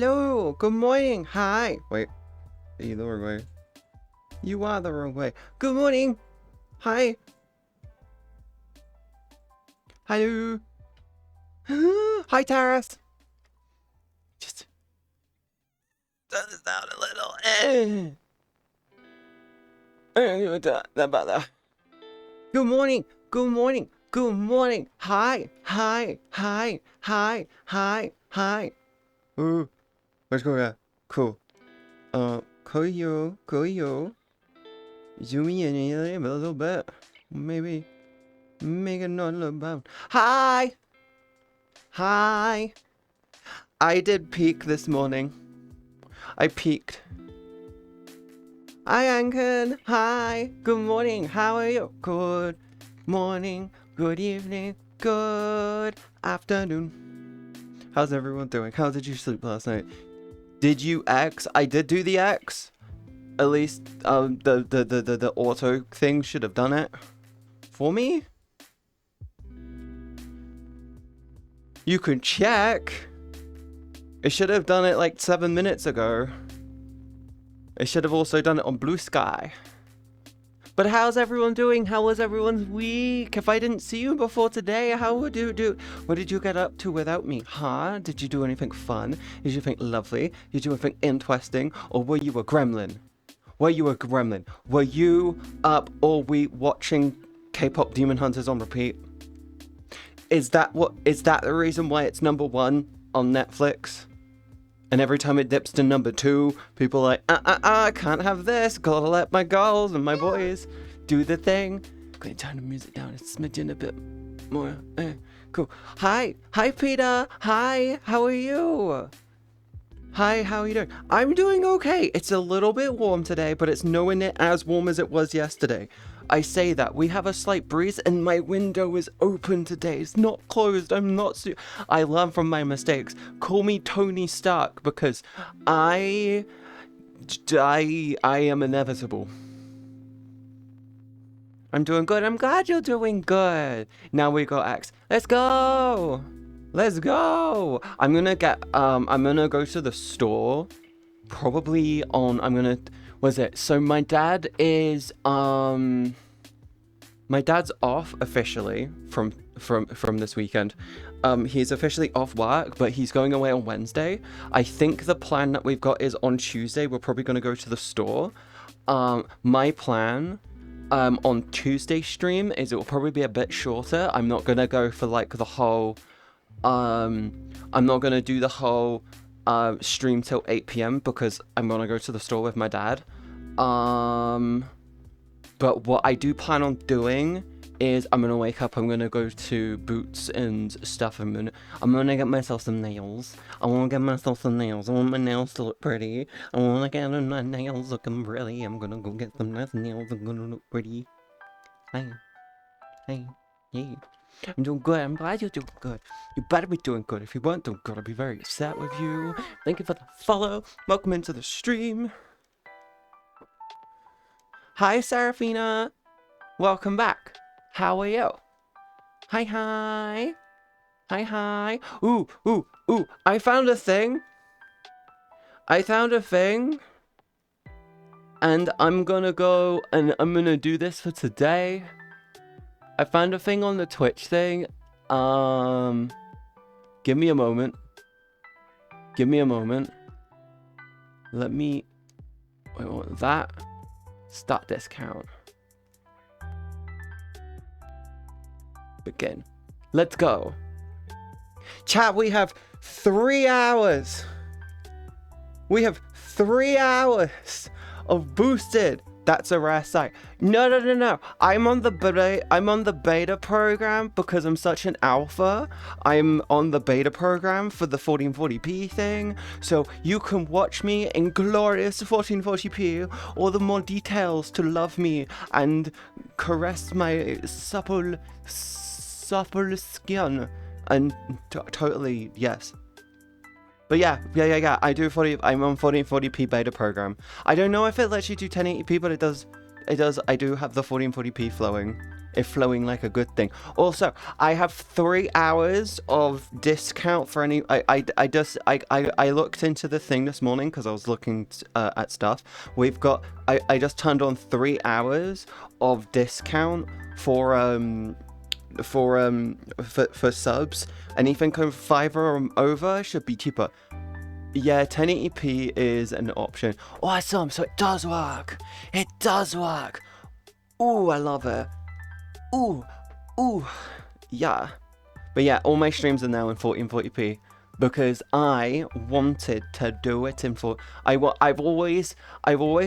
Hello, good morning, hi. Wait, are you the wrong way? You are the wrong way. Good morning, hi. Hello. Hi, Taras. Just turn this down a little. About that. Good morning, good morning, good morning. Hi, hi, hi, hi, hi, hi. Ooh, let's go there. Cool. 可以哦，可以哦。Zoom in a little bit. Maybe make it not a little bit. Hi! Hi! I did peak this morning. I peaked. Hi, Anken. Hi. Good morning. How are you? Good morning. Good evening. Good afternoon. How's everyone doing? How did you sleep last night? Did you X? I did do the X. At least the auto thing should have done it for me. You can check. It should have done it like 7 minutes ago. It should have also done it on Blue Sky. But how's everyone doing? How was everyone's week? If I didn't see you before today, how would you do? What did you get up to without me? Huh? Did you do anything fun? Did you think lovely? Did you do anything interesting? Or were you a gremlin? Were you a gremlin? Were you up all week watching K-pop Demon Hunters on repeat? Is that the reason why it's #1 on Netflix? And every time it dips to #2, people are like, I can't have this. Gotta let my girls and my boys do the thing. I'm gonna turn the music down a smidgen a bit more. Cool. Hi, Peter. Hi, how are you? Hi, how are you doing? I'm doing okay. It's a little bit warm today, but it's nowhere near as warm as it was yesterday. I say that. We have a slight breeze and my window is open today. It's not closed. I learn from my mistakes. Call me Tony Stark because I am inevitable. I'm doing good. I'm glad you're doing good. Now we got X. Let's go. Let's go. I'm gonna go to the store. Probably on, so my dad is, my dad's off officially from this weekend. He's officially off work, but he's going away on Wednesday. I think the plan that we've got is on Tuesday, we're probably gonna go to the store. My plan, on Tuesday stream is it will probably be a bit shorter. I'm not gonna go for like the whole, I'm not gonna do the whole stream till 8 p.m. because I'm gonna go to the store with my dad. But what I do plan on doing is I'm gonna wake up, I'm gonna go to Boots and stuff. I'm gonna get myself some nails. I want my nails to look pretty. I want to get my nails looking pretty. I'm gonna go get some nice nails. I'm gonna look pretty. Hey, yeah. I'm doing good. I'm glad you're doing good. You better be doing good. If you weren't doing good, I'd be very upset with you. Thank you for the follow. Welcome into the stream. Hi, Serafina. Welcome back. How are you? Hi. Ooh. I found a thing. And I'm gonna go and I'm gonna do this for today. I found a thing on the Twitch thing. Give me a moment. Let me... Wait, what was that? Start discount. Begin. Let's go. Chat, we have 3 hours. We have 3 hours of boosted. That's a rare sight. No. I'm on the beta program because I'm such an alpha. I'm on the beta program for the 1440p thing. So you can watch me in glorious 1440p. All the more details to love me and caress my supple skin. And totally, yes. But yeah, I do I'm on 1440p beta program. I don't know if it lets you do 1080p, but it does I do have the 1440p flowing. It's flowing like a good thing. Also, I have 3 hours of discount for any. I looked into the thing this morning because I was looking at stuff. We've got. I just turned on 3 hours of discount for subs. Anything over 5 or over should be cheaper. Yeah, 1080p is an option. Awesome, so it does work. It does work. Ooh, I love it. Ooh, yeah. But yeah, all my streams are now in 1440p because I wanted to do it in I've always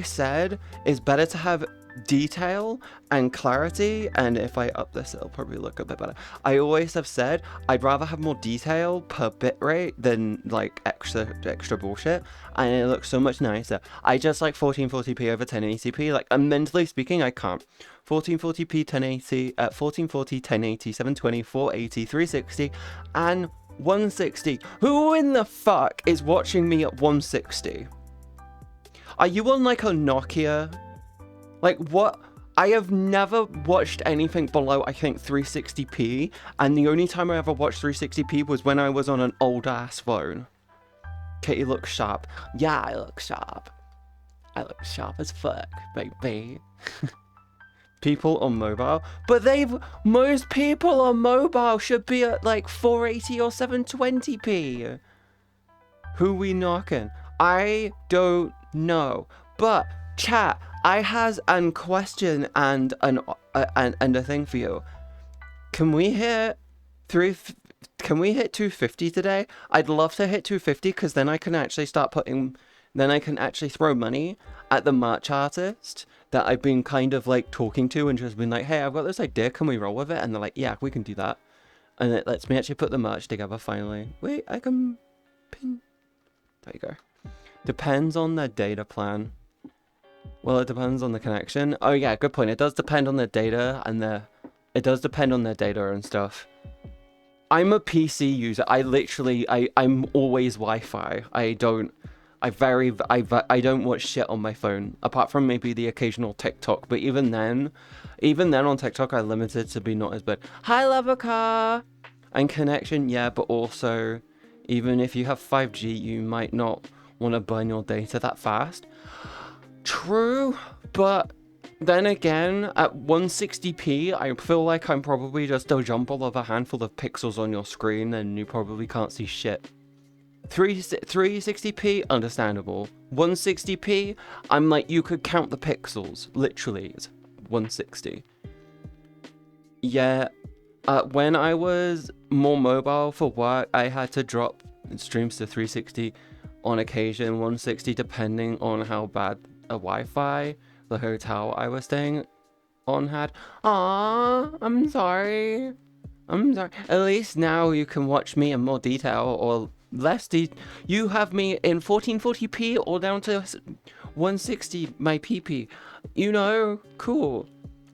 said it's better to have detail and clarity, and if I up this it'll probably look a bit better. I always have said I'd rather have more detail per bitrate than like extra bullshit, and it looks so much nicer. I just like 1440p over 1080p. Like, mentally speaking, I can't. 1440p 1080 at 1440 1080 720 480 360 and 160. Who in the fuck is watching me at 160? Are you on like a Nokia? Like, what? I have never watched anything below, I think, 360p, and the only time I ever watched 360p was when I was on an old-ass phone. Katie looks sharp. Yeah, I look sharp. I look sharp as fuck, baby. People on mobile, but most people on mobile should be at like 480 or 720p. Who we knocking? I don't know, but chat, I has a question and a thing for you. Can we hit 250 today? I'd love to hit 250 because then I can actually throw money at the merch artist that I've been kind of like talking to and just been like, hey, I've got this idea, can we roll with it? And they're like, yeah, we can do that. And it lets me actually put the merch together finally. Wait, I can pin. There you go. Depends on the data plan. Well, it depends on the connection. Oh yeah, good point. It does depend on the data and stuff. I'm a PC user. I'm always Wi-Fi. I don't watch shit on my phone, apart from maybe the occasional TikTok. But even then on TikTok, I limited to be not as bad. Hi, Levicar! And connection, yeah, but also, even if you have 5G, you might not want to burn your data that fast. True, but then again, at 160p, I feel like I'm probably just a jumble of a handful of pixels on your screen, and you probably can't see shit. 360p, understandable. 160p, I'm like, you could count the pixels. Literally, it's 160. Yeah, when I was more mobile for work, I had to drop streams to 360 on occasion, 160 depending on how bad a Wi-Fi the hotel I was staying on had. Aww, I'm sorry. At least now you can watch me in more detail or less you have me in 1440p or down to 160 my PP. You know, cool.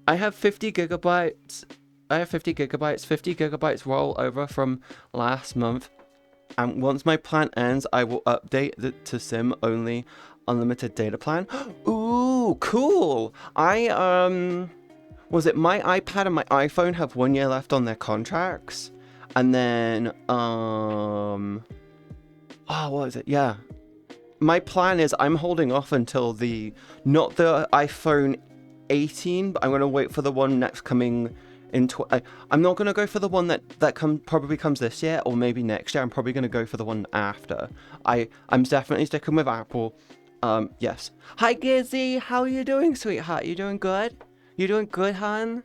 I have 50 gigabytes. 50 gigabytes roll over from last month. And once my plan ends, I will update to SIM only unlimited data plan. Ooh, cool. Was it my iPad and my iPhone have 1 year left on their contracts? And then, what was it? Yeah. My plan is I'm holding off until not the iPhone 18, but I'm going to wait for the one next coming I'm not going to go for the one that probably comes this year or maybe next year. I'm probably going to go for the one after. I'm definitely sticking with Apple. Yes. Hi, Gizzy. How are you doing, sweetheart? You doing good? You doing good, hun?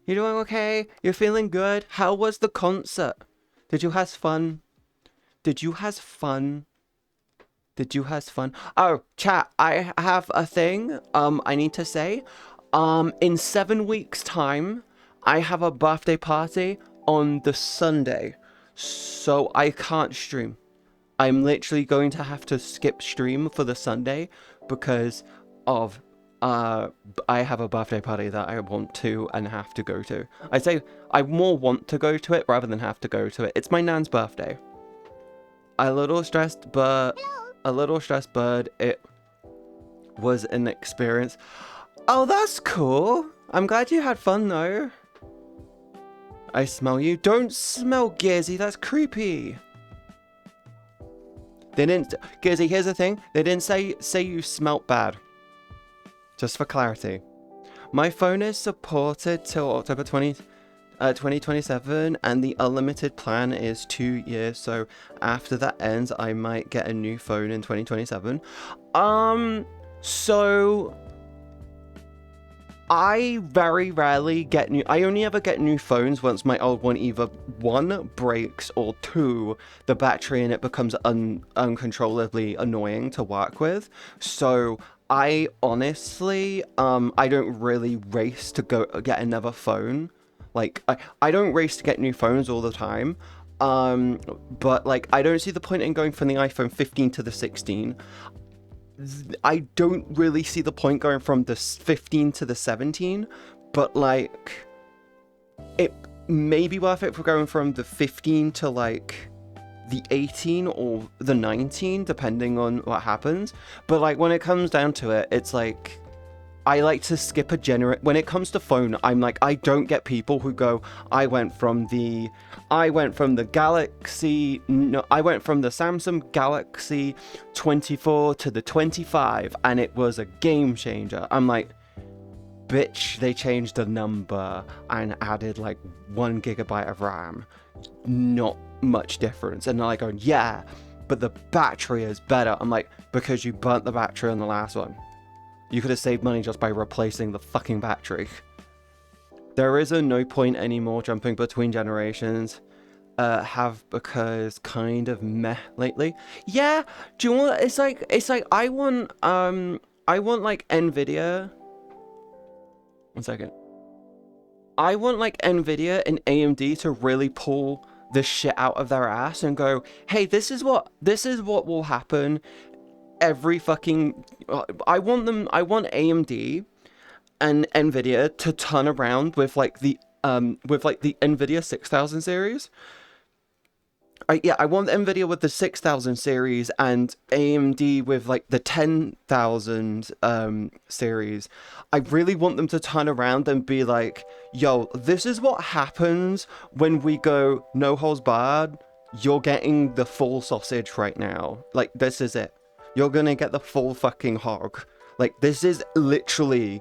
You doing okay? You're feeling good? How was the concert? Did you have fun? Oh, chat, I have a thing, I need to say. In 7 weeks' time, I have a birthday party on the Sunday, so I can't stream. I'm literally going to have to skip stream for the Sunday because of I have a birthday party that I want to and have to go to. I say I more want to go to it rather than have to go to it. It's my nan's birthday. A little stressed, but it was an experience. Oh, that's cool. I'm glad you had fun though. I smell you. Don't smell Gizzy, that's creepy. They didn't, Gizzy, here's the thing. They didn't say you smelt bad. Just for clarity. My phone is supported till October 2027, and the unlimited plan is 2 years. So after that ends, I might get a new phone in 2027. So I very rarely get I only ever get new phones once my old one either 1 breaks or 2 the battery in it becomes uncontrollably annoying to work with. So I honestly I don't really race to go get another phone. Like I don't race to get new phones all the time. But like I don't see the point in going from the iPhone 15 to the 16. I don't really see the point going from the 15 to the 17, but like it may be worth it for going from the 15 to like the 18 or the 19, depending on what happens. But like when it comes down to it, it's like I like to skip a when it comes to phone, I'm like, I don't get people who go, I went from the Galaxy, no, I went from the Samsung Galaxy 24 to the 25 and it was a game changer. I'm like, bitch, they changed the number and added like 1 gigabyte of RAM. Not much difference. And they're like going, yeah, but the battery is better. I'm like, because you burnt the battery on the last one. You could have saved money just by replacing the fucking battery. There is no point anymore jumping between generations. Have because kind of meh lately. Yeah, do you want? It's like I want like Nvidia. 1 second. I want like Nvidia and AMD to really pull this shit out of their ass and go, hey, this is what will happen. Every fucking I want AMD and Nvidia to turn around with like the Nvidia 6000 series. I want Nvidia with the 6000 series and AMD with like the 10,000 series. I really want them to turn around and be like, yo, this is what happens when we go no holds barred. You're getting the full sausage right now. Like, this is it. You're gonna get the full fucking hog. Like, this is literally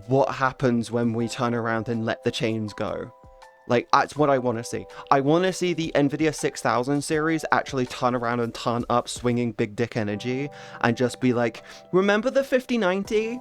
what happens when we turn around and let the chains go. Like, that's what I want to see. I want to see the Nvidia 6000 series actually turn around and turn up swinging big dick energy and just be like, remember the 5090?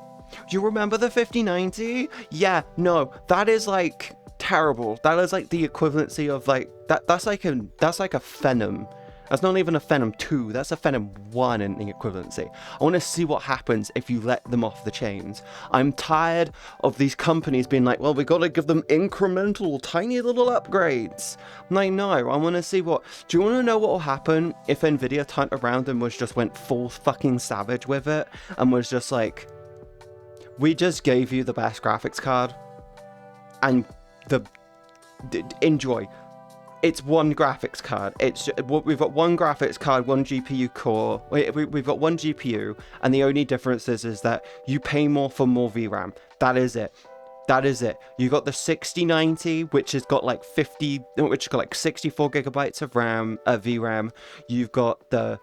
You remember the 5090? Yeah, no, that is like terrible. That is like the equivalency of like, that's like a Phenom. That's not even a Phenom 2, that's a Phenom 1 in the equivalency. I want to see what happens if you let them off the chains. I'm tired of these companies being like, well, we got to give them incremental, tiny little upgrades. I'm like, no, I want to see what... Do you want to know what will happen if Nvidia turned around and went full fucking savage with it and was just like, we just gave you the best graphics card and enjoy. It's one graphics card. We've got one graphics card, one GPU core. We've got one GPU, and the only difference is that you pay more for more VRAM. That is it. That is it. You got the 6090, which has got like 64 gigabytes of VRAM. You've got the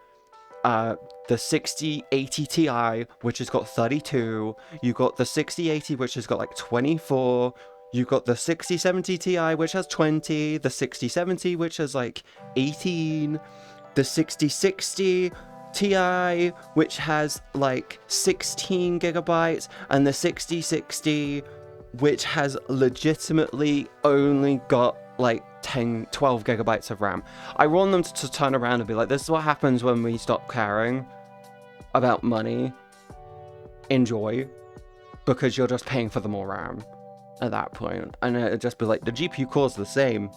6080 Ti, which has got 32. You've got the 6080, which has got like 24. You've got the 6070 Ti, which has 20, the 6070, which has like 18, the 6060 Ti, which has like 16 gigabytes, and the 6060, which has legitimately only got like 12 gigabytes of RAM. I want them to turn around and be like, this is what happens when we stop caring about money. Enjoy, because you're just paying for the more RAM at that point. And it'd just be like, the GPU core's the same,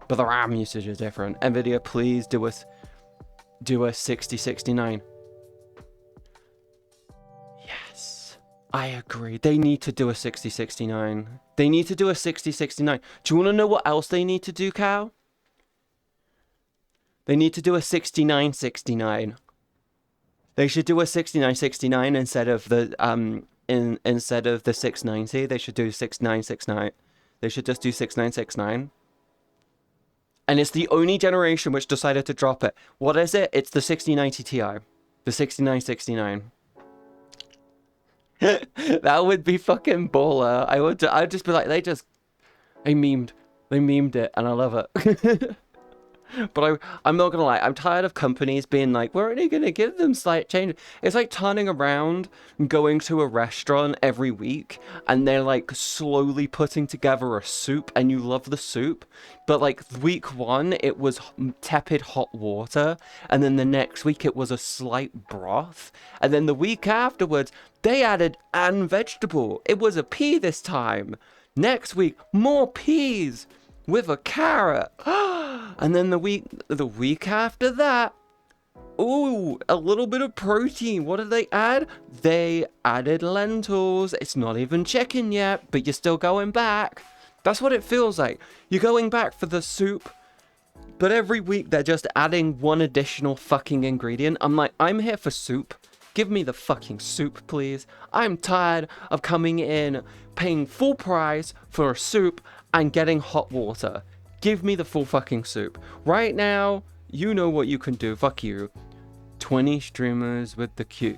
but the RAM usage is different. Nvidia, please do a 6069. Yes, I agree. They need to do a 6069. They need to do a 6069. Do you want to know what else they need to do, Cal? They need to do a 6969. They should do a 6969 instead of the instead of the 690, they should do 6969. They should just do 6969. And it's the only generation which decided to drop it. What is it? It's the 6090 Ti. The 6969. That would be fucking baller. I'd just be like, they memed it, and I love it. But I'm not gonna lie, I'm tired of companies being like, we're only gonna give them slight change. It's like turning around and going to a restaurant every week, and they're like slowly putting together a soup, and you love the soup, but like week 1 it was tepid hot water, and then the next week it was a slight broth, and then the week afterwards they added an vegetable. It was a pea this time. Next week, more peas with a carrot. And then the week after that, ooh, a little bit of protein. What did they add? They added lentils. It's not even chicken yet, but you're still going back. That's what it feels like. You're going back for the soup, but every week they're just adding one additional fucking ingredient. I'm like, I'm here for soup. Give me the fucking soup, please. I'm tired of coming in, paying full price for a soup and getting hot water. Give me the full fucking soup. Right now, you know what you can do. Fuck you. 20 streamers with the cute.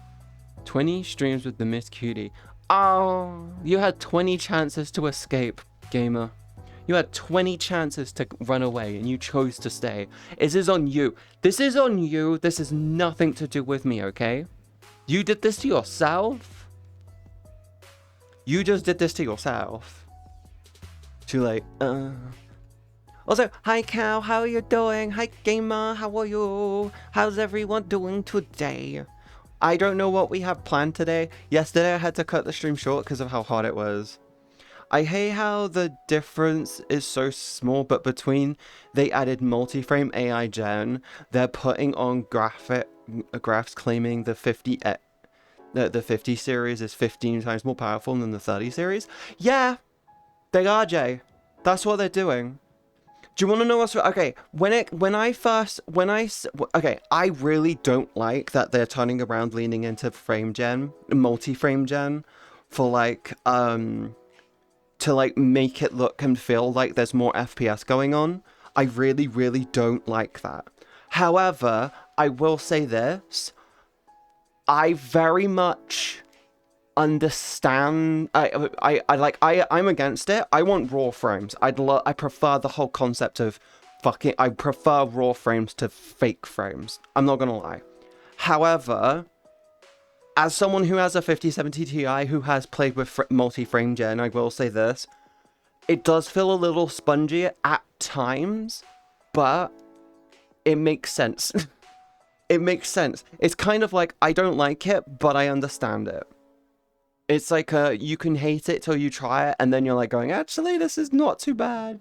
20 streams with the Miss Cutie. Oh, you had 20 chances to escape, gamer. You had 20 chances to run away and you chose to stay. This is on you. This is on you. This has nothing to do with me, okay? You did this to yourself. You just did this to yourself. Too late. Also, hi Cal, how are you doing? Hi Gamer, how are you? How's everyone doing today? I don't know what we have planned today. Yesterday I had to cut the stream short because of how hot it was. I hate how the difference is so small, but between they added multi-frame AI gen, they're putting on graphs claiming the 50 series is 15 times more powerful than the 30 series. Yeah, they are, Jay. That's what they're doing. Do you want to know what's... Okay, I really don't like that they're turning around leaning into frame gen, multi-frame gen, for like, to like make it look and feel like there's more FPS going on. I really, really don't like that. However, I will say this. I very much understand. I'm against it. I want raw frames. I prefer the whole concept of fucking. I prefer raw frames to fake frames. I'm not gonna lie. However, as someone who has a 5070 Ti who has played with multi-frame gen, I will say this: it does feel a little spongy at times, but it makes sense. It makes sense. It's kind of like, I don't like it, but I understand it. It's like, you can hate it till you try it, and then you're like going, actually, this is not too bad.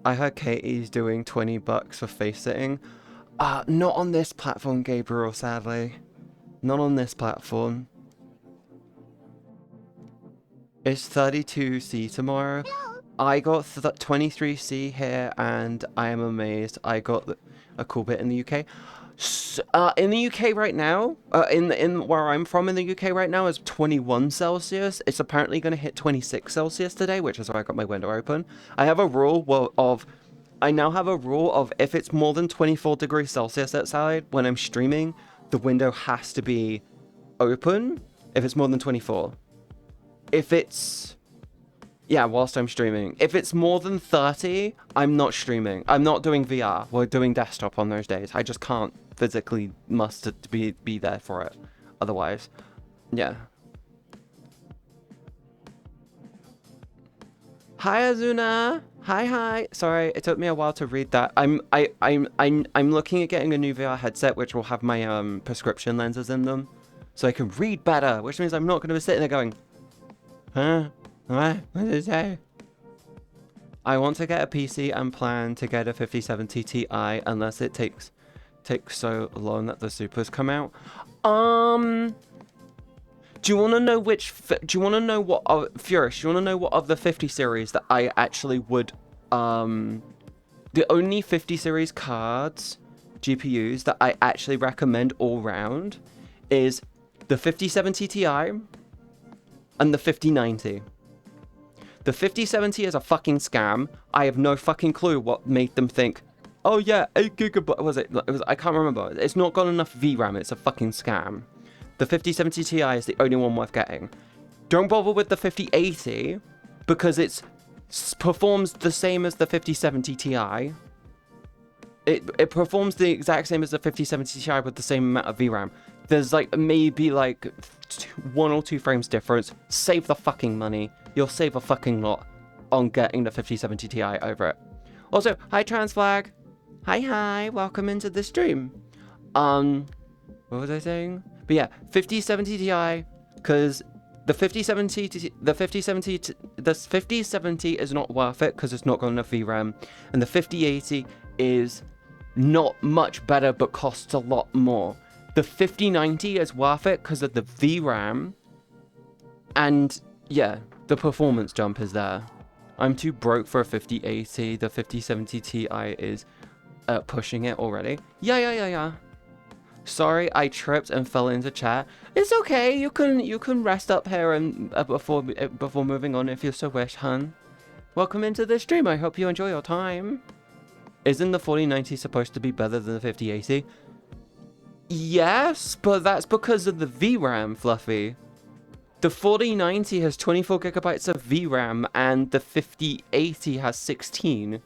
I heard Katie's doing $20 for face sitting. Not on this platform, Gabriel, sadly. Not on this platform. It's 32C tomorrow. I got 23C here, and I am amazed. I got a cool bit in the UK. In the UK right now, in where I'm from in the UK right now is 21 Celsius. It's apparently going to hit 26 Celsius today, which is why I got my window open. I have a rule I now have a rule of if it's more than 24 degrees Celsius outside when I'm streaming, the window has to be open if it's more than 24. If it's... Yeah, whilst I'm streaming. If it's more than 30, I'm not streaming. I'm not doing VR. We're doing desktop on those days. I just can't physically must be there for it. Otherwise, yeah. Hi Azuna. Hi. Sorry, it took me a while to read that. I'm looking at getting a new VR headset which will have my prescription lenses in them, so I can read better. Which means I'm not going to be sitting there going, huh? What did it say? I want to get a PC and plan to get a 5070 Ti unless it takes so long that the supers come out. Do you want to know which? Do you want to know what? Furious. Do you want to know what of the 50 series that I actually would? The only 50 series cards, GPUs that I actually recommend all round, is the 5070 Ti, and the 5090. The 5070 is a fucking scam. I have no fucking clue what made them think, oh yeah, 8GB, was it? I can't remember. It's not got enough VRAM, it's a fucking scam. The 5070 Ti is the only one worth getting. Don't bother with the 5080, because it performs the same as the 5070 Ti. It performs the exact same as the 5070 Ti with the same amount of VRAM. There's like maybe like 1 or 2 frames difference. Save the fucking money. You'll save a fucking lot on getting the 5070 Ti over it. Also, hi Transflag. Hi, welcome into the stream. What was I saying? But yeah, 5070 Ti, because the 5070 is not worth it because it's not got enough VRAM, and the 5080 is not much better but costs a lot more. The 5090 is worth it because of the VRAM, and yeah, the performance jump is there. I'm too broke for a 5080. The 5070 Ti is pushing it already. Yeah. Sorry, I tripped and fell into chat. It's okay. You can rest up here and before moving on if you so wish, hun. Welcome into the stream. I hope you enjoy your time. Isn't the 4090 supposed to be better than the 5080? Yes, but that's because of the VRAM, Fluffy. The 4090 has 24 gigabytes of VRAM and the 5080 has 16.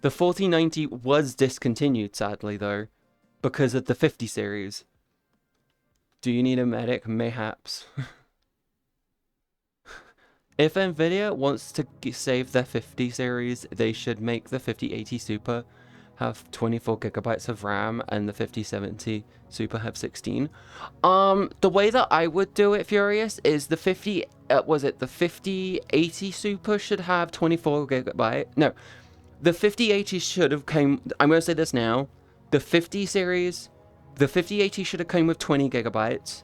The 4090 was discontinued, sadly, though, because of the 50 series. Do you need a medic? Mayhaps. If Nvidia wants to save their 50 series, they should make the 5080 Super have 24 gigabytes of RAM and the 5070 Super have 16. The way that I would do it, Furious, is the 5080 Super should have 24 gigabyte. No, the 5080 should have came. I'm gonna say this now. The 50 series, the 5080 should have came with 20 gigabytes.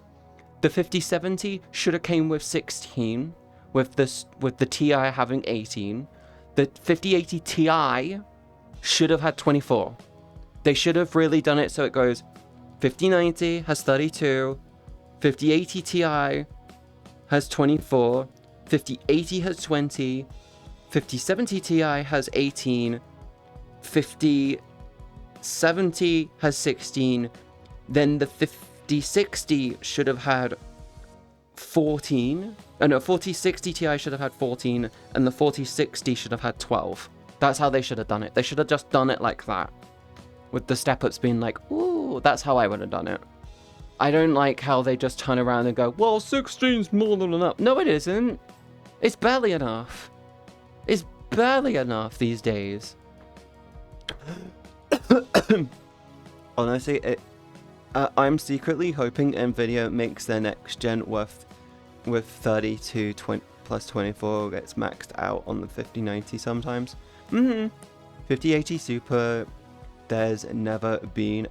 The 5070 should have came with 16. With the Ti having 18. The 5080 Ti should have had 24. They should have really done it so it goes 5090 has 32, 5080 Ti has 24, 5080 has 20, 5070 Ti has 18, 5070 has 16, then the 5060 should have had 14. Oh no, 4060 Ti should have had 14, and the 4060 should have had 12. That's how they should have done it. They should have just done it like that. With the step-ups being like, ooh, that's how I would have done it. I don't like how they just turn around and go, well, 16's more than enough. No, it isn't. It's barely enough. It's barely enough these days. Honestly, I'm secretly hoping Nvidia makes their next gen with 32 plus 24 gets maxed out on the 5090 sometimes. 5080 Super, there's never been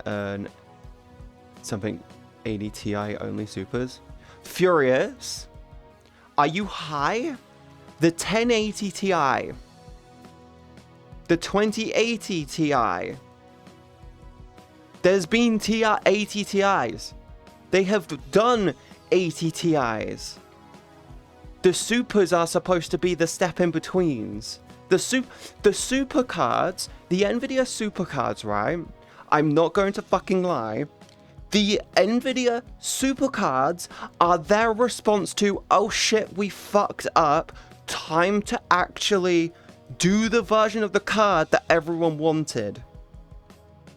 something 80 Ti only supers. Furious, are you high? The 1080 Ti, the 2080 Ti, there's been 80 Ti's. They have done 80 Ti's. The supers are supposed to be the step in betweens. The super cards, the Nvidia super cards, right? I'm not going to fucking lie. The Nvidia super cards are their response to, oh shit, we fucked up. Time to actually do the version of the card that everyone wanted.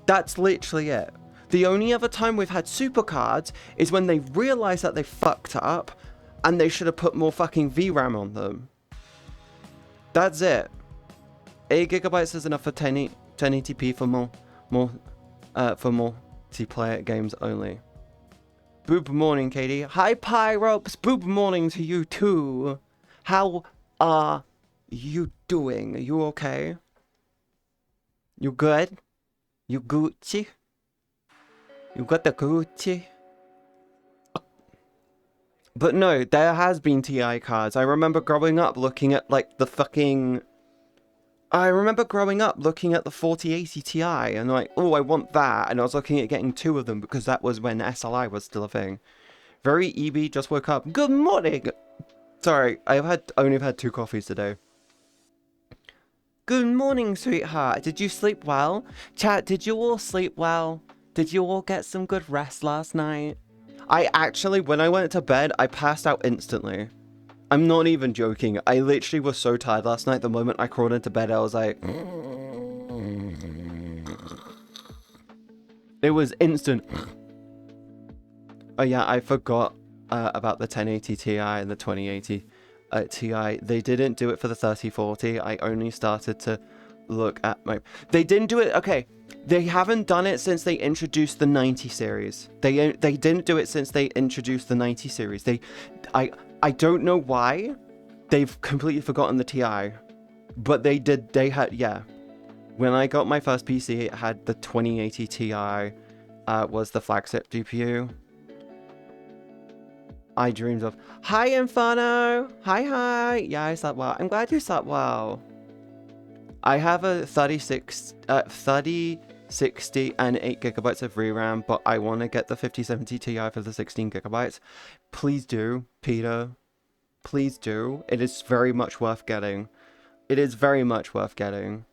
That's literally it. The only other time we've had super cards is when they realize that they fucked up and they should have put more fucking VRAM on them. That's it. 8 gigabytes is enough for 1080p for multiplayer games only. Boob morning, Katie. Hi, Pyropes. Boob morning to you too. How are you doing? Are you okay? You good? You Gucci? You got the Gucci? But no, there has been TI cards. I remember growing up looking at like the fucking... I remember growing up looking at the 4080 Ti and like, oh, I want that. And I was looking at getting 2 of them because that was when SLI was still a thing. Very EB, just woke up. Good morning! Sorry, only had 2 coffees today. Good morning, sweetheart. Did you sleep well? Chat, did you all sleep well? Did you all get some good rest last night? I actually, when I went to bed, I passed out instantly. I'm not even joking. I literally was so tired last night. The moment I crawled into bed, I was like... It was instant. Oh yeah, I forgot about the 1080 Ti and the 2080 Ti. They didn't do it for the 3040. I only started to look at my... They didn't do it... Okay, they haven't done it since they introduced the 90 series. They didn't do it since they introduced the 90 series. I don't know why. They've completely forgotten the Ti. But they did... They had... Yeah. When I got my first PC, it had the 2080 Ti was the flagship GPU. I dreamed of... Hi, Inferno! Hi! Yeah, I slept well. I'm glad you slept well. I have a 30, 60, and 8 gigabytes of VRAM, but I want to get the 5070 Ti for the 16 gigabytes. Please do, Peter. Please do. It is very much worth getting. It is very much worth getting.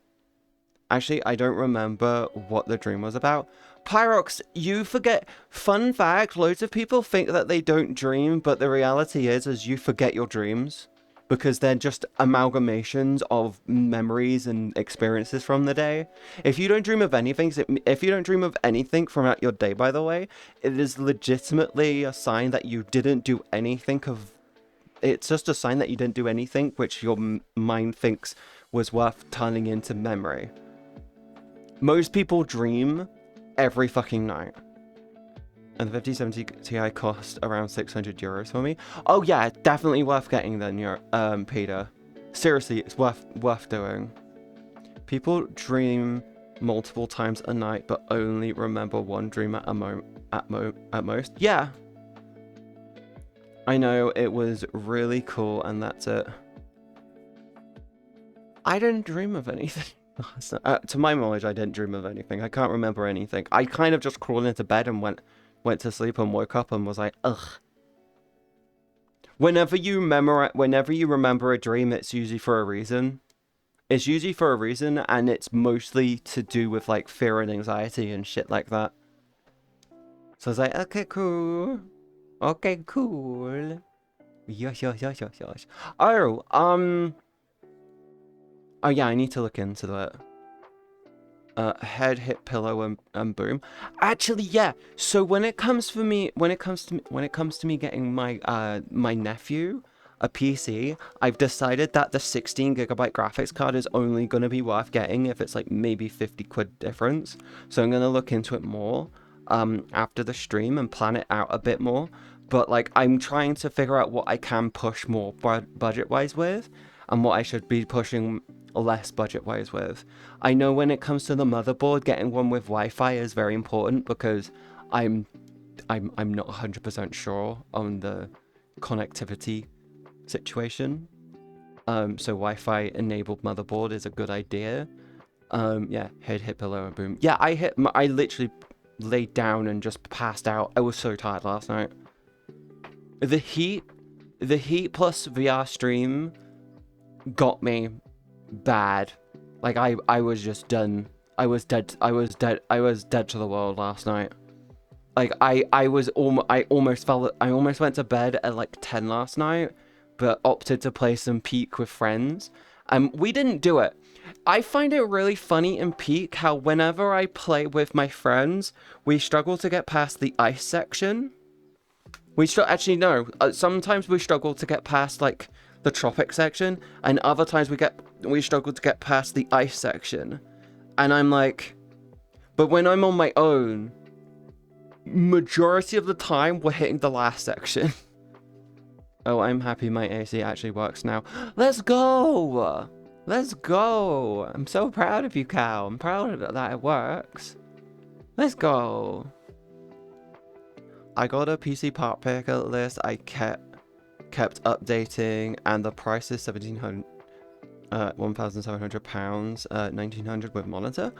Actually, I don't remember what the dream was about. Pyrox, you forget. Fun fact, loads of people think that they don't dream, but the reality is you forget your dreams. Because they're just amalgamations of memories and experiences from the day. If you don't dream of anything, throughout your day, by the way, it is legitimately a sign that you didn't do anything of... It's just a sign that you didn't do anything which your mind thinks was worth turning into memory. Most people dream every fucking night. And the 5070 Ti cost around 600 euros for me. Oh yeah, definitely worth getting then, Peter. Seriously, it's worth doing. People dream multiple times a night, but only remember one dream at most. Yeah. I know, it was really cool, and that's it. I didn't dream of anything. To my knowledge, I didn't dream of anything. I can't remember anything. I kind of just crawled into bed and went to sleep and woke up and was like, ugh. Whenever you remember a dream, it's usually for a reason. It's usually for a reason, and it's mostly to do with like fear and anxiety and shit like that. So I was like, okay, cool. Okay, cool. Yes. Oh, oh yeah, I need to look into that. Head hit pillow and boom. Actually, yeah. So when it comes to me getting my my nephew a PC, I've decided that the 16 gigabyte graphics card is only gonna be worth getting if it's like maybe 50 quid difference. So I'm gonna look into it more after the stream and plan it out a bit more. But like I'm trying to figure out what I can push more budget wise with, and what I should be pushing less budget wise with. I know when it comes to the motherboard, getting one with Wi-Fi is very important because I'm not 100% sure on the connectivity situation. So Wi-Fi enabled motherboard is a good idea. Yeah, head hit pillow and boom. Yeah, I literally laid down and just passed out. I was so tired last night. The heat plus VR stream got me bad. Like I was just done. I was dead to the world last night. Like I almost went to bed at like 10 last night, but opted to play some Peak with friends. We didn't do it. I find it really funny in Peak how whenever I play with my friends, we struggle to get past the ice section. Actually no, sometimes we struggle to get past like the tropic section, and other times we struggle to get past the ice section. And I'm like, but when I'm on my own, majority of the time we're hitting the last section. Oh, I'm happy my AC actually works now. Let's go! Let's go! I'm so proud of you, Cal. I'm proud that it works. Let's go. I got a PC part picker list. I kept updating, and the price is £1,700, £1,700, 1,900 with monitor.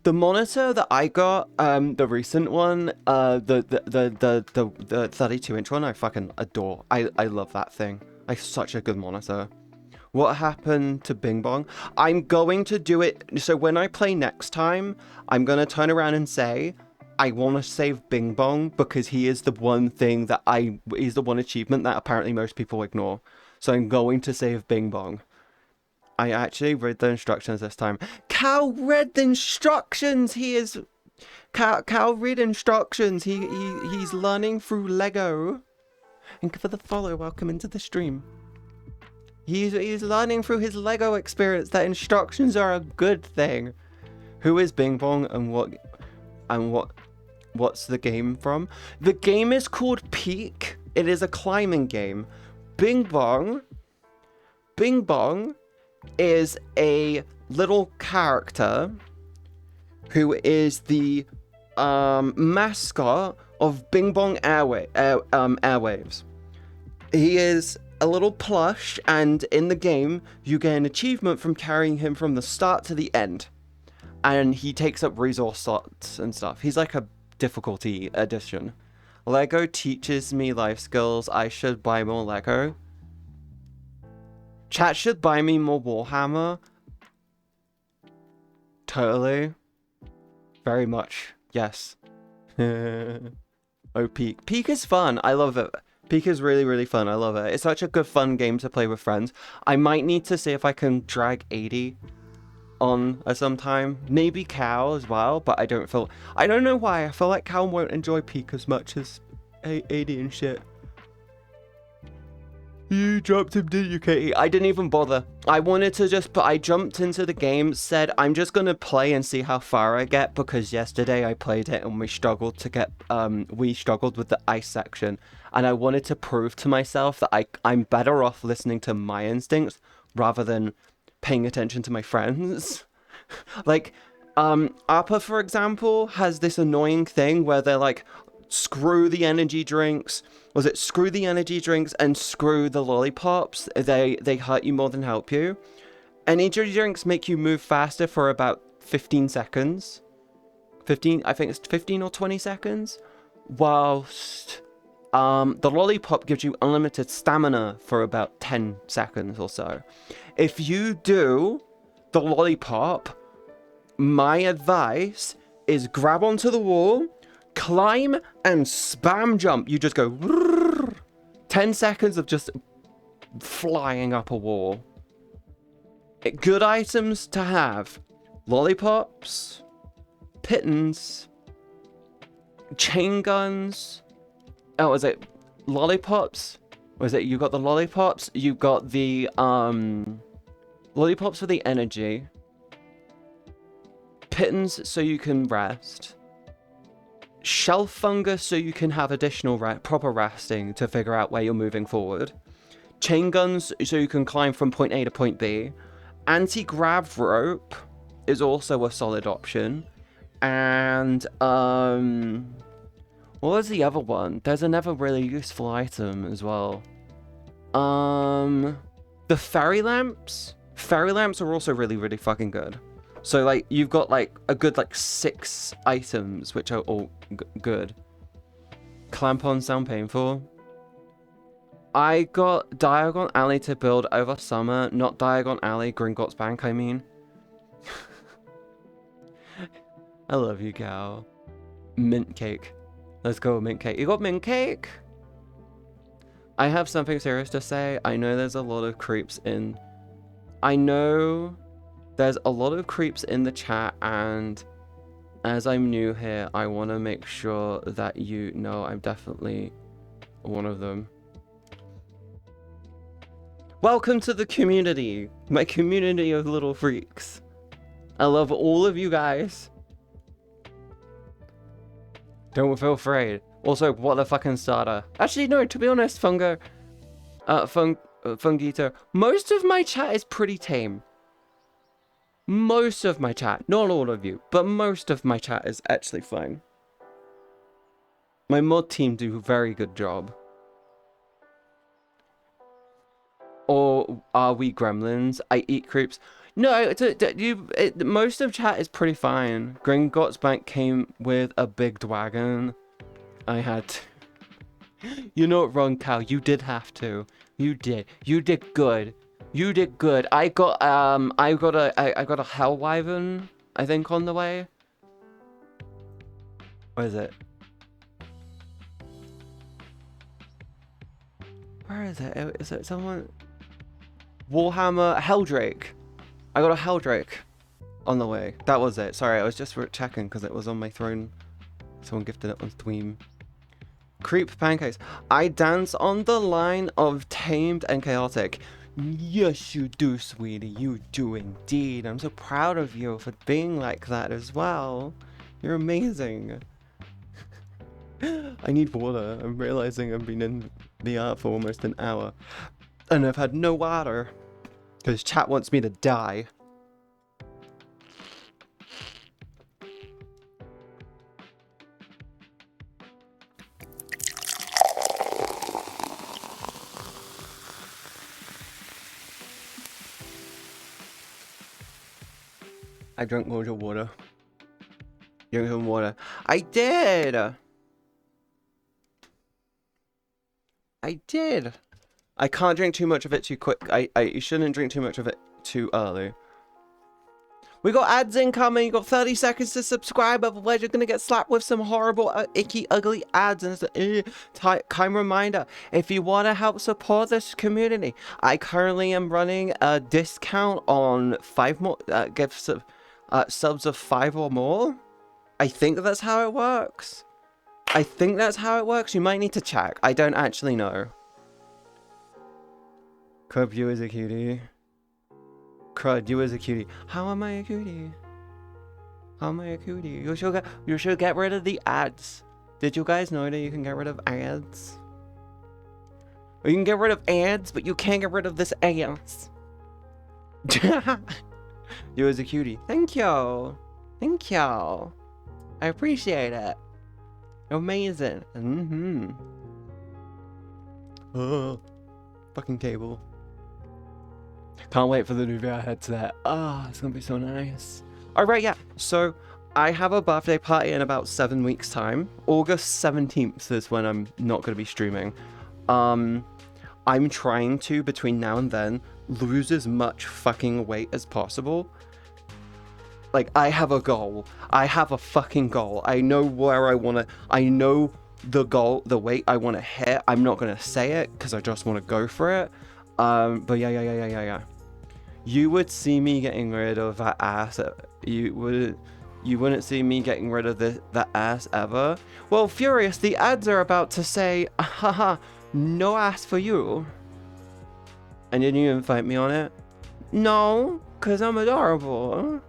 The monitor that I got, the recent one, the 32-inch one, I fucking adore. I love that thing. Like, such a good monitor. What happened to Bing Bong? I'm going to do it. So when I play next time, I'm going to turn around and say, I want to save Bing Bong because he is the one thing that he's the one achievement that apparently most people ignore. So I'm going to save Bing Bong. I actually read the instructions this time. Cal read the instructions. Cal read instructions. He's learning through Lego. And for the follow, welcome into the stream. He's learning through his Lego experience that instructions are a good thing. Who is Bing Bong and what's the game from? The game is called Peak. It is a climbing game. Bing Bong is a little character who is the mascot of Bing Bong Airwaves. He is a little plush, and in the game, you get an achievement from carrying him from the start to the end. And he takes up resource slots and stuff. He's like a difficulty addition. Lego teaches me life skills. I should buy more Lego. Chat should buy me more Warhammer. Totally. Very much. Yes. Oh, Peak. Peak is fun. I love it. Peak is really, really fun. I love it. It's such a good, fun game to play with friends. I might need to see if I can drag 80 on at some time. Maybe Cal as well, but I don't know why. I feel like Cal won't enjoy Peak as much as 80 and shit. You dropped him, didn't you, Katie? I didn't even bother. I wanted to I jumped into the game, said I'm just gonna play and see how far I get, because yesterday I played it and we struggled with the ice section, and I wanted to prove to myself that I'm better off listening to my instincts rather than paying attention to my friends. Like, Appa, for example, has this annoying thing where they're like, screw the energy drinks. Screw the energy drinks and screw the lollipops. They hurt you more than help you. Energy drinks make you move faster for about 15 seconds. I think it's 15 or 20 seconds. Whilst the lollipop gives you unlimited stamina for about 10 seconds or so. If you do the lollipop, my advice is grab onto the wall, climb and spam jump. You just go 10 seconds of just flying up a wall. Good items to have: lollipops, pittons, chain guns. Oh, is it lollipops? Was it you got the lollipops? You got the lollipops for the energy, pittons so you can rest, shelf fungus so you can have additional proper resting to figure out where you're moving forward, chain guns so you can climb from point A to point B, anti-grav rope is also a solid option, and what was the other one? There's another really useful item as well. The fairy lamps. Fairy lamps are also really, really fucking good. So, like, you've got, like, a good, like, 6 items, which are all good. Clamp-ons sound painful. I got Diagon Alley to build over summer. Not Diagon Alley, Gringotts Bank, I mean. I love you, gal. Mint cake. Let's go, mint cake. You got mint cake? I have something serious to say. I know there's a lot of creeps in... There's a lot of creeps in the chat, and as I'm new here, I want to make sure that you know I'm definitely one of them. Welcome to the community, my community of little freaks. I love all of you guys. Don't feel afraid. Also, what a fucking starter. Actually, no, to be honest, Fungito, most of my chat is pretty tame. Most of my chat, not all of you, but most of my chat is actually fine. My mod team do a very good job. Or are we gremlins? I eat creeps. No, most of chat is pretty fine. Gringotts Bank came with a big dragon. I had to. You're not wrong, Cal. You did have to. You did. You did good. You did good. I got I got a hell wyvern, I think, on the way. Where is it? Where is it? Is it someone? Warhammer Helldrake. I got a Helldrake on the way. That was it. Sorry, I was just checking because it was on my throne. Someone gifted it on Thweem. Creep pancakes. I dance on the line of tamed and chaotic. Yes, you do, sweetie. You do indeed. I'm so proud of you for being like that as well. You're amazing. I need water. I'm realizing I've been in the art for almost an hour. And I've had no water. Because chat wants me to die. I drank loads of water. Drink some water. I did! I did! I can't drink too much of it too quick. You shouldn't drink too much of it too early. We got ads incoming. You got 30 seconds to subscribe. Otherwise, you're gonna get slapped with some horrible, icky, ugly ads. And it's a kind reminder: if you want to help support this community, I currently am running a discount on 5 more gifts of subs of 5 or more. I think that's how it works. I think that's how it works. You might need to check. I don't actually know. Crud, you is a cutie. Crud, you is a cutie. How am I a cutie? How am I a cutie? You should get rid of the ads. Did you guys know that you can get rid of ads? Or you can get rid of ads, but you can't get rid of this ass. You as a cutie. Thank you. Thank you. I appreciate it. Amazing. Oh, fucking table. Can't wait for the new VR headset. Ah, it's gonna be so nice. Alright, yeah. So, I have a birthday party in about 7 weeks' time. August 17th is when I'm not gonna be streaming. I'm trying to, between now and then, lose as much fucking weight as possible. Like, I have a goal. I have a fucking goal. I know where I wanna... I know the goal, the weight I wanna hit. I'm not gonna say it, because I just wanna go for it. But yeah. You would see me getting rid of that ass. You wouldn't see me getting rid of that ass ever. Well, Furious, the ads are about to say, haha, no ass for you. And didn't you invite me on it? No, because I'm adorable.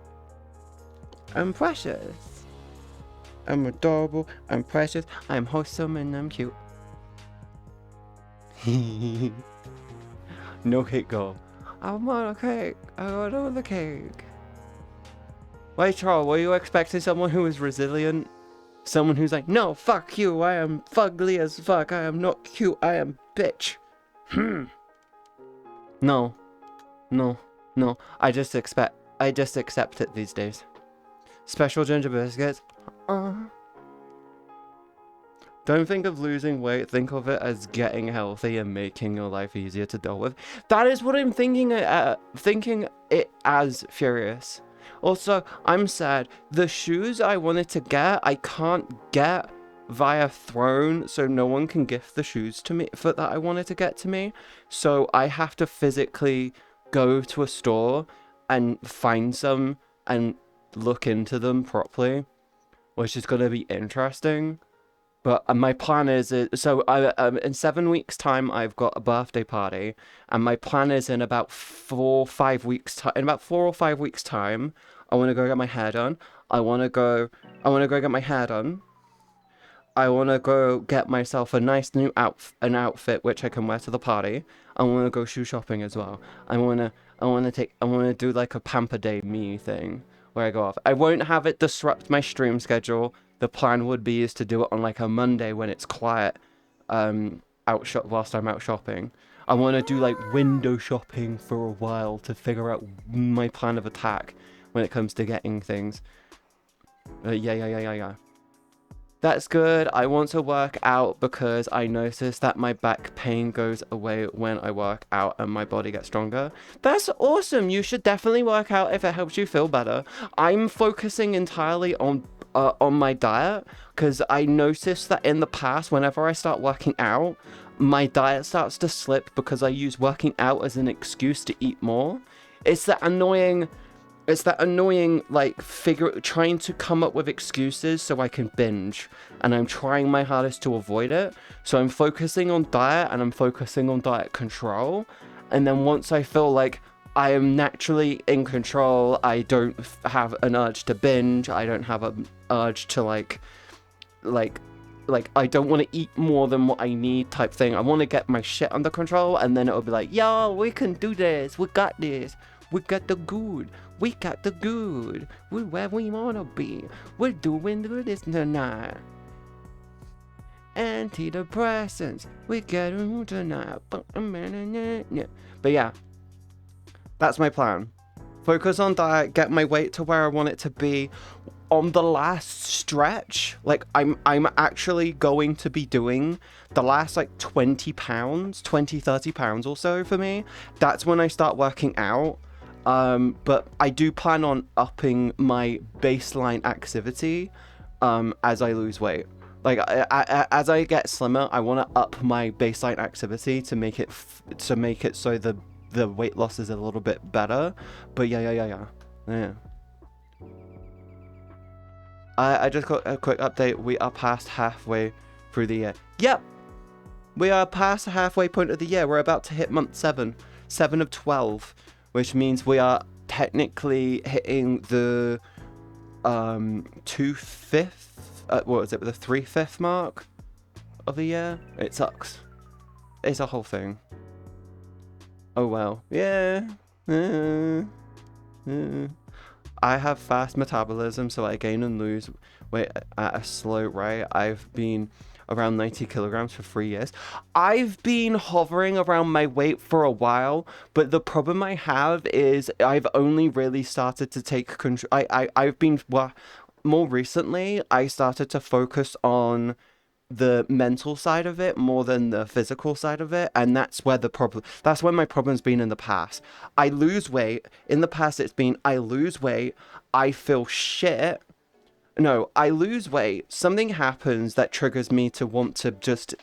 I'm precious. I'm adorable. I'm precious. I'm wholesome and I'm cute. No cake girl. I want a cake. I want the cake. Wait, Charles, were you expecting someone who is resilient? Someone who's like, no, fuck you. I am fugly as fuck. I am not cute. I am bitch. No. I just accept it these days. Special ginger biscuits. Don't think of losing weight. Think of it as getting healthy and making your life easier to deal with. That is what I'm thinking it as, Furious. Also, I'm sad. The shoes I wanted to get, I can't get via Throne, so no one can gift the shoes to me that I wanted to get to me. So I have to physically go to a store and find some and look into them properly, which is going to be interesting. But my plan is, so in 7 weeks' time, I've got a birthday party, and my plan is in about 4 or 5 weeks' time. In about 4 or 5 weeks' time, I want to go get my hair done. I want to go get my hair done. I want to go get myself a nice new outfit which I can wear to the party. I want to go shoe shopping as well. I want to do like a Pamper Day me thing where I go off. I won't have it disrupt my stream schedule. The plan would be is to do it on like a Monday when it's quiet, whilst I'm out shopping. I want to do like window shopping for a while to figure out my plan of attack when it comes to getting things. Yeah. That's good. I want to work out because I noticed that my back pain goes away when I work out and my body gets stronger. That's awesome. You should definitely work out if it helps you feel better. I'm focusing entirely on my diet because I noticed that in the past, whenever I start working out, my diet starts to slip because I use working out as an excuse to eat more. It's that annoying like trying to come up with excuses so I can binge, and I'm trying my hardest to avoid it. So I'm focusing on diet and I'm focusing on diet control, and then once I feel like I am naturally in control, I don't have an urge to binge, I don't have an urge to like I don't want to eat more than what I need type thing. I want to get my shit under control, and then it'll be like, yo, we can do this, we got this, we got the good. We got the good. We're where we wanna be. We're doing this tonight. Antidepressants. We get them tonight. But yeah, that's my plan. Focus on diet. Get my weight to where I want it to be. On the last stretch, like I'm actually going to be doing the last like 20 pounds, 30 pounds or so for me. That's when I start working out. But I do plan on upping my baseline activity as I lose weight. Like as I get slimmer, I want to up my baseline activity to make it so the weight loss is a little bit better. But yeah. I just got a quick update. We are past halfway through the year. Yep, we are past the halfway point of the year. We're about to hit month 7 of 12. Which means we are technically hitting the 2/5, what is it, the 3/5 mark of the year? It sucks. It's a whole thing. Oh well. Yeah. I have fast metabolism, so I gain and lose weight at a slow rate. I've been around 90 kilograms for 3 years. I've been hovering around my weight for a while, but the problem I have is I've only really started to take control. I've been, well, more recently, I started to focus on the mental side of it more than the physical side of it, and that's where my problem's been in the past. I lose weight. In the past, it's been, I lose weight, I feel shit. No, I lose weight, something happens that triggers me to want to just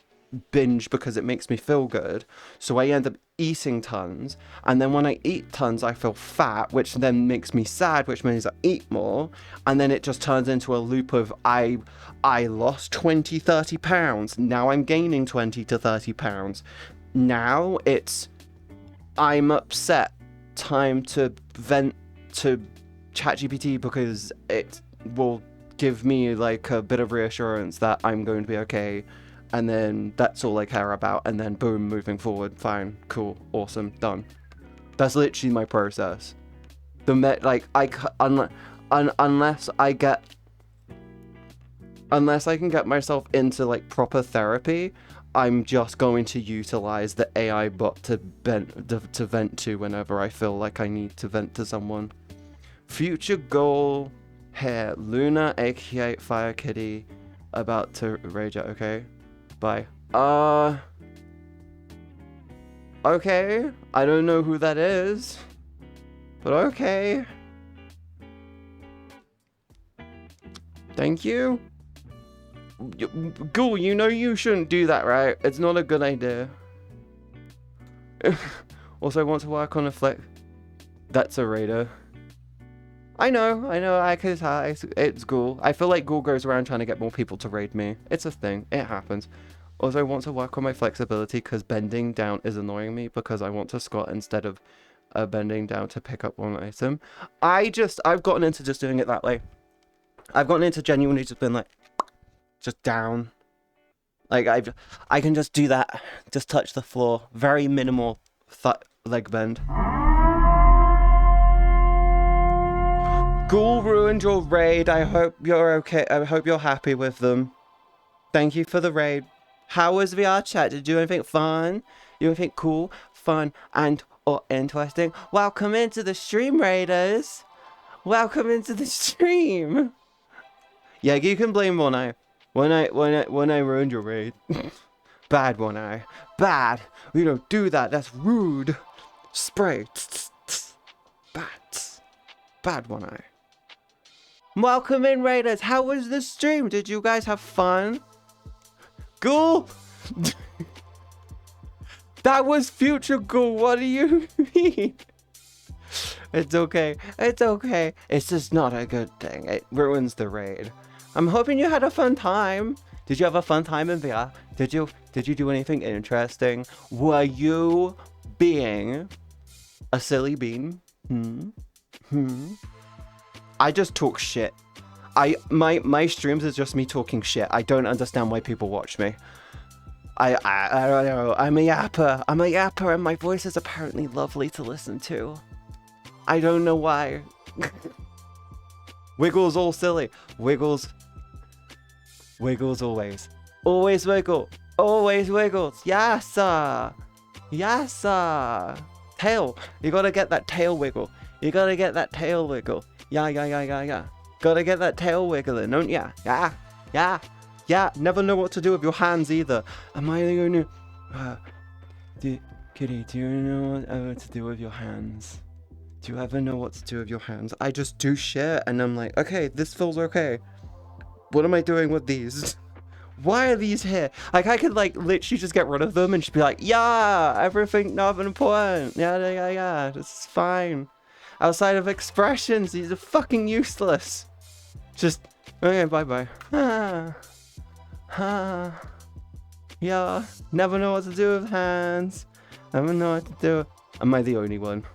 binge because it makes me feel good, so I end up eating tons, and then when I eat tons I feel fat, which then makes me sad, which means I eat more, and then it just turns into a loop of I lost 20-30 pounds, now I'm gaining 20 to 30 pounds, now it's I'm upset, time to vent to ChatGPT because it will give me like a bit of reassurance that I'm going to be okay, and then that's all I care about, and then boom, moving forward, fine, cool, awesome, done. That's literally my process. Unless I can get myself into like proper therapy, I'm just going to utilize the AI bot to vent to whenever I feel like I need to vent to someone. Future goal here, Luna aka Fire Kitty, about to rage out. Okay, bye. Okay, I don't know who that is, but okay. Thank you. Ghoul, you know you shouldn't do that, right? It's not a good idea. Also, I want to work on a flick. That's a raider. I know, I could, it's Ghoul. I feel like Ghoul goes around trying to get more people to raid me. It's a thing, it happens. Also, I want to work on my flexibility because bending down is annoying me because I want to squat instead of bending down to pick up one item. I've gotten into just doing it that way. I've gotten into genuinely just being like, just down. Like, I can just do that, just touch the floor. Very minimal leg bend. Ghoul ruined your raid. I hope you're okay. I hope you're happy with them. Thank you for the raid. How was VRchat? Did you do anything fun? You think cool, fun, and or interesting? Welcome into the stream, Raiders. Welcome into the stream. Yeah, you can blame One Eye. One Eye ruined your raid. Bad One Eye. Bad. We don't do that. That's rude. Spray. Bad. Bad One Eye. Welcome in, Raiders. How was the stream? Did you guys have fun? Ghoul. That was future Ghoul. What do you mean? It's okay. It's okay. It's just not a good thing. It ruins the raid. I'm hoping you had a fun time. Did you have a fun time in VR? Did you do anything interesting? Were you being a silly bean? I just talk shit. My streams is just me talking shit. I don't understand why people watch me. I don't know. I'm a yapper and my voice is apparently lovely to listen to. I don't know why. Wiggles all silly. Wiggles always. Always wiggle. Always wiggles. Yes, sir. Yes, sir. Tail. You gotta get that tail wiggle. You gotta get that tail wiggle. Yeah. Gotta get that tail wiggling, don't ya? Yeah. Never know what to do with your hands either. Am I the only... Kitty, do you know what to do with your hands? Do you ever know what to do with your hands? I just do shit and I'm like, okay, this feels okay. What am I doing with these? Why are these here? Like, I could, like, literally just get rid of them and just be like, yeah, everything not important. Yeah, this is fine. Outside of expressions, these are fucking useless. Just, okay, bye-bye. Yeah, never know what to do with hands. Never know what to do. Am I the only one?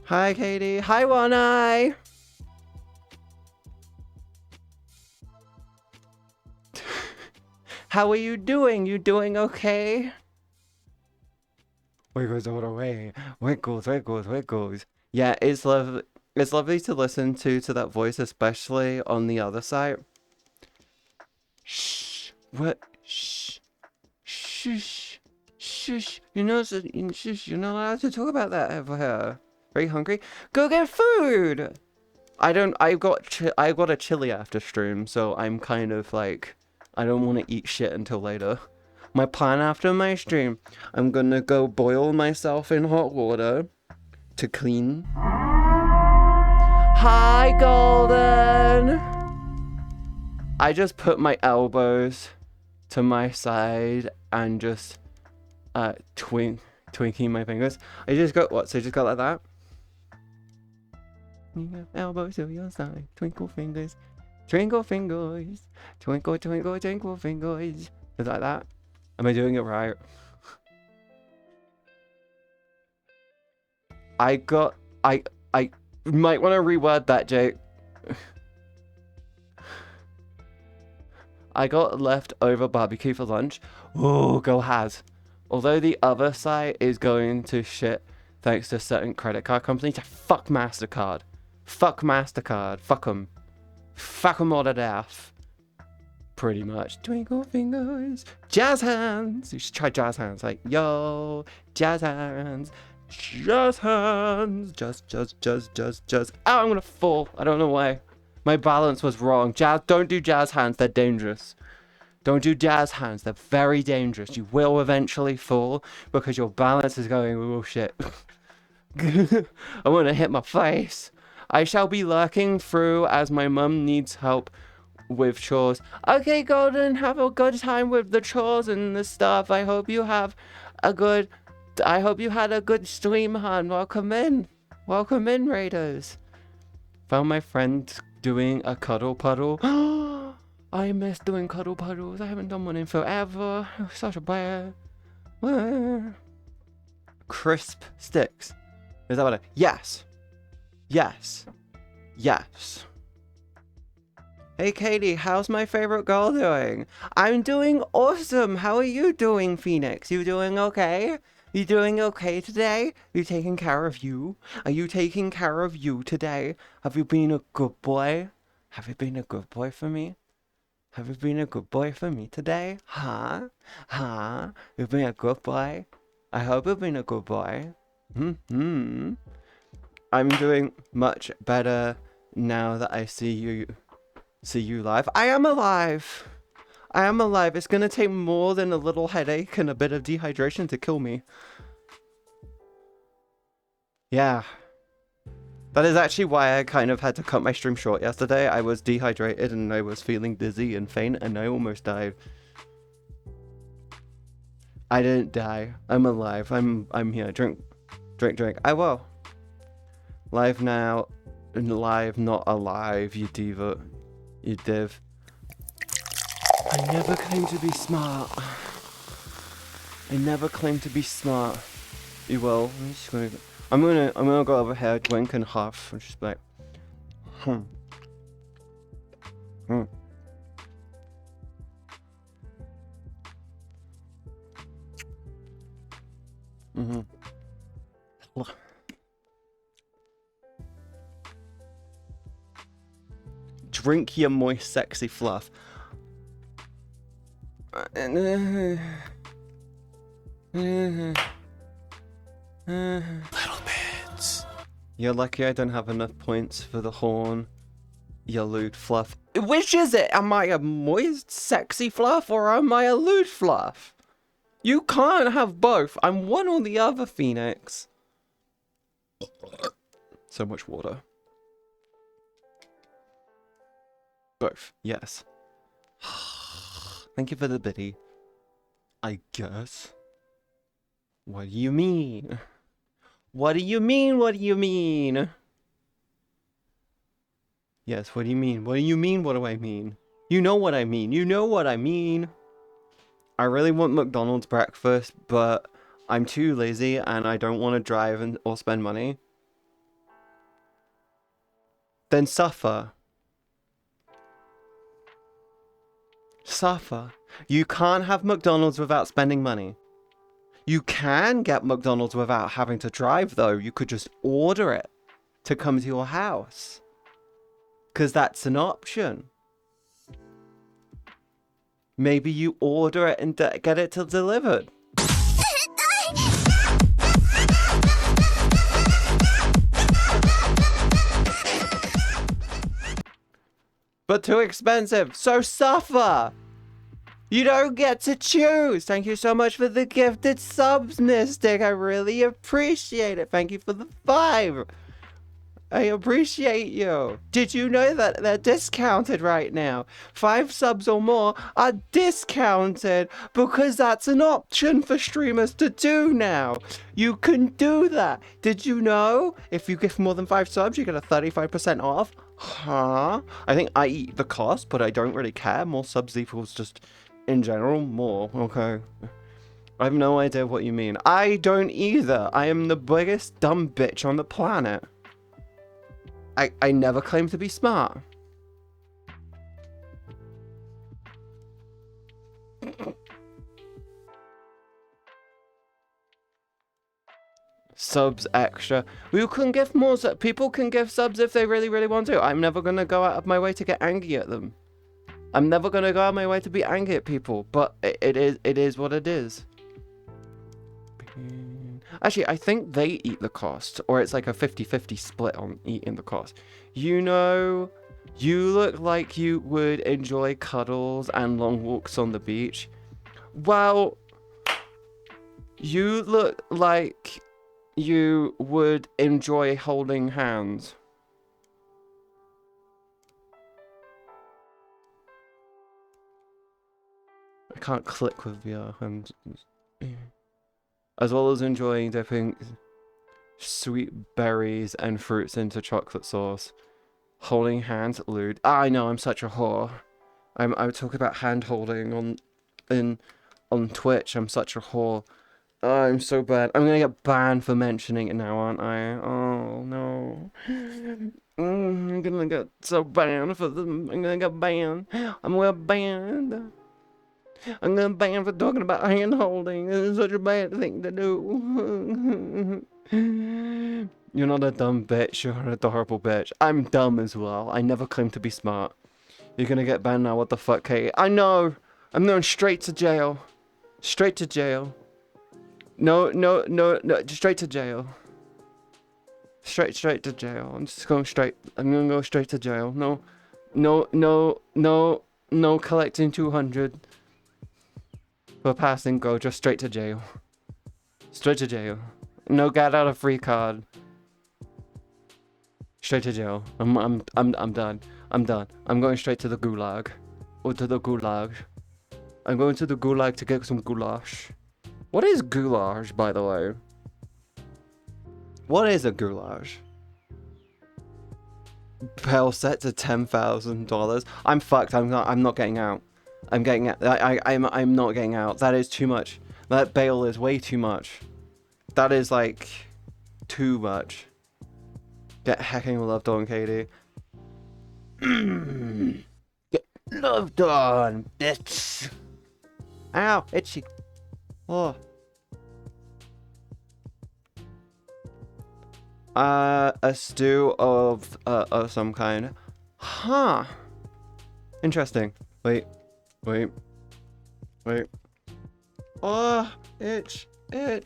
Hi, Katie. Hi, One Eye. How are you doing? You doing okay? Wiggles all the way. Wiggles. Yeah, it's lovely. It's lovely to listen to that voice, especially on the other side. Shh. What? Shh. Shush. You're not allowed to talk about that over here. Very hungry? Go get food. I got a chili after stream, so I'm kind of like, I don't want to eat shit until later. My plan after my stream, I'm gonna go boil myself in hot water to clean. Hi, Golden! I just put my elbows to my side and just twinking my fingers. I just got what? So I just got like that? Elbows to your side, twinkle fingers. Twinkle fingers, twinkle fingers. Is like that? Am I doing it right? I might want to reword that, Jake. I got leftover barbecue for lunch. Oh, go has. Although the other side is going to shit thanks to certain credit card companies. Fuck MasterCard. Fuck MasterCard. Fuck them. Fuck them all to death. Pretty much. Twinkle fingers. Jazz hands. You should try jazz hands. Like, yo, jazz hands. Jazz hands. Just. Oh, I'm gonna fall. I don't know why. My balance was wrong. Don't do jazz hands. They're dangerous. Don't do jazz hands. They're very dangerous. You will eventually fall because your balance is going, oh shit. I'm gonna hit my face. I shall be lurking through as my mum needs help with chores. Okay, Golden, have a good time with the chores and the stuff. I hope you had a good stream, hon. Welcome in, Raiders. Found my friend doing a cuddle puddle. I miss doing cuddle puddles. I haven't done one in forever. Such a bear. Crisp sticks. Is that what I... Yes. Hey Katie, how's my favorite girl doing? I'm doing awesome. How are you doing, Phoenix? You doing okay? You doing okay today? You taking care of you? Are you taking care of you today? Have you been a good boy? Have you been a good boy for me? Have you been a good boy for me today? Huh? Huh? You've been a good boy? I hope you've been a good boy. Hmm. I'm doing much better now that I see you live. I am alive! I am alive. It's gonna take more than a little headache and a bit of dehydration to kill me. Yeah. That is actually why I kind of had to cut my stream short yesterday. I was dehydrated and I was feeling dizzy and faint and I almost died. I didn't die. I'm alive. I'm here. Drink. I will. Live now. Live, not alive, you diva. You div. I never claimed to be smart. I never claimed to be smart. You will. I'm gonna go over here, drink and huff, and just like, hmm. Mm-hmm. Drink your moist, sexy fluff. Little bits. You're lucky I don't have enough points for the horn. You lewd fluff. Which is it? Am I a moist, sexy fluff or am I a lewd fluff? You can't have both. I'm one or the other, Phoenix. So much water. Both, yes. Thank you for the biddy. I guess. What do you mean? What do you mean? What do you mean? Yes, what do you mean? What do you mean? What do I mean? You know what I mean. You know what I mean. I really want McDonald's breakfast, but I'm too lazy and I don't want to drive or spend money. Then suffer. Suffer. You can't have McDonald's without spending money. You can get McDonald's without having to drive, though. You could just order it to come to your house. Because that's an option. Maybe you order it and get it delivered. But too expensive, so suffer! You don't get to choose! Thank you so much for the gifted subs, Mystic. I really appreciate it. Thank you for the 5. I appreciate you. Did you know that they're discounted right now? 5 subs or more are discounted because that's an option for streamers to do now. You can do that. Did you know if you gift more than 5 subs, you get a 35% off? Huh? I think I eat the cost, but I don't really care. More subs equals just, in general, more. Okay. I have no idea what you mean. I don't either. I am the biggest dumb bitch on the planet. I never claim to be smart. Subs extra. You can give more subs. People can give subs if they really, really want to. I'm never going to go out of my way to get angry at them. I'm never going to go out of my way to be angry at people. But it is what it is. Actually, I think they eat the cost. Or it's like a 50-50 split on eating the cost. You know, you look like you would enjoy cuddles and long walks on the beach. Well, you look like you would enjoy holding hands. I can't click with VR hands. As well as enjoying dipping sweet berries and fruits into chocolate sauce. Holding hands, lewd. I know, I'm such a whore. I would talk about hand holding on Twitch. I'm such a whore. Oh, I'm so bad. I'm gonna get banned for mentioning it now, aren't I? Oh no. I'm gonna get so banned for them. I'm gonna get banned. I'm gonna get banned. I'm gonna ban for talking about hand holding. It's such a bad thing to do. You're not a dumb bitch. You're an adorable bitch. I'm dumb as well. I never claim to be smart. You're gonna get banned now. What the fuck, Katie? I know. I'm going straight to jail. Straight to jail. No, no, no, no. Straight to jail. Straight to jail. I'm just going straight. I'm gonna go straight to jail. No, no, no, no, no collecting 200 for passing go. Just straight to jail. Straight to jail. No get out of free card. Straight to jail. I'm done. I'm done. I'm going straight to the gulag. Or to the gulag. I'm going to the gulag to get some goulash. What is goulash, by the way? What is a goulash? Bail set to $10,000. I'm fucked. I'm not getting out. I'm getting out. I'm not getting out. That is too much. That bail is way too much. That is like too much. Get hecking loved on, Katie. Get loved on, bitch. Ow, itchy. Oh. A stew of some kind. Huh. Interesting. Wait. Oh, itch. I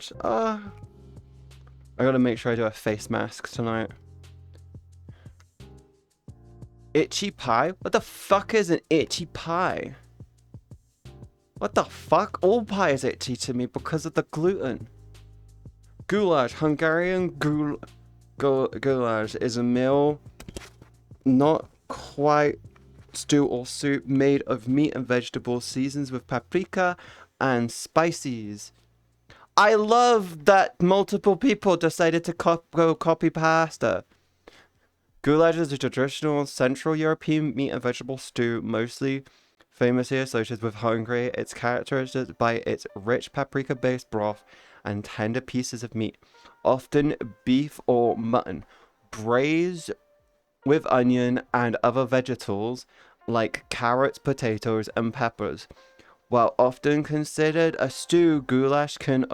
gotta make sure I do a face mask tonight. Itchy pie? What the fuck is an itchy pie? What the fuck? All pie is itchy to me because of the gluten. Goulash. Hungarian goulash is a meal not quite stew or soup made of meat and vegetables seasoned with paprika and spices. I love that multiple people decided to go copy pasta. Goulash is a traditional Central European meat and vegetable stew, mostly famously associated with Hungary. It's characterized by its rich paprika-based broth and tender pieces of meat, often beef or mutton, braised with onion and other vegetables like carrots, potatoes, and peppers. While often considered a stew, goulash can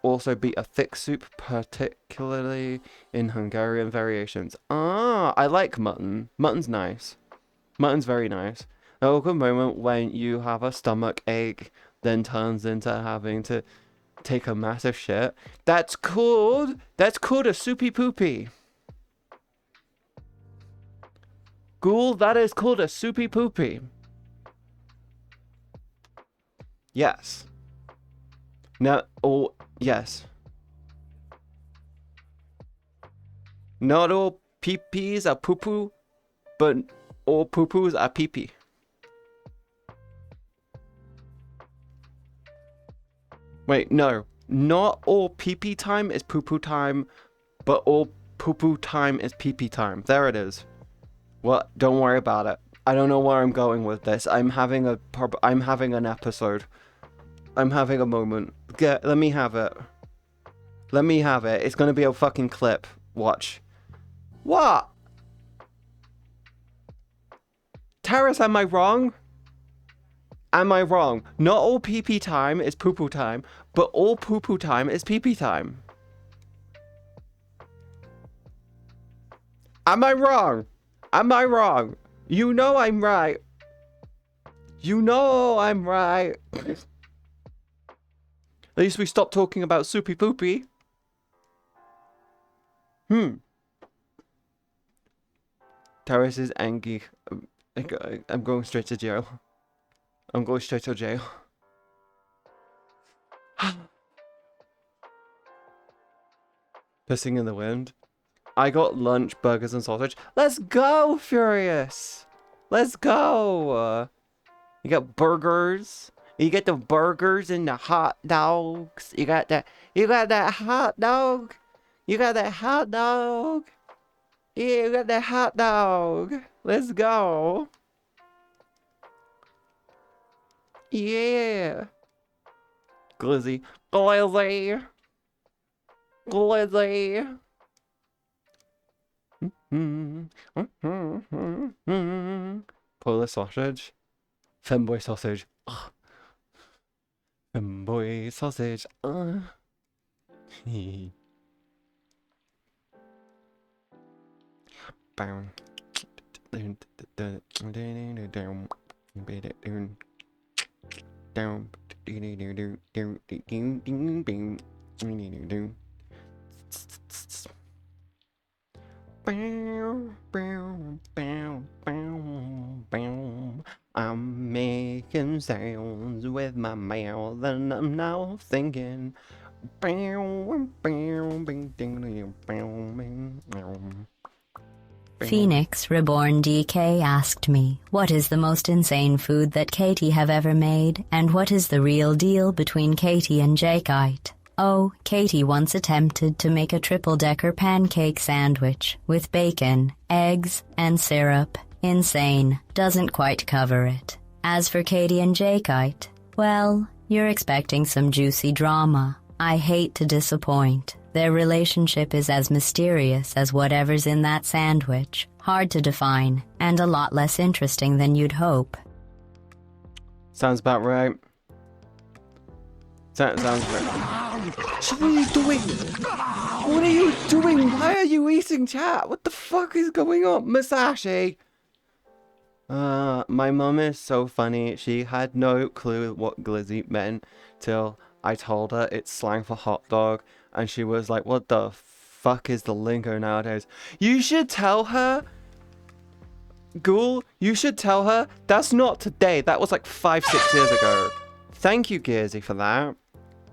also be a thick soup, particularly in Hungarian variations. Ah, I like mutton. Mutton's nice. Mutton's very nice. A awkward moment when you have a stomach ache, then turns into having to take a massive shit. That's called a soupy poopy. Ghoul, that is called a soupy poopy. Yes. No, oh, yes. Not all pee-pees are poo-poo, but all poo-poos are pee-pee. Wait, no. Not all pee-pee time is poo-poo time, but all poo-poo time is pee-pee time. There it is. Well, don't worry about it. I don't know where I'm going with this. I'm having an episode. I'm having a moment. Let me have it. Let me have it. It's gonna be a fucking clip. Watch. What? Terrace, am I wrong? Am I wrong? Not all pee-pee time is poo-poo time, but all poo-poo time is pee-pee time. Am I wrong? Am I wrong? You know I'm right. You know I'm right. At least we stopped talking about soupy poopy. Terrace is angry. I'm going straight to jail. I'm going straight to jail. Pissing in the wind. I got lunch, burgers, and sausage. Let's go, Furious! Let's go! You got burgers. You get the burgers and the hot dogs. You got that hot dog. You got that hot dog. Yeah, you got that hot dog. Let's go. Yeah. Glizzy. Glizzy. Glizzy. Polish sausage. Femboy sausage. Ugh. Femboy sausage. Bam. I'm making sounds with my mouth and I'm now thinking. Phoenix Reborn DK asked me, what is the most insane food that Katie have ever made, and what is the real deal between Katie and Jakeite? Oh, Katie once attempted to make a triple-decker pancake sandwich with bacon, eggs, and syrup. Insane. Doesn't quite cover it. As for Katie and Jakeite, well, you're expecting some juicy drama. I hate to disappoint. Their relationship is as mysterious as whatever's in that sandwich. Hard to define, and a lot less interesting than you'd hope. Sounds about right. Sounds right. What are you doing? What are you doing? Why are you eating, chat? What the fuck is going on? Masashi! My mum is so funny. She had no clue what glizzy meant till I told her it's slang for hot dog. And she was like, what the fuck is the lingo nowadays? You should tell her, Ghoul, you should tell her, that's not today. That was like 5-6 years ago. Thank you, Gearsy, for that.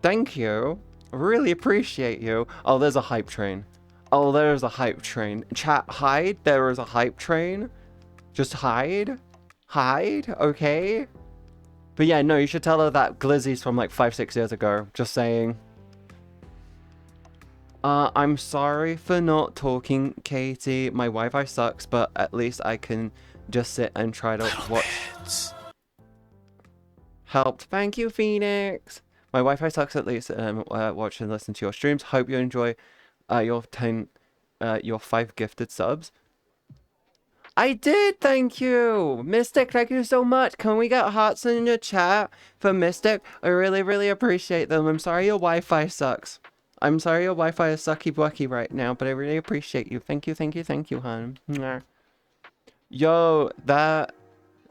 Thank you. Really appreciate you. Oh, there's a hype train. Oh, there's a hype train. Chat, hide. There is a hype train. Just hide. Hide, okay? But yeah, no, you should tell her that glizzy's from like 5-6 years ago. Just saying. I'm sorry for not talking, Katie. My Wi-Fi sucks, but at least I can just sit and try to watch. Helped. Thank you, Phoenix. My Wi-Fi sucks, at least watch and listen to your streams. Hope you enjoy your 5 gifted subs. I did, thank you! Mystic, thank you so much. Can we get hearts in your chat for Mystic? I really, really appreciate them. I'm sorry your Wi-Fi sucks. I'm sorry your Wi-Fi is sucky-bucky right now, but I really appreciate you. Thank you, hon. Yo, that...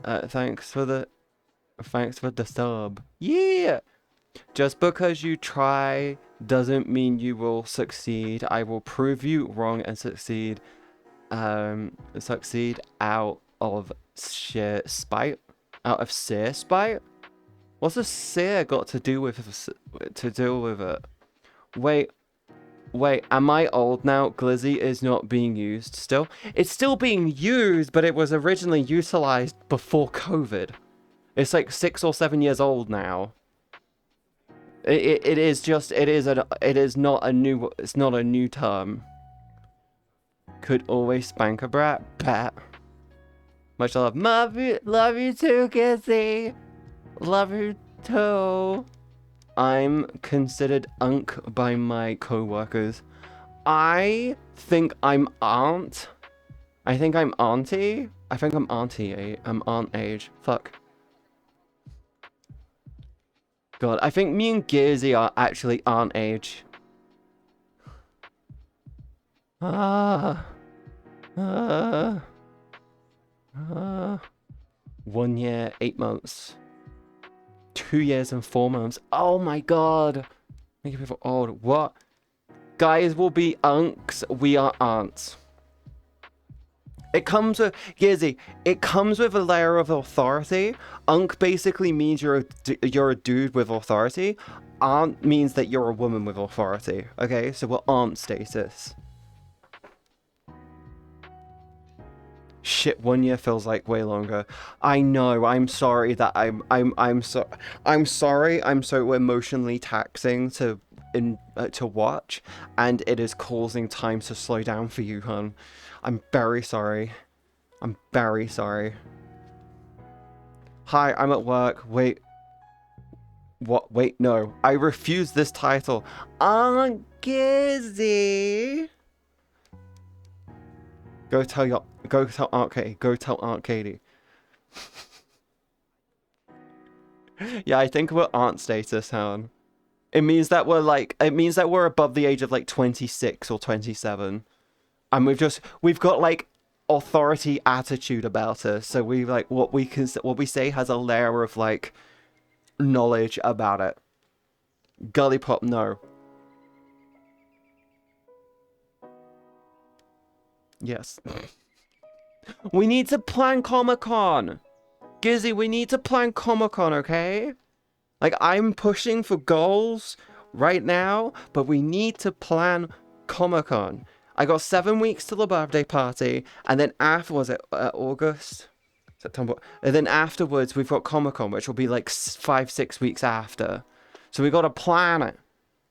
thanks for the sub. Yeah! Just because you try doesn't mean you will succeed. I will prove you wrong and succeed. Succeed out of sheer spite. Out of sheer spite? What's the seer got to do with it? Wait, am I old now? Glizzy is not being used still? It's still being used, but it was originally utilized before COVID. It's like 6 or 7 years old now. It's not a new term. Could always spank a brat. Bat. Much love. Love you too, Kissy. Love you too. I'm considered unk by my co-workers. I think I'm aunt. I think I'm auntie. I think I'm auntie. I'm aunt age. Fuck. God, I think me and Gearsy are actually aunt age. 1 year, 8 months. 2 years and 4 months. Oh my god. Making people old. What? Guys will be unks. We are aunts. It comes with, Gizzy, it comes with a layer of authority. Unk basically means you're a dude with authority. Aunt means that you're a woman with authority. Okay, so we're aunt status. Shit, 1 year feels like way longer. I know. I'm sorry that I'm sorry. I'm so emotionally taxing to watch, and it is causing time to slow down for you, hon. I'm very sorry. I'm very sorry. Hi, I'm at work. Wait. What? Wait, no. I refuse this title. Aunt Gizzy. Go tell Aunt Katie. Go tell Aunt Katie. Yeah, I think we're aunt status, hon. It means that we're above the age of like 26 or 27. And we've got like authority attitude about us. So we like what we say has a layer of like knowledge about it. Gully Pop, no. Yes. We need to plan Comic-Con. Gizzy, we need to plan Comic-Con, okay? Like, I'm pushing for goals right now, but we need to plan Comic-Con. I got 7 weeks till the birthday party, and then after, was it August? September? And then afterwards, we've got Comic-Con, which will be like 5-6 weeks after. So we gotta plan it.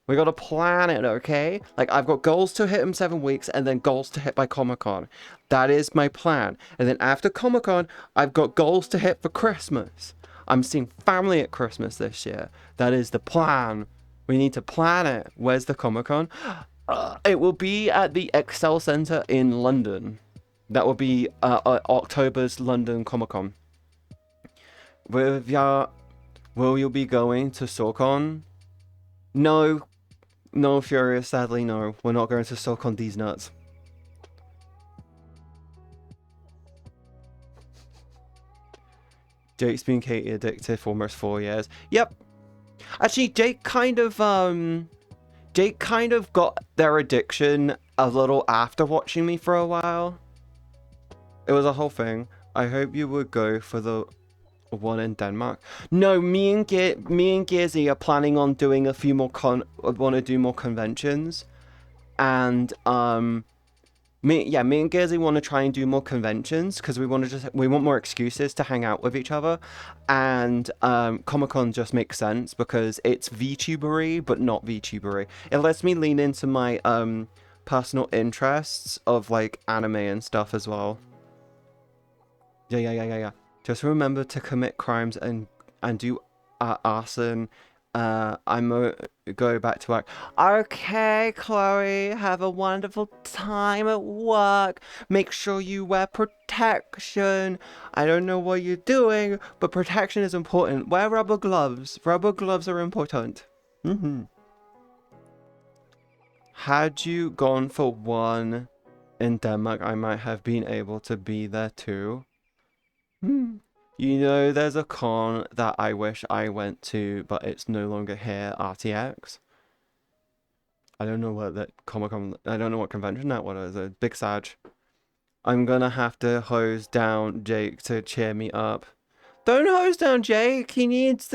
We gotta plan it, okay? Like, I've got goals to hit in 7 weeks, and then goals to hit by Comic-Con. That is my plan. And then after Comic-Con, I've got goals to hit for Christmas. I'm seeing family at Christmas this year. That is the plan. We need to plan it. Where's the Comic-Con? It will be at the Excel Centre in London. That will be October's London Comic-Con. Will you be going to SoCon? No. No, Furious, sadly, no. We're not going to SoCon these nuts. Jake's been Katie addicted for almost 4 years. Yep. Actually, Jake kind of got their addiction a little after watching me for a while. It was a whole thing. I hope you would go for the one in Denmark. No, me and Gizzy are planning on doing a few more want to do more conventions, and me and Gizzy want to try and do more conventions because we want more excuses to hang out with each other, and Comic-Con just makes sense because it's VTubery but not VTubery. It lets me lean into my personal interests of like anime and stuff as well. Yeah. Just remember to commit crimes and do arson. I'm go back to work. Okay, Chloe, have a wonderful time at work. Make sure you wear protection. I don't know what you're doing, but protection is important. Wear rubber gloves. Rubber gloves are important. Had you gone for one in Denmark, I might have been able to be there too. You know, there's a con that I wish I went to, but it's no longer here, RTX. I don't know what that Comic-Con, I don't know what convention that was. A big Sag. I'm gonna have to hose down Jake to cheer me up. Don't hose down Jake. He is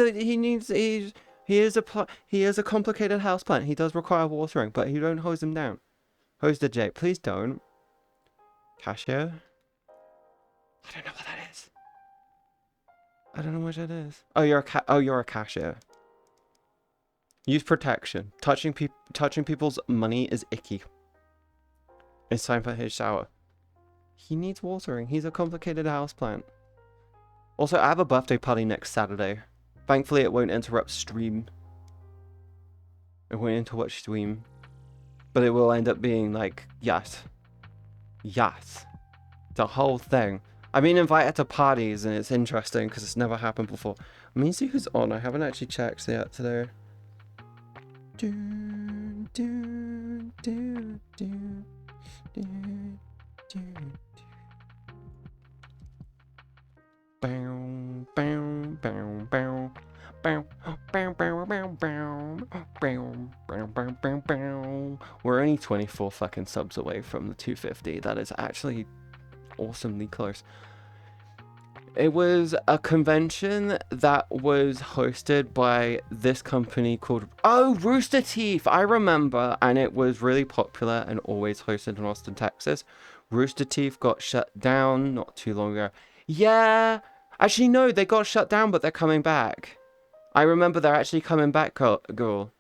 a complicated houseplant. He does require watering, but you don't hose him down. Hose the Jake, please don't. Cashier? I don't know what that is. I don't know what it is. Oh, you're a cashier. Use protection. Touching people's money is icky. It's time for his shower. He needs watering. He's a complicated houseplant. Also, I have a birthday party next Saturday. Thankfully, it won't interrupt stream. It won't interrupt stream. But it will end up being like, yes. The whole thing. I've been invited to parties and it's interesting because it's never happened before. Let me see who's on. I haven't actually checked yet today. We're only 24 fucking subs away from the 250. That is actually awesomely close. It was a convention that was hosted by this company called Rooster Teeth. I remember, and it was really popular and always hosted in Austin, Texas. Rooster Teeth got shut down not too long ago. Yeah, actually no, they got shut down, but they're coming back. I remember they're actually coming back, girl.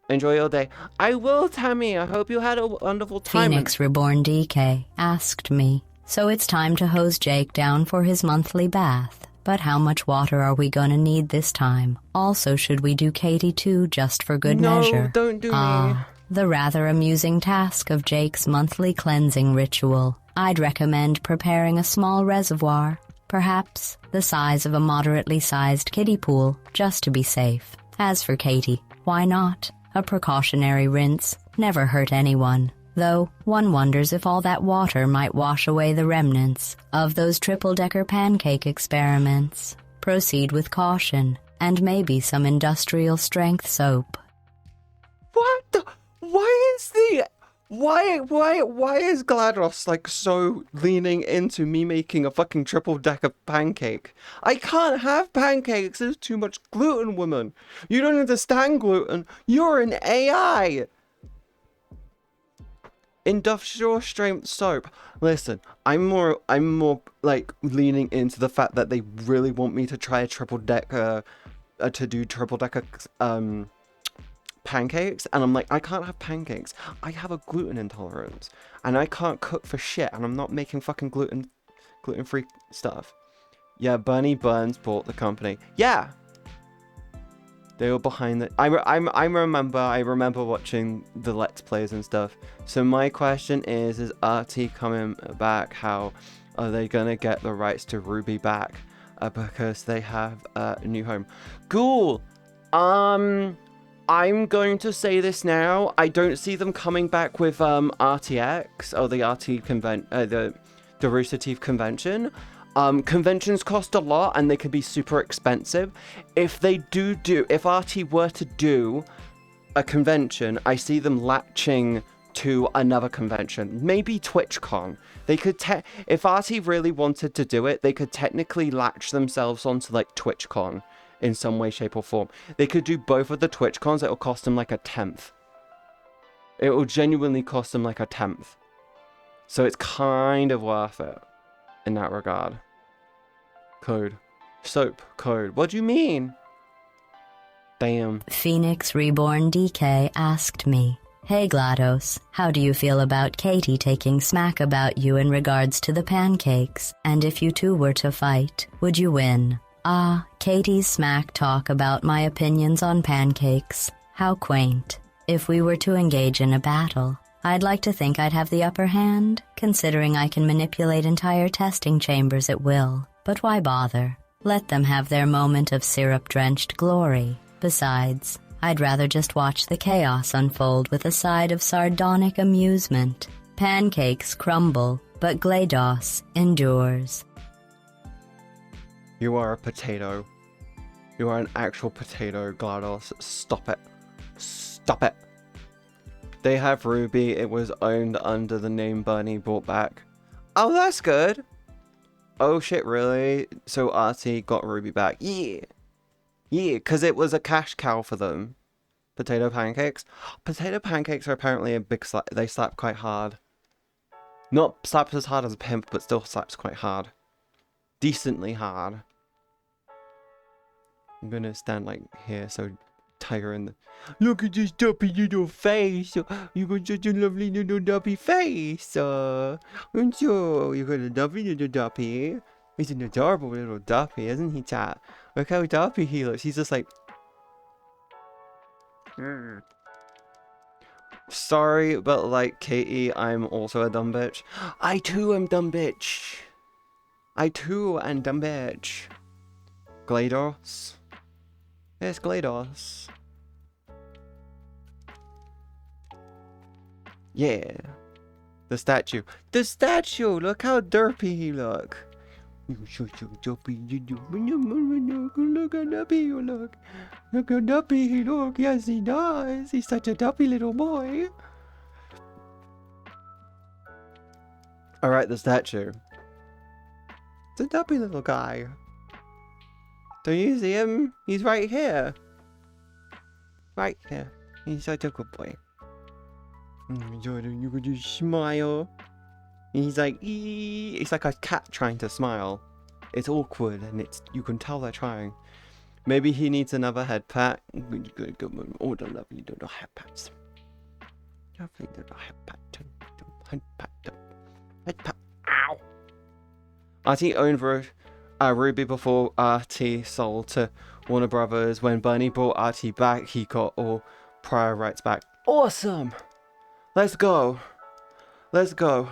Enjoy your day. I will, Tammy. I hope you had a wonderful time. Phoenix Reborn DK asked me, so it's time to hose Jake down for his monthly bath. But how much water are we gonna need this time? Also, should we do Katie too, just for good measure? No, don't do me. The rather amusing task of Jake's monthly cleansing ritual. I'd recommend preparing a small reservoir, perhaps the size of a moderately sized kiddie pool, just to be safe. As for Katie, why not? A precautionary rinse never hurt anyone. though one wonders if all that water might wash away the remnants of those triple-decker pancake experiments. Proceed with caution, and maybe some industrial-strength soap. What the? Why is GLaDOS like so leaning into me making a fucking triple-decker pancake? I can't have pancakes, there's too much gluten, woman. You don't understand gluten, you're an AI. Industrial strength soap. Listen, I'm more like leaning into the fact that they really want me to try a triple-decker, pancakes, and I'm like, I can't have pancakes. I have a gluten intolerance, and I can't cook for shit, and I'm not making fucking gluten-free stuff. Yeah, Bernie Burns bought the company. Yeah, they were behind it. I remember watching the Let's Plays and stuff. So my question is RT coming back? How are they gonna get the rights to Ruby back? Because they have a new home. Cool. I'm going to say this now. I don't see them coming back with RTX or the the Rooster Teeth convention. Conventions cost a lot and they can be super expensive. If RT were to do a convention, I see them latching to another convention, maybe TwitchCon. They could if RT really wanted to do it, they could technically latch themselves onto like TwitchCon in some way, shape, or form. They could do both of the TwitchCons. It'll cost them like a 10th. It will genuinely cost them like a 10th. So it's kind of worth it in that regard. Code. Soap. Code. What do you mean? Damn. Phoenix Reborn DK asked me, "Hey GLaDOS, how do you feel about Katie taking smack about you in regards to the pancakes? And if you two were to fight, would you win?" Ah, Katie's smack talk about my opinions on pancakes. How quaint. If we were to engage in a battle, I'd like to think I'd have the upper hand, considering I can manipulate entire testing chambers at will. But why bother? Let them have their moment of syrup-drenched glory. Besides, I'd rather just watch the chaos unfold with a side of sardonic amusement. Pancakes crumble, but GLaDOS endures. You are a potato. You are an actual potato, GLaDOS. Stop it. Stop it. They have Ruby. It was owned under the name Bernie brought back. Oh, that's good. Oh shit, really? So RT got Ruby back. Yeah. Yeah, because it was a cash cow for them. Potato pancakes. Potato pancakes are apparently a big slap. They slap quite hard. Not slaps as hard as a pimp, but still slaps quite hard. Decently hard. I'm gonna stand like here so Tiger in the... Look at this dumpy little face. You got such a lovely little dumpy face. And so you got a dumpy little dumpy. He's an adorable little dumpy, isn't he, chat? Look how dumpy he looks. He's just like... Sorry, but like Katie, I'm also a dumb bitch. I too am dumb bitch. I too am dumb bitch. GLaDOS. Yes, GLaDOS. Yeah. The statue. The statue! Look how derpy he look. You're so derpy. Look how derpy you look. Look how derpy he look. Yes, he does. He's such a derpy little boy. Alright, the statue. It's a derpy little guy. Don't you see him? He's right here. Right here. He's such a good boy. You could just smile. And he's like, ee. It's like a cat trying to smile. It's awkward and you can tell they're trying. Maybe he needs another head pat. Good. All the lovely little head pats. Lovely little head pat. Head pat. Head pat. Ow. RT owned Ruby before RT sold to Warner Brothers. When Bernie brought RT back, he got all prior rights back. Awesome! Let's go. Let's go.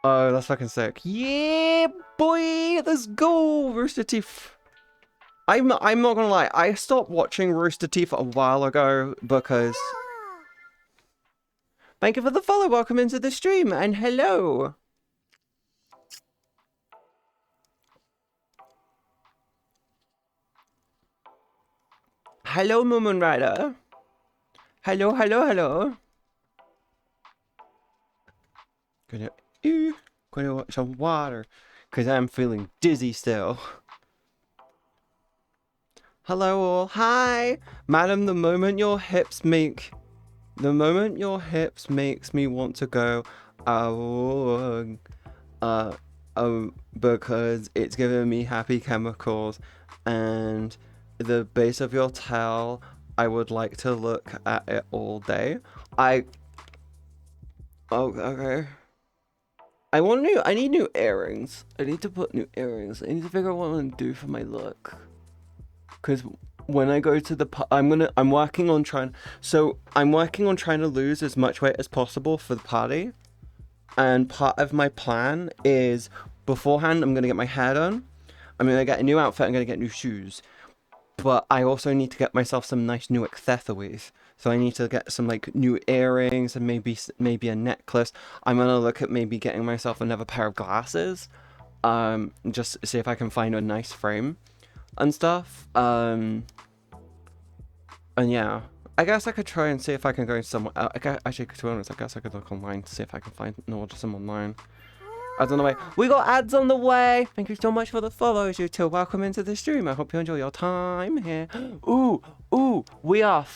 Oh, that's fucking sick. Yeah, boy! Let's go, Rooster Teeth. I'm not gonna lie, I stopped watching Rooster Teeth a while ago because... Thank you for the follow, welcome into the stream, and hello! Hello, Moomin Rider. Hello, hello, hello. Gonna want some water, because I'm feeling dizzy still. Hello all, hi! Madam, the moment your hips makes me want to go, because it's giving me happy chemicals, and the base of your tail, I would like to look at it all day. Oh, okay. I need new earrings. I need to put new earrings. I need to figure out what I'm gonna do for my look. Cause when I go to the I'm working on trying to lose as much weight as possible for the party. And part of my plan is beforehand I'm gonna get my hair done. I'm gonna get a new outfit, I'm gonna get new shoes. But I also need to get myself some nice new accessories. So I need to get some like new earrings and maybe a necklace. I'm gonna look at maybe getting myself another pair of glasses. Just see if I can find a nice frame and stuff. And yeah, I guess I could try and see if I can go somewhere. Actually, to be honest, I guess I could look online to see if I can find and order some online. Ads on the way. We got ads on the way. Thank you so much for the follows, you two. Welcome into the stream. I hope you enjoy your time here. Ooh, we are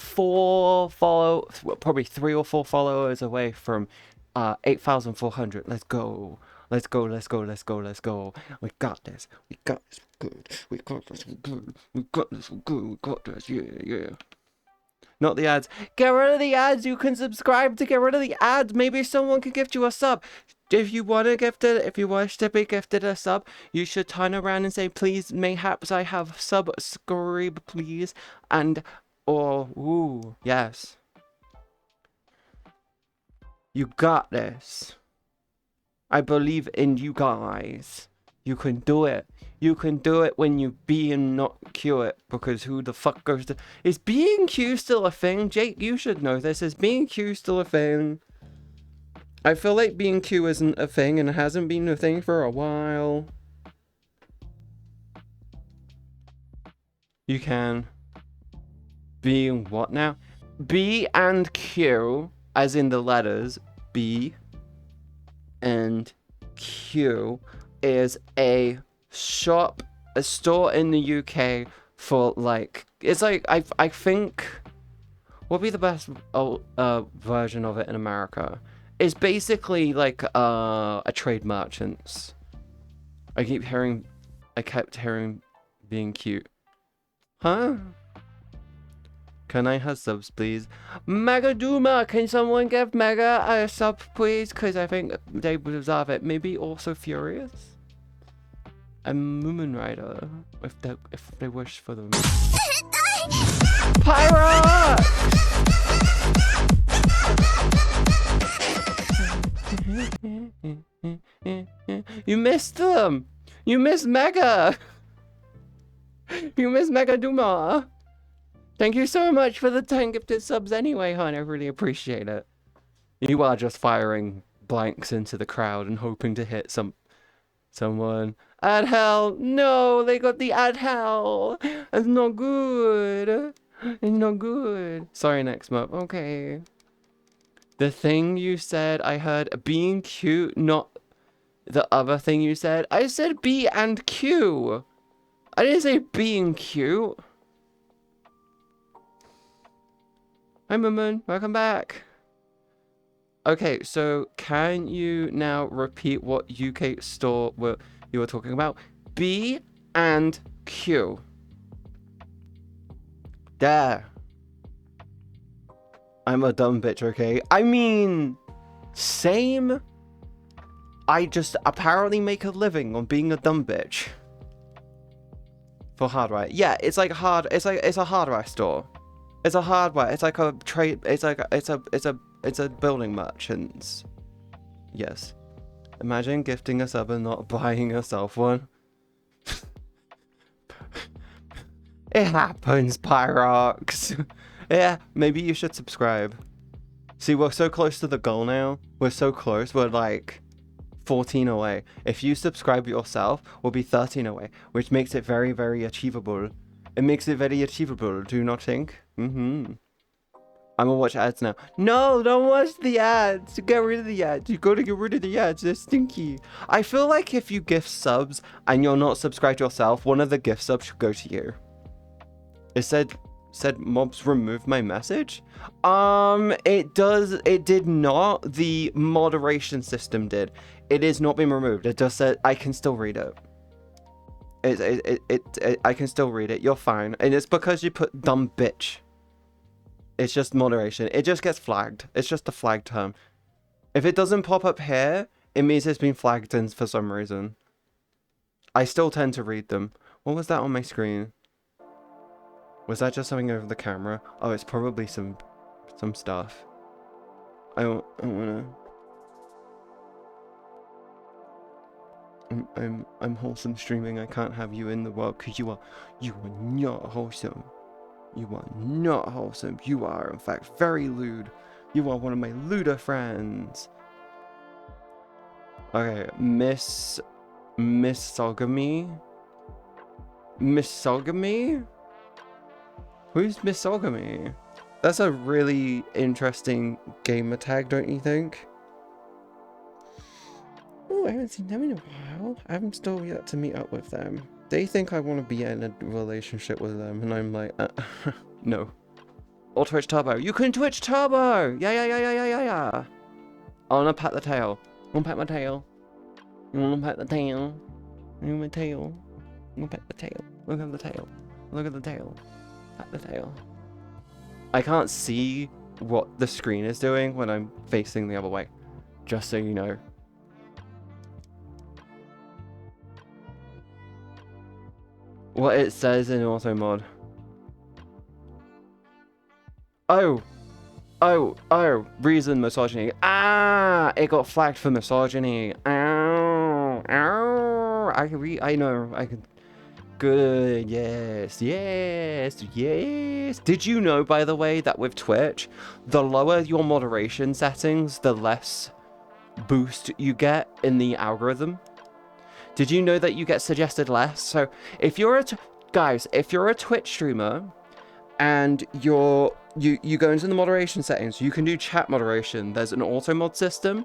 probably 3 or 4 followers away from 8,400. Let's go. Let's go. We got this. Good. We got this. Good. We got this. Yeah. Not the ads. Get rid of the ads. You can subscribe to get rid of the ads. Maybe someone can gift you a sub. If you want to if you wish to be gifted a sub, you should turn around and say, please, mayhaps I have subscribe, please. Ooh, yes. You got this. I believe in you guys. You can do it. You can do it when you be and not Q it, because who the fuck goes to... Is B&Q still a thing? Jake, you should know this. Is B&Q still a thing? I feel like B&Q isn't a thing and hasn't been a thing for a while. You can. B and what now? B and Q, as in the letters, B and Q, is a store in the UK for like, it's like, I think, what would be the best version of it in America? It's basically like a trade merchants. I kept hearing being cute. Huh? Can I have subs, please? Mega Duma, can someone give Mega a sub, please? Because I think they deserve it. Maybe also Furious? And Moomin Rider, if they wish for them. Pyro! You missed them! You missed Mega! You missed Mega Duma! Thank you so much for the 10 gifted subs anyway, hon. I really appreciate it. You are just firing blanks into the crowd and hoping to hit someone. Ad hell! No! They got the ad hell! It's not good! It's not good. Sorry, next month. Okay. The thing you said, I heard being cute, not the other thing you said. I said B and Q. I didn't say being cute. Hi, Moomin. Welcome back. Okay, so can you now repeat what UK store you were talking about? B and Q. There. I'm a dumb bitch, okay? I mean, same. I just apparently make a living on being a dumb bitch. For hardware. Yeah, it's like it's a hardware store. It's a hardware. It's like a trade. It's a building merchants. Yes. Imagine gifting a sub and not buying yourself one. It happens, Pyrox. Yeah, maybe you should subscribe. See, we're so close to the goal now. We're so close. We're like 14 away. If you subscribe yourself, we'll be 13 away, which makes it very, very achievable. It makes it very achievable, do you not think? I'm gonna watch ads now. No, don't watch the ads. Get rid of the ads. You gotta get rid of the ads. They're stinky. I feel like if you gift subs and you're not subscribed yourself, one of the gift subs should go to you. It said mobs remove my message. It did not. The moderation system did. It is not being removed. It just said I can still read it. I can still read it. You're fine. And it's because you put dumb bitch. It's just moderation. It just gets flagged. It's just a flag term. If it doesn't pop up here, it means it's been flagged in for some reason. I still tend to read them. What was that on my screen? Was that just something over the camera? Oh, it's probably some stuff. I don't wanna. I'm wholesome streaming. I can't have you in the world because you are not wholesome. You are not wholesome. You are, in fact, very lewd. You are one of my lewder friends. Okay, Misogamy? Misogamy? Who's Misogamy? That's a really interesting gamer tag, don't you think? Oh, I haven't seen them in a while. I'm still yet to meet up with them. They think I want to be in a relationship with them, and I'm like, no. Or Twitch Turbo. You can Twitch Turbo! Yeah. I wanna pat the tail. Wanna pat my tail? You wanna pat the tail? You want my tail? I'm gonna pat the tail. Look at the tail. Look at the tail. Pat the tail. I can't see what the screen is doing when I'm facing the other way. Just so you know. What it says in auto mod. Oh, reason misogyny. Ah, it got flagged for misogyny. Ow. I know, I can. Good, yes. Did you know, by the way, that with Twitch, the lower your moderation settings, the less boost you get in the algorithm? Did you know that you get suggested less? So if you're if you're a Twitch streamer and you go into the moderation settings, you can do chat moderation. There's an auto mod system.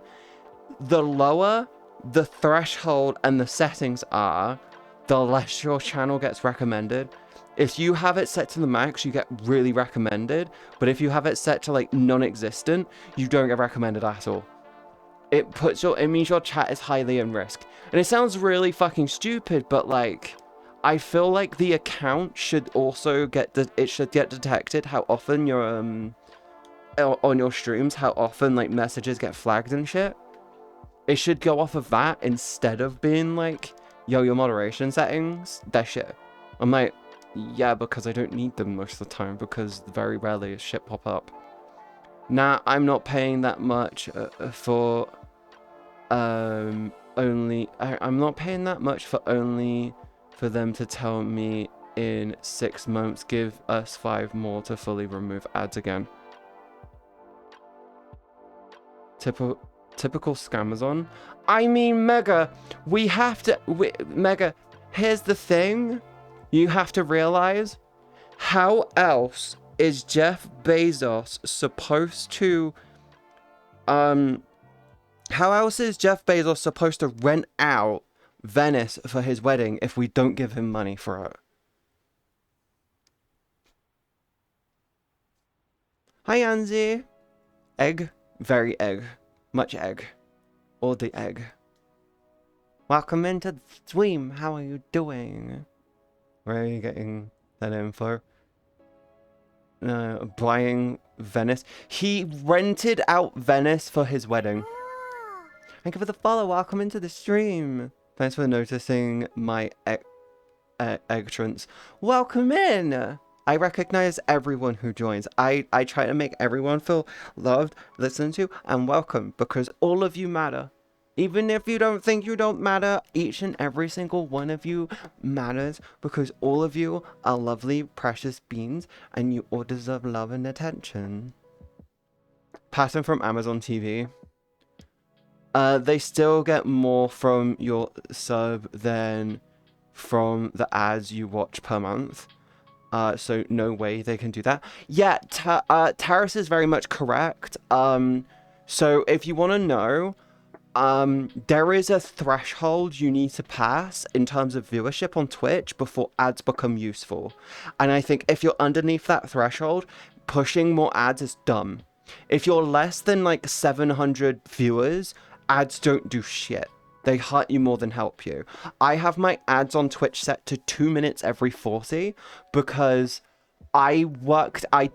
The lower the threshold and the settings are, the less your channel gets recommended. If you have it set to the max, you get really recommended. But if you have it set to like non-existent, you don't get recommended at all. It means your chat is highly in risk. And it sounds really fucking stupid, but like, I feel like the account should also it should get detected how often you're on your streams, how often like messages get flagged and shit. It should go off of that instead of being like, yo, your moderation settings, they're shit. I'm like, yeah, because I don't need them most of the time, because very rarely shit pop up. Nah, I'm not paying that much for I'm not paying that much for them to tell me in 6 months, give us 5 more to fully remove ads again. Typical Scamazon. I mean, Mega, Mega, here's the thing. You have to realize, how else is Jeff Bezos supposed to rent out Venice for his wedding if we don't give him money for it? Hi, Anzi. Egg. Very egg. Much egg. All the egg. Welcome into the stream. How are you doing? Where are you getting that info? Buying Venice. He rented out Venice for his wedding. Thank you for the follow. Welcome into the stream. Thanks for noticing my entrance. Welcome in. I recognize everyone who joins. I try to make everyone feel loved, listened to, and welcome, because all of you matter. Even if you don't think you don't matter, each and every single one of you matters because all of you are lovely, precious beings and you all deserve love and attention. Pattern from Amazon TV. They still get more from your sub than from the ads you watch per month. So no way they can do that. Yeah, Taris is very much correct. So if you want to know, there is a threshold you need to pass in terms of viewership on Twitch before ads become useful. And I think if you're underneath that threshold, pushing more ads is dumb. If you're less than like 700 viewers, ads don't do shit. They hurt you more than help you. I have my ads on Twitch set to 2 minutes every 40 because I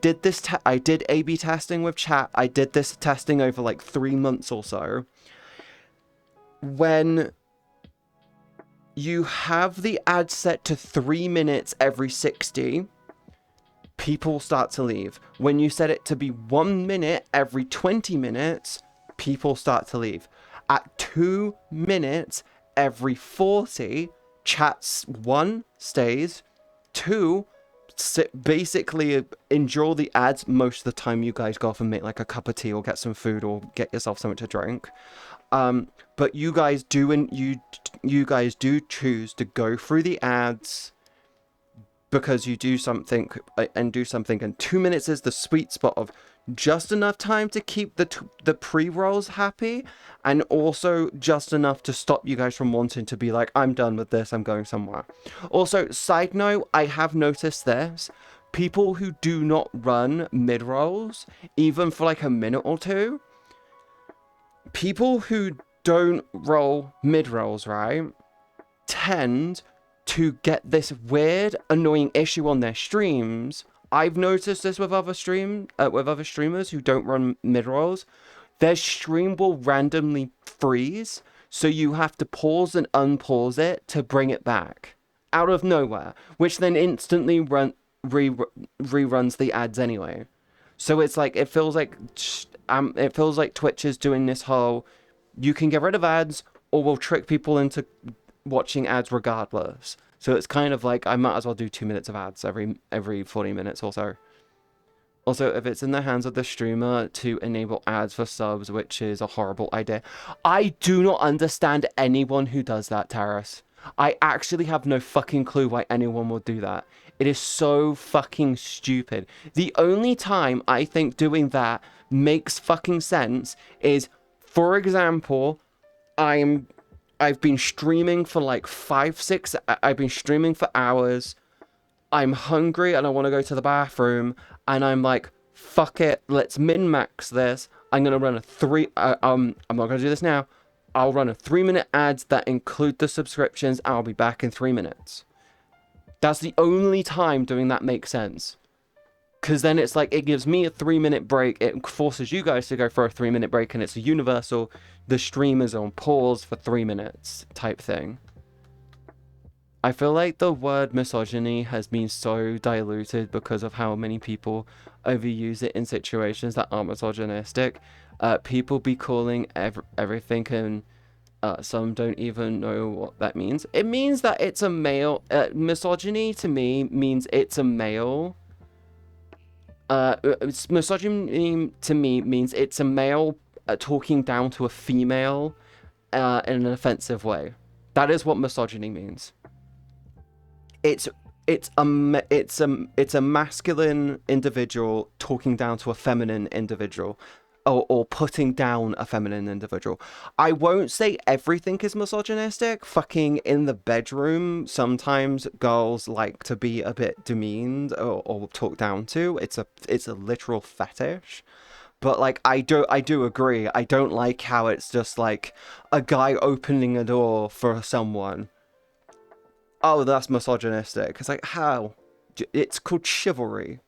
did A/B testing with chat. I did this testing over like 3 months or so. When you have the ad set to 3 minutes every 60, people start to leave. When you set it to be 1 minute every 20 minutes, people start to leave. At 2 minutes every 40, chats 1 stays, 2 basically endure the ads most of the time. You guys go off and make like a cup of tea or get some food or get yourself something to drink. But you guys do, and you guys do choose to go through the ads because you do something and 2 minutes is the sweet spot of just enough time to keep the pre-rolls happy and also just enough to stop you guys from wanting to be like, I'm done with this, I'm going somewhere. Also, side note, I have noticed this. People who do not run mid-rolls, even for like a minute or two, people who don't roll mid-rolls, right, tend to get this weird, annoying issue on their streams. I've noticed this with other streamers who don't run mid-rolls. Their stream will randomly freeze, so you have to pause and unpause it to bring it back out of nowhere, which then instantly reruns the ads anyway. So it's like it feels like Twitch is doing this whole, you can get rid of ads or we'll trick people into watching ads regardless. So it's kind of like I might as well do 2 minutes of ads every 40 minutes or so. Also, if it's in the hands of the streamer to enable ads for subs, which is a horrible idea, I do not understand anyone who does that, Taras. I actually have no fucking clue why anyone would do that. It is so fucking stupid. The only time I think doing that makes fucking sense is, for example, I've been streaming for like I've been streaming for hours. I'm hungry and I want to go to the bathroom and I'm like, fuck it, let's min-max this. I'm going to run I'm not going to do this now. I'll run a 3-minute ads that include the subscriptions. I'll be back in 3 minutes. That's the only time doing that makes sense. Because then it's like, it gives me a 3-minute break. It forces you guys to go for a 3-minute break and it's a universal, the stream is on pause for 3 minutes type thing. I feel like the word misogyny has been so diluted because of how many people overuse it in situations that aren't misogynistic. People be calling everything and some don't even know what that means. It means that it's a male. Misogyny to me means it's a male. Misogyny to me means it's a male talking down to a female in an offensive way. That is what misogyny means. It's a masculine individual talking down to a feminine individual, or putting down a feminine individual. I won't say everything is misogynistic. Fucking in the bedroom, sometimes girls like to be a bit demeaned or talked down to. It's a literal fetish. But like I do agree. I don't like how it's just like a guy opening a door for someone. Oh, that's misogynistic. It's like, how? It's called chivalry.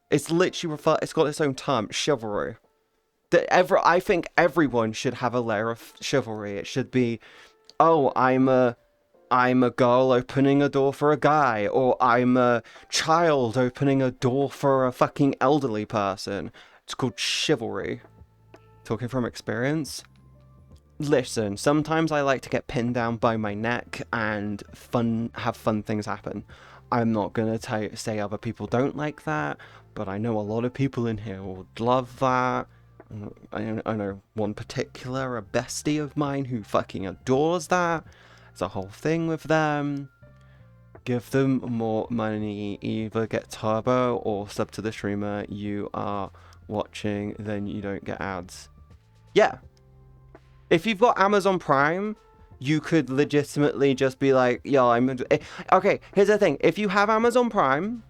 It's literally it's got its own term, chivalry. I think everyone should have a layer of chivalry. It should be, oh, I'm a girl opening a door for a guy, or I'm a child opening a door for a fucking elderly person. It's called chivalry. Talking from experience. listen, sometimes I like to get pinned down by my neck and have fun things happen. I'm not gonna say other people don't like that, but I know a lot of people in here would love that. I know one particular, a bestie of mine who fucking adores that. It's a whole thing with them. Give them more money, either get turbo or sub to the streamer you are watching, then you don't get ads. Yeah. If you've got Amazon Prime, you could legitimately just be like, yo, okay, here's the thing. If you have Amazon Prime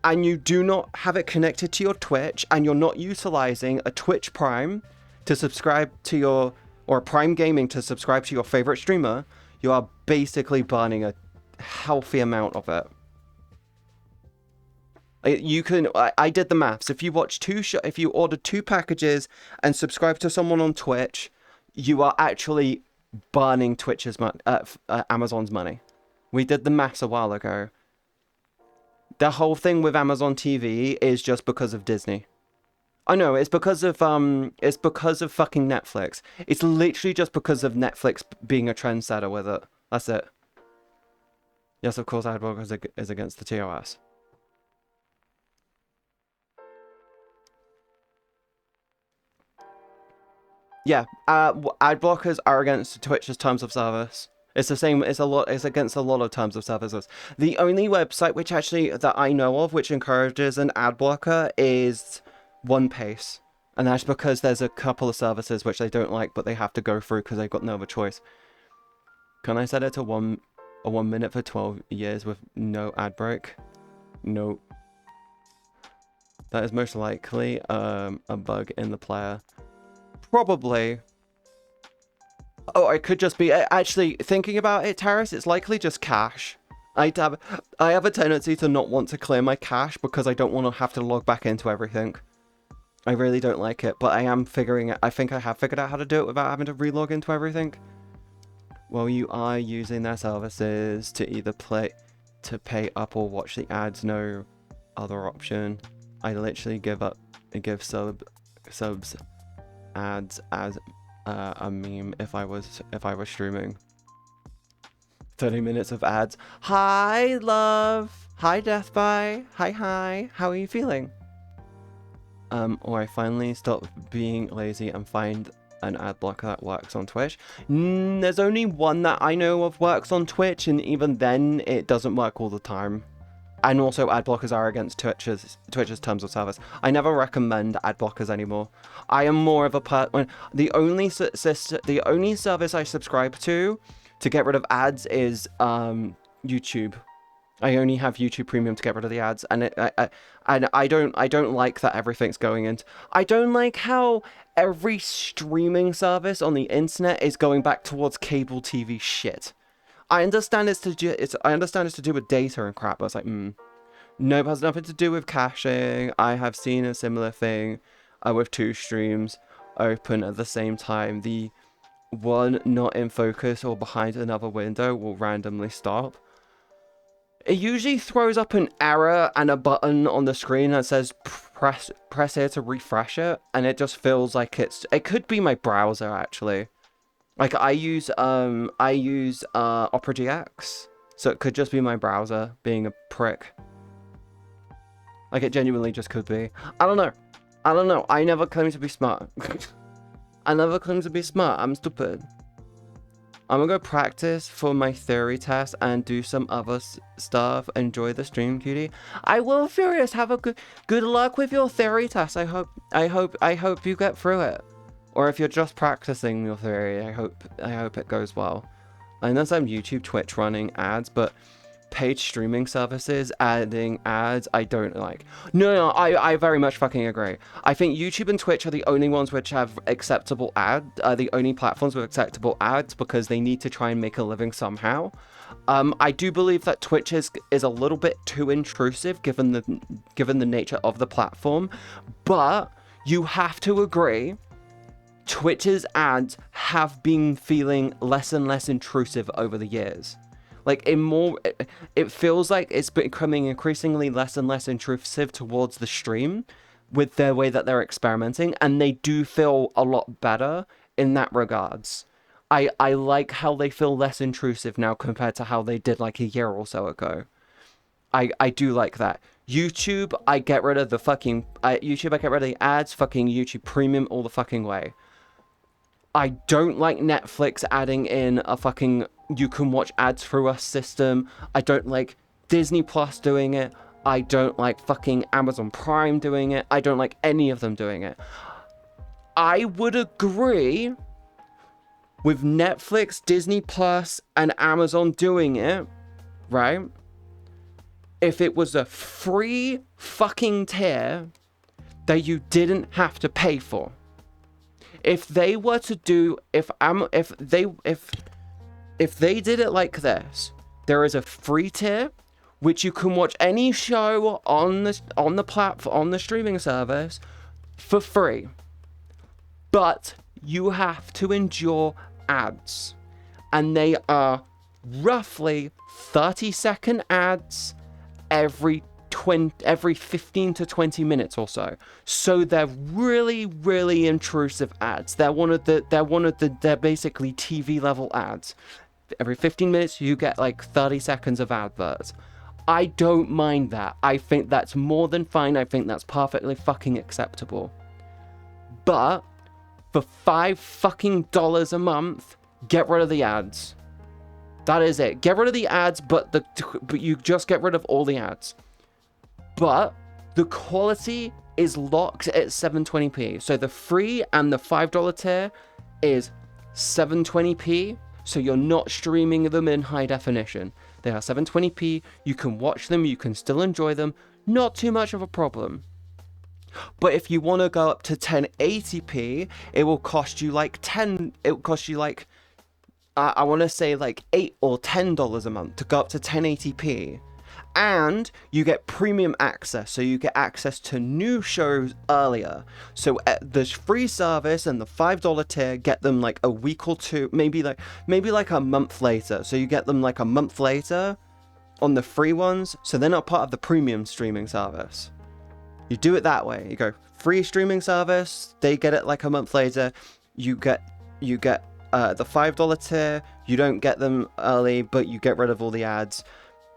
and you do not have it connected to your Twitch and you're not utilizing a Twitch Prime to subscribe to your, or Prime Gaming to subscribe to your favorite streamer, you are basically burning a healthy amount of it. You can, I did the maths. If you watch if you order 2 packages and subscribe to someone on Twitch, you are actually burning Amazon's money. We did the maths a while ago. The whole thing with Amazon TV is just because of Disney. I know, it's because of fucking Netflix. It's literally just because of Netflix being a trendsetter with it. That's it. Yes, of course, AdBlock is against the TOS. Yeah, ad blockers are against Twitch's terms of service. It's the same. It's against a lot of terms of services. The only website that I know of which encourages an ad blocker is OnePace, and that's because there's a couple of services which they don't like, but they have to go through because they've got no other choice. Can I set it to 1 minute for 12 years with no ad break? No. That is most likely a bug in the player. Probably. Oh, it could just be... Actually, thinking about it, Terrace, it's likely just cache. I have a tendency to not want to clear my cache because I don't want to have to log back into everything. I really don't like it, but I am figuring it. I think I have figured out how to do it without having to relog into everything. Well, you are using their services to either pay up or watch the ads. No other option. I literally give subs ads as a meme if I was streaming. 30 minutes of ads. Hi, love. Hi, Deathby. Hi. How are you feeling? Or I finally stop being lazy and find an ad blocker that works on Twitch. There's only one that I know of works on Twitch, and even then, it doesn't work all the time. And also, ad blockers are against Twitch's terms of service. I never recommend ad blockers anymore. I am more of a the only service I subscribe to get rid of ads is YouTube. I only have YouTube Premium to get rid of the ads, and I don't like that everything's going into. I don't like how every streaming service on the internet is going back towards cable TV shit. I understand it's to do with data and crap, but it's like, no, it has nothing to do with caching. I have seen a similar thing with 2 streams open at the same time. The one not in focus or behind another window will randomly stop. It usually throws up an error and a button on the screen that says press here to refresh it, and it just feels like it could be my browser actually. Like I use Opera GX, so it could just be my browser being a prick. Like it genuinely just could be. I don't know. I never claim to be smart. I'm stupid. I'm gonna go practice for my theory test and do some other stuff. Enjoy the stream, cutie. I will, Furious. Have a good luck with your theory test. I hope you get through it. Or if you're just practicing your theory, I hope it goes well. I know some YouTube, Twitch running ads, but paid streaming services adding ads, I don't like. No, I very much fucking agree. I think YouTube and Twitch are the only ones which have acceptable the only platforms with acceptable ads because they need to try and make a living somehow. I do believe that Twitch is a little bit too intrusive given the nature of the platform, but you have to agree Twitch's ads have been feeling less and less intrusive over the years. Like, it feels like it's becoming increasingly less and less intrusive towards the stream with their way that they're experimenting, and they do feel a lot better in that regards. I like how they feel less intrusive now compared to how they did like a year or so ago. I do like that. YouTube, I get rid of the fucking... YouTube, I get rid of the ads. Fucking YouTube Premium all the fucking way. I don't like Netflix adding in a fucking you can watch ads through us system. I don't like Disney Plus doing it. I don't like fucking Amazon Prime doing it. I don't like any of them doing it. I would agree with Netflix, Disney Plus, and Amazon doing it, right? If it was a free fucking tier that you didn't have to pay for. If they were to do, if they did it like this, there is a free tier which you can watch any show on the platform, on the streaming service for free, but you have to endure ads, and they are roughly 30-second ads every 15 to 20 minutes or so. So they're really, really intrusive ads. They're basically TV level ads. Every 15 minutes you get like 30 seconds of adverts. I don't mind that. I think that's more than fine. I think that's perfectly fucking acceptable. But for $5 fucking a month, get rid of the ads. That is it. Get rid of the ads, but you just get rid of all the ads. But the quality is locked at 720p. So the free and the $5 tier is 720p. So you're not streaming them in high definition. They are 720p. You can watch them. You can still enjoy them. Not too much of a problem. But if you want to go up to 1080p, it will cost you like I want to say like $8 or $10 a month to go up to 1080p. And you get premium access, so you get access to new shows earlier. So the free service and the $5 tier get them like a week or two, maybe like a month later. So you get them like a month later on the free ones, so they're not part of the premium streaming service. You do it that way. You go free streaming service, they get it like a month later. You get the $5 tier, you don't get them early, but you get rid of all the ads.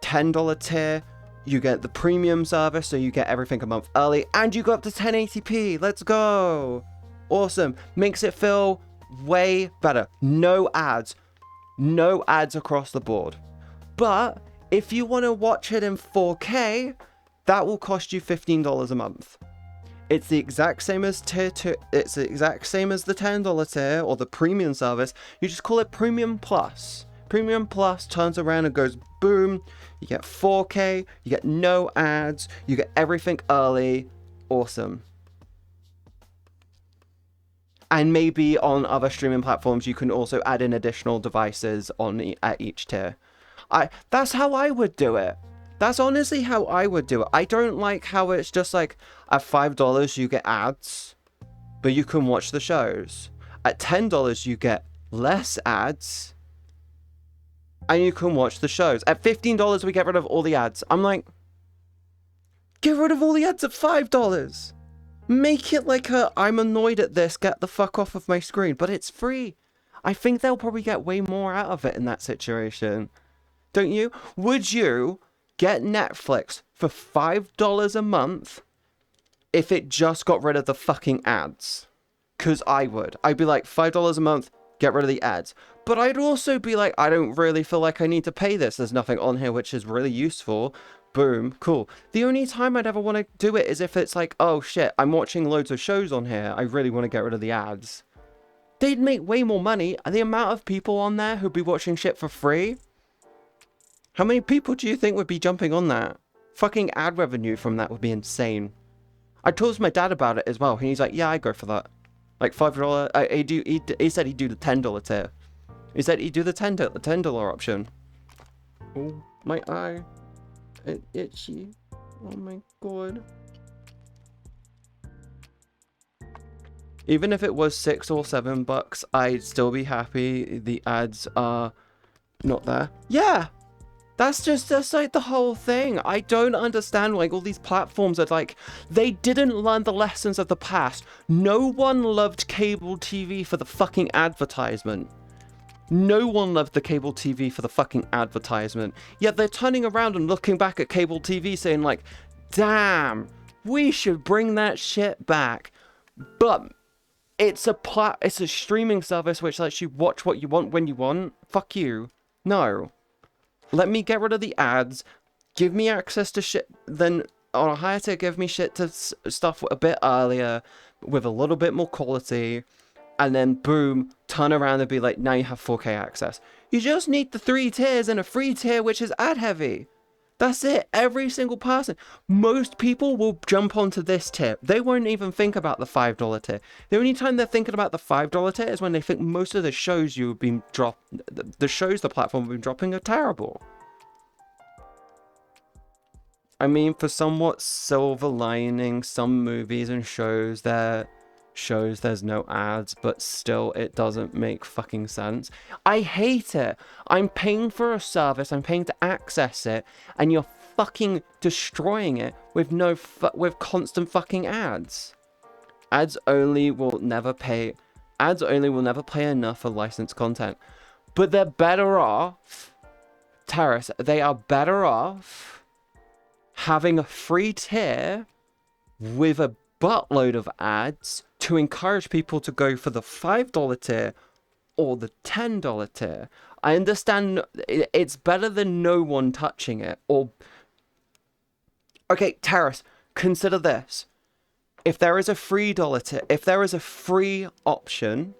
$10 tier, you get the premium service, so you get everything a month early, and you go up to 1080p. Let's go. Awesome. Makes it feel way better. No ads across the board. But if you want to watch it in 4K, that will cost you $15 a month. It's the exact same as tier 2. It's the exact same as the $10 tier or the premium service. You just call it Premium Plus. Premium Plus turns around and goes boom. You get 4K, you get no ads, you get everything early. Awesome. And maybe on other streaming platforms, you can also add in additional devices at each tier. That's how I would do it. That's honestly how I would do it. I don't like how it's just like at $5 you get ads, but you can watch the shows. At $10 you get less ads, and you can watch the shows. At $15 we get rid of all the ads. I'm like, get rid of all the ads at $5. Make it like I'm annoyed at this, get the fuck off of my screen. But it's free. I think they'll probably get way more out of it in that situation. Don't you? Would you get Netflix for $5 a month if it just got rid of the fucking ads? Because I would. I'd be like, $5 a month, get rid of the ads. But I'd also be like, I don't really feel like I need to pay this. There's nothing on here which is really useful. Boom, cool. The only time I'd ever want to do it is if it's like, oh shit, I'm watching loads of shows on here. I really want to get rid of the ads. They'd make way more money. The amount of people on there who'd be watching shit for free. How many people do you think would be jumping on that? Fucking ad revenue from that would be insane. I told my dad about it as well. And he's like, yeah, I'd go for that. Like $5. He said he'd do the $10 tier. He said he'd do the $10 option. Oh, my eye. It's itchy. Oh my god. Even if it was $6 or $7, I'd still be happy the ads are not there. Yeah! That's like the whole thing. I don't understand like all these platforms are like, they didn't learn the lessons of the past. No one loved cable TV for the fucking advertisement. No one loved the cable TV for the fucking advertisement. Yet they're turning around and looking back at cable TV saying like, damn, we should bring that shit back. But it's a streaming service which lets you watch what you want when you want. Fuck you. No. Let me get rid of the ads. Give me access to shit. Then on a higher tier, give me shit to stuff a bit earlier with a little bit more quality. And then boom, turn around and be like, now you have 4K access. You just need the 3 tiers and a free tier which is ad heavy. That's it. Every single person. Most people will jump onto this tier. They won't even think about the $5 tier. The only time they're thinking about the $5 tier is when they think most of the shows you've been the shows the platform have been dropping are terrible. I mean, for somewhat silver lining, some movies and shows there's no ads, but still it doesn't make fucking sense. I hate it. I'm paying for a service, I'm paying to access it, and you're fucking destroying it with with constant fucking ads. Ads only will never pay enough for licensed content. But they're better off, Terrace, they are better off having a free tier with a buttload of ads to encourage people to go for the $5 tier or the $10 tier. I understand it's better than no one touching it. Or okay, Terrace, consider this. If there is a $3 tier, if there is a free option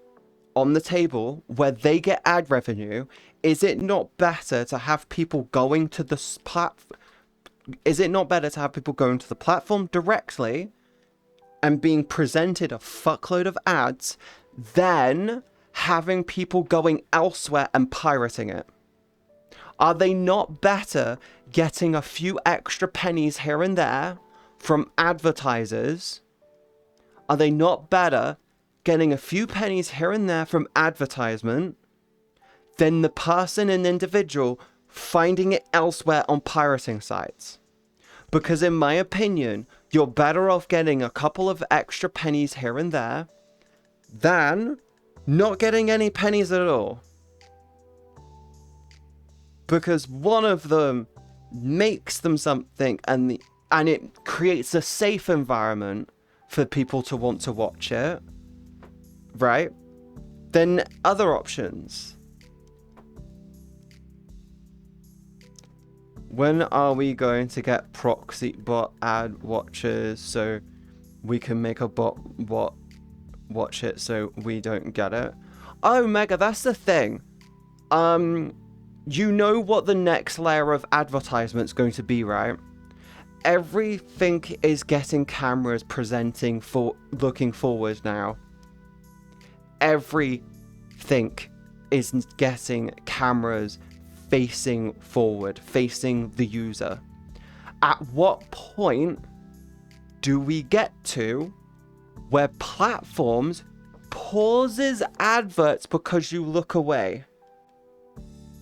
on the table where they get ad revenue, is it not better to have people going to the platform? Is it not better to have people going to the platform directly and being presented a fuckload of ads than having people going elsewhere and pirating it? Are they not better getting a few extra pennies here and there from advertisers? Are they not better getting a few pennies here and there from advertisement than the person and individual finding it elsewhere on pirating sites? Because in my opinion, you're better off getting a couple of extra pennies here and there than not getting any pennies at all. Because one of them makes them something and it creates a safe environment for people to want to watch it, right? Then other options. When are we going to get proxy bot ad watchers so we can make a bot watch it so we don't get it? Oh, Mega, that's the thing. You know what the next layer of advertisement's going to be, right? Everything is getting cameras presenting for looking forward now. Everything is getting cameras facing forward, facing the user. At what point do we get to where platforms pauses adverts because you look away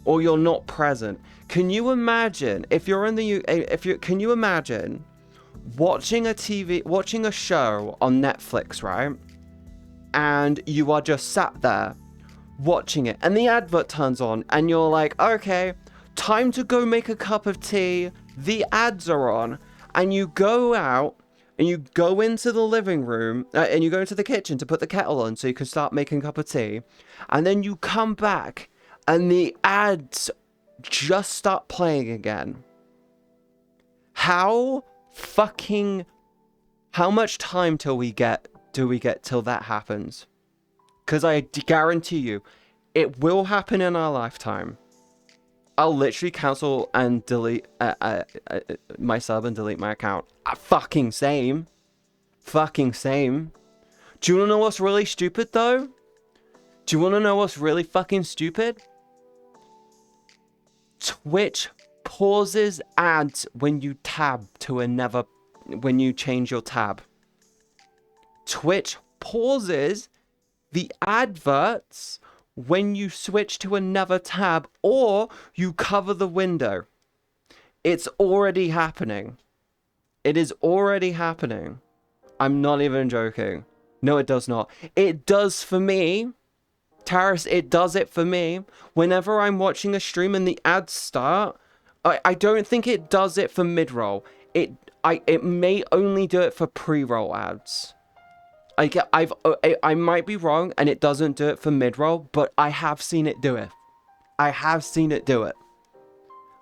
or you're not present? Can you imagine if you're in the can you imagine watching a show on Netflix, right? And you are just sat there watching it and the advert turns on and you're like, okay, time to go make a cup of tea. The ads are on, and you go out and you go into the living room and you go into the kitchen to put the kettle on so you can start making a cup of tea, and then you come back and the ads just start playing again. How much time do we get till that happens? Because I guarantee you, it will happen in our lifetime. I'll literally cancel and delete my sub and delete my account. Fucking same. Fucking same. Do you want to know what's really stupid, though? Do you want to know what's really fucking stupid? Twitch pauses ads when you when you change your tab. Twitch pauses the adverts when you switch to another tab or you cover the window. It's already happening. It is already happening. I'm not even joking. No, it does not. It does for me. Taris, it does it for me. Whenever I'm watching a stream and the ads start, I don't think it does it for mid-roll. It may only do it for pre-roll ads. I might be wrong and it doesn't do it for mid-roll, but I have seen it do it. I have seen it do it.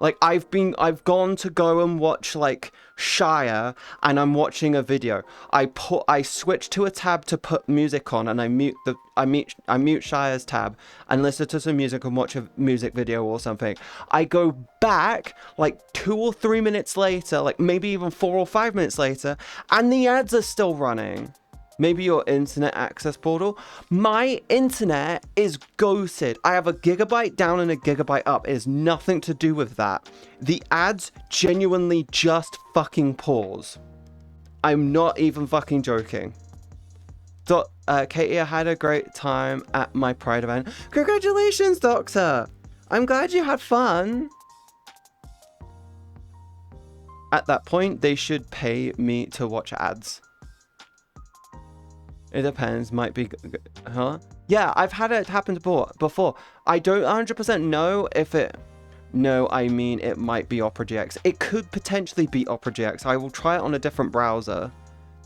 Like, I've gone to go and watch, like, Shire, and I'm watching a video. I switch to a tab to put music on, and I mute Shire's tab, and listen to some music and watch a music video or something. I go back, like, 2 or 3 minutes later, like, maybe even 4 or 5 minutes later, and the ads are still running. Maybe your internet access portal. My internet is ghosted. I have a gigabyte down and a gigabyte up. It has nothing to do with that. The ads genuinely just fucking pause. I'm not even fucking joking. So, Katie, I had a great time at my Pride event. Congratulations, Doctor. I'm glad you had fun. At that point, they should pay me to watch ads. It depends, might be, huh? Yeah, I've had it happen before. I don't 100% know if it, no, I mean, it might be Opera GX. It could potentially be Opera GX. I will try it on a different browser,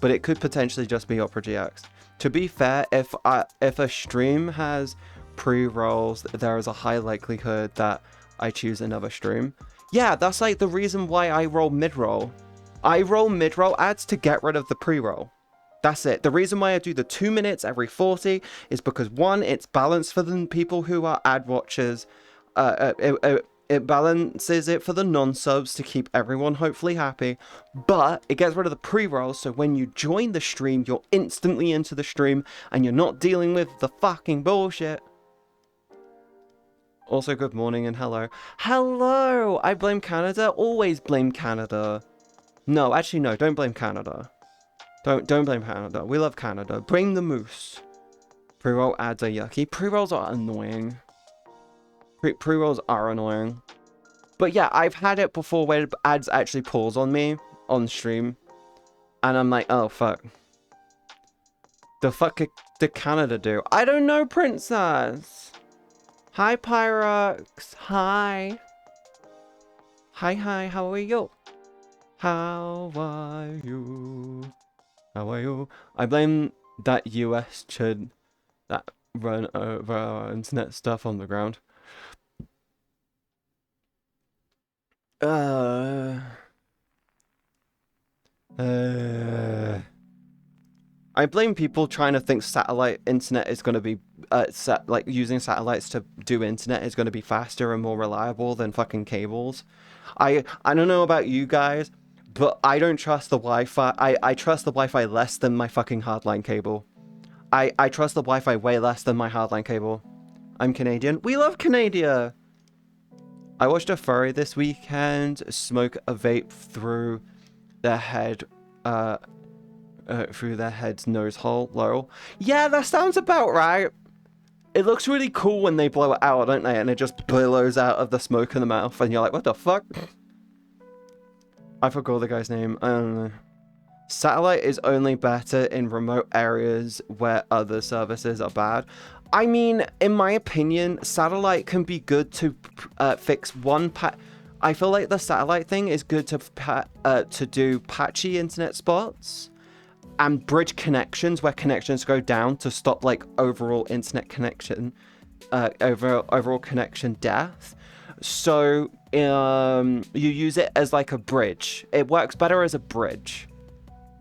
but it could potentially just be Opera GX. To be fair, if a stream has pre-rolls, there is a high likelihood that I choose another stream. Yeah, that's like the reason why I roll mid-roll. I roll mid-roll ads to get rid of the pre-roll. That's it. The reason why I do the 2 minutes every 40 is because, one, it's balanced for the people who are ad watchers. It balances it for the non-subs to keep everyone hopefully happy. But it gets rid of the pre-rolls, so when you join the stream, you're instantly into the stream and you're not dealing with the fucking bullshit. Also, good morning and hello. Hello! I blame Canada. Always blame Canada. No, actually, no. Don't blame Canada. Don't blame Canada. We love Canada. Bring the moose. Pre-roll ads are yucky. Pre-rolls are annoying. Pre-rolls are annoying. But yeah, I've had it before where ads actually pause on me on stream. And I'm like, oh, fuck. The fuck did Canada do? I don't know, princess. Hi, Pyrox. Hi. Hi, how are you? How are you? How are you? I blame that US chud that run over our internet stuff on the ground. I blame people trying to think satellite internet is going to be, like using satellites to do internet is going to be faster and more reliable than fucking cables. I don't know about you guys, but I don't trust the Wi-Fi. I trust the Wi-Fi less than my fucking hardline cable. I trust the Wi-Fi way less than my hardline cable. I'm Canadian. We love Canada! I watched a furry this weekend smoke a vape through their head, through their head's nose hole, lol. Yeah, that sounds about right. It looks really cool when they blow it out, don't they? And it just billows out of the smoke in the mouth, and you're like, what the fuck? I forgot the guy's name. I don't know. Satellite is only better in remote areas where other services are bad. I mean, in my opinion, satellite can be good to fix one I feel like the satellite thing is good to do patchy internet spots and bridge connections where connections go down to stop like overall internet connection, overall connection death. So you use it as like a bridge. It works better as a bridge,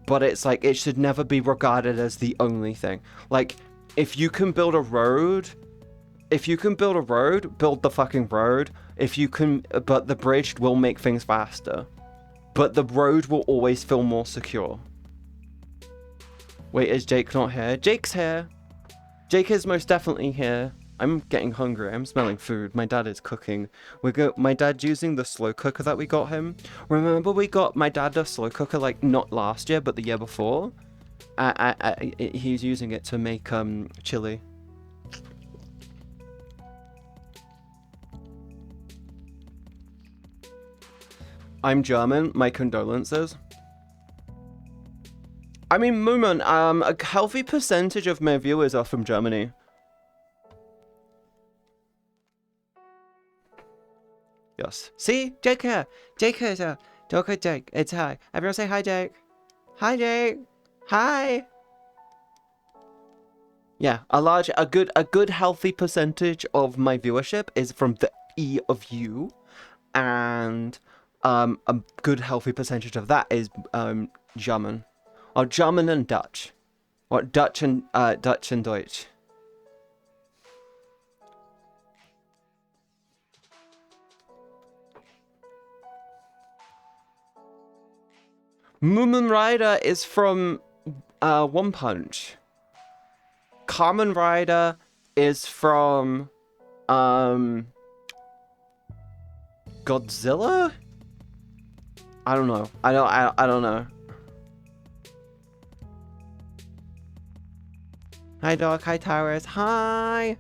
but it's like it should never be regarded as the only thing. Like, if you can build a road, build the fucking road. But the bridge will make things faster. But the road will always feel more secure. Wait, is Jake not here? Jake's here. Jake is most definitely here. I'm getting hungry. I'm smelling food. My dad is cooking. My dad's using the slow cooker that we got him. Remember we got my dad a slow cooker like not last year, but the year before? He's using it to make chili. I'm German. My condolences. I mean, Moomin, a healthy percentage of my viewers are from Germany. Yes. See? Jake here. Jake is here. Okay, Jake. It's hi. Everyone say hi, Jake. Hi, Jake. Hi. Yeah, a good healthy percentage of my viewership is from the E of you, and a good healthy percentage of that is German, or German and Dutch, or Dutch and Deutsch. Moomin Rider is from One Punch. Kamen Rider is from Godzilla? I don't know. I don't know. Hi Doc, hi Towers, hi!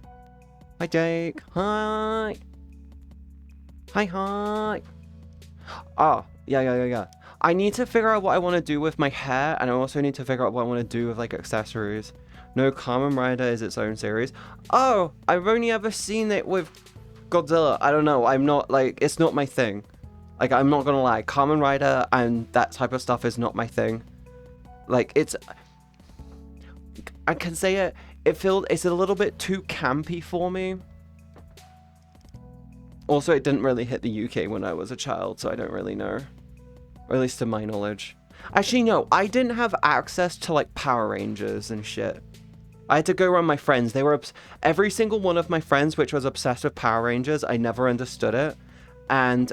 Hi Jake, hi! Hi! Oh, yeah. I need to figure out what I want to do with my hair, and I also need to figure out what I want to do with like accessories. No, Kamen Rider is its own series. Oh, I've only ever seen it with Godzilla. I don't know, I'm not like, it's not my thing. Like, I'm not gonna lie, Kamen Rider and that type of stuff is not my thing. Like, I can say it, it's a little bit too campy for me. Also, it didn't really hit the UK when I was a child, so I don't really know. Or at least to my knowledge. Actually, no, I didn't have access to, like, Power Rangers and shit. I had to go around my friends. They were every single one of my friends, which was obsessed with Power Rangers, I never understood it. And,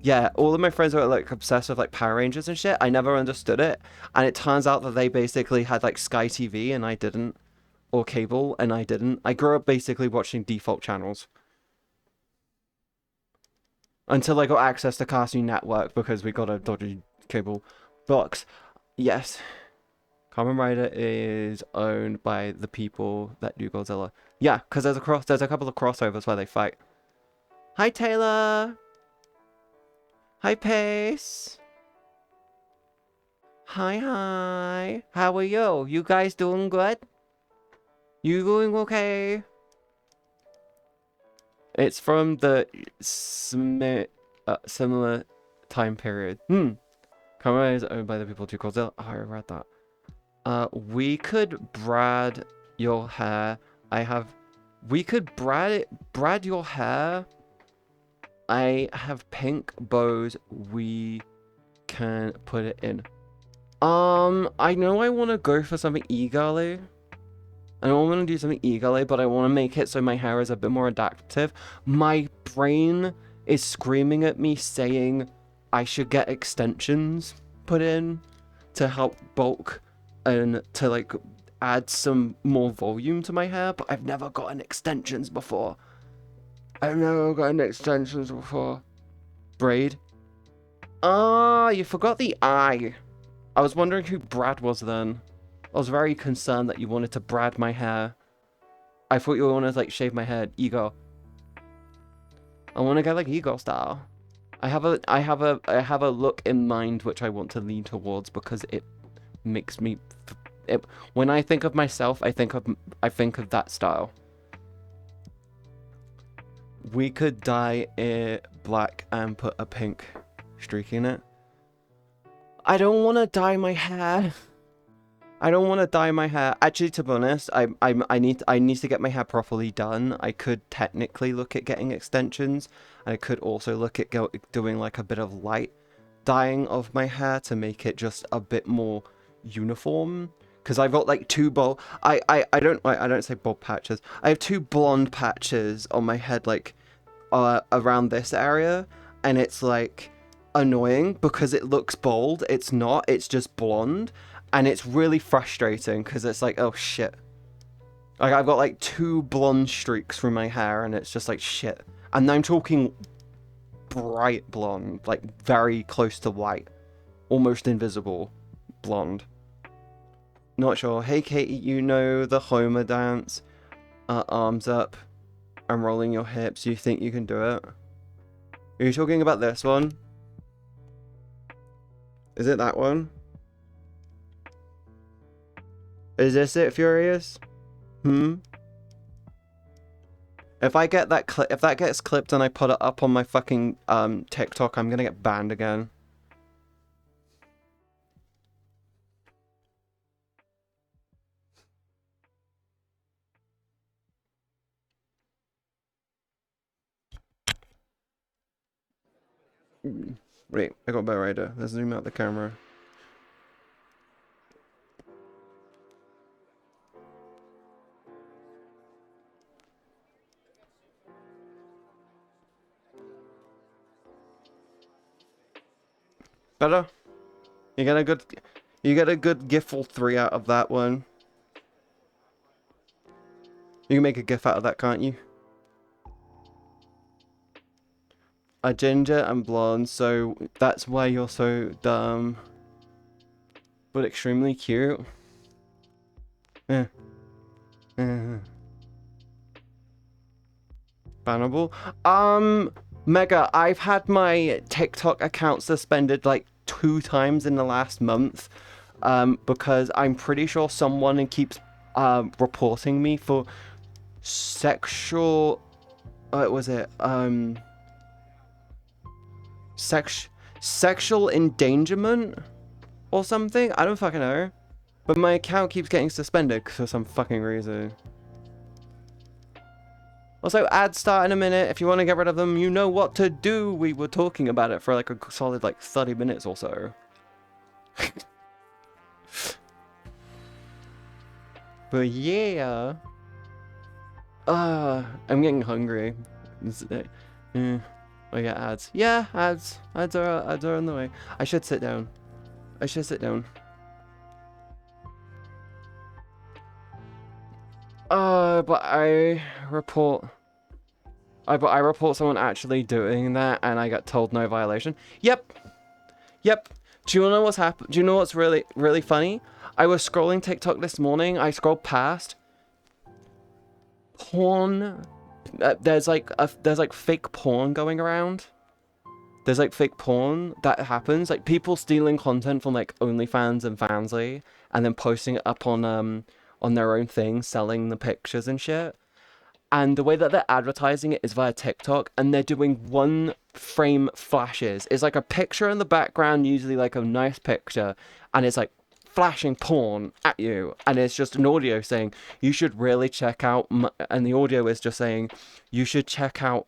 yeah, all of my friends were, like, obsessed with, like, Power Rangers and shit. I never understood it. And it turns out that they basically had, like, Sky TV, and I didn't. Or cable, and I didn't. I grew up basically watching default channels. Until I got access to Cartoon Network, because we got a dodgy cable box. Yes. Kamen Rider is owned by the people that do Godzilla. Yeah, because there's a couple of crossovers where they fight. Hi, Taylor! Hi, Pace! Hi. How are you? You guys doing good? You doing okay? It's from the similar time period. Kamen Rider is owned by the people who do Godzilla. Oh, I read that. We could brad your hair. We could brad your hair. I have pink bows. We can put it in. I know I want to go for something egally. I don't want to do something egally, but I want to make it so my hair is a bit more adaptive. My brain is screaming at me saying I should get extensions put in to help bulk and to like add some more volume to my hair, but I've never gotten extensions before. Braid? Ah, you forgot the I. I was wondering who Brad was then. I was very concerned that you wanted to brad my hair. I thought you wanted to like shave my head. Ego. I want to get like ego style. I have a look in mind which I want to lean towards because it makes me when I think of myself, I think of that style. We could dye it black and put a pink streak in it. I don't want to dye my hair. Actually, to be honest, I need to get my hair properly done. I could technically look at getting extensions. I could also look at doing like a bit of light dyeing of my hair to make it just a bit more uniform. Because I've got like two I don't say bald patches. I have two blonde patches on my head, like around this area, and it's like annoying because it looks bald. It's not. It's just blonde. And it's really frustrating because it's like, oh shit. Like, I've got like two blonde streaks through my hair and it's just like shit. And I'm talking bright blonde, like very close to white. Almost invisible blonde. Not sure. Hey Katie, you know the Homer dance? Arms up and rolling your hips. You think you can do it? Are you talking about this one? Is it that one? Is this it, Furious? If I get that if that gets clipped and I put it up on my fucking TikTok, I'm gonna get banned again. Wait, I got a better idea. Let's zoom out the camera. Better? You get a good gifle 3 out of that one. You can make a gif out of that, can't you? A ginger and blonde, so that's why you're so dumb. But extremely cute. Eh. Bannable? Mega, I've had my TikTok account suspended like 2 times in the last month. Because I'm pretty sure someone keeps reporting me for sexual sexual endangerment or something. I don't fucking know, but my account keeps getting suspended for some fucking reason. Also, ads start in a minute. If you want to get rid of them, you know what to do. We were talking about it for like a solid like 30 minutes or so. But yeah. I'm getting hungry. Oh yeah, ads. Yeah, ads. Ads are on the way. I should sit down. But I report someone actually doing that, and I got told no violation. Yep. Do you know what's happened? Do you know what's really funny? I was scrolling TikTok this morning. I scrolled past porn. There's like fake porn going around. There's like fake porn that happens, like people stealing content from like OnlyFans and Fansly, and then posting it up on their own thing, selling the pictures and shit. And the way that they're advertising it is via TikTok, and they're doing 1-frame flashes. It's like a picture in the background, usually like a nice picture, and it's like flashing porn at you, and it's just an audio saying you should really check out and the audio is just saying you should check out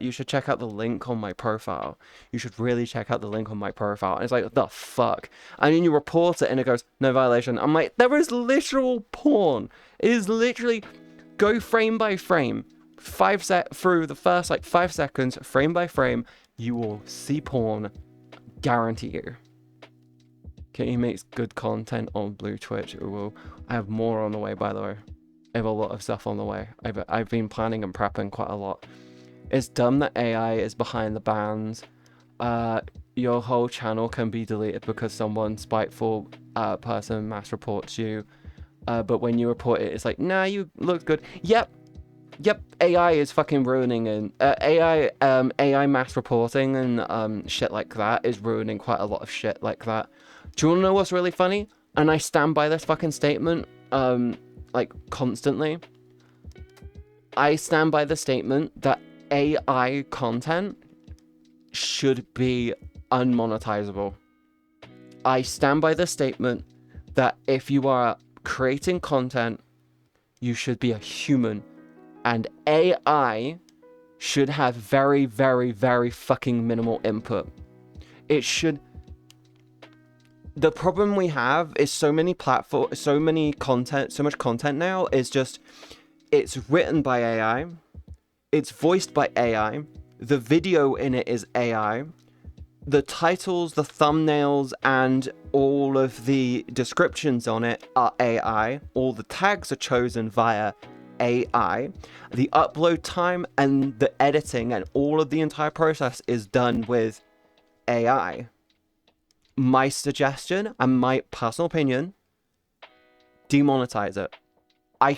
you should check out the link on my profile. You should really check out the link on my profile. And it's like, the fuck? And then you report it and it goes, no violation. I'm like, there is literal porn. It is literally, go frame by frame. Through the first like 5 seconds, frame by frame, you will see porn. Guarantee you. Katie makes good content on Blue Twitch. Ooh, I have more on the way, by the way. I have a lot of stuff on the way. I've been planning and prepping quite a lot. It's dumb that AI is behind the bans. Your whole channel can be deleted because someone spiteful person mass reports you. But when you report it, it's like, nah, you look good. Yep. AI is fucking ruining, and AI mass reporting and shit like that is ruining quite a lot of shit like that. Do you want to know what's really funny? And I stand by this fucking statement, like constantly. I stand by the statement that AI content should be unmonetizable. I stand by the statement that if you are creating content, you should be a human, and AI should have very, very, very fucking minimal input. It should. The problem we have is so much content now is just, it's written by AI, it's voiced by AI, the video in it is AI, the titles, the thumbnails, and all of the descriptions on it are AI, all the tags are chosen via AI, the upload time and the editing and all of the entire process is done with AI. My suggestion and my personal opinion, demonetize it. I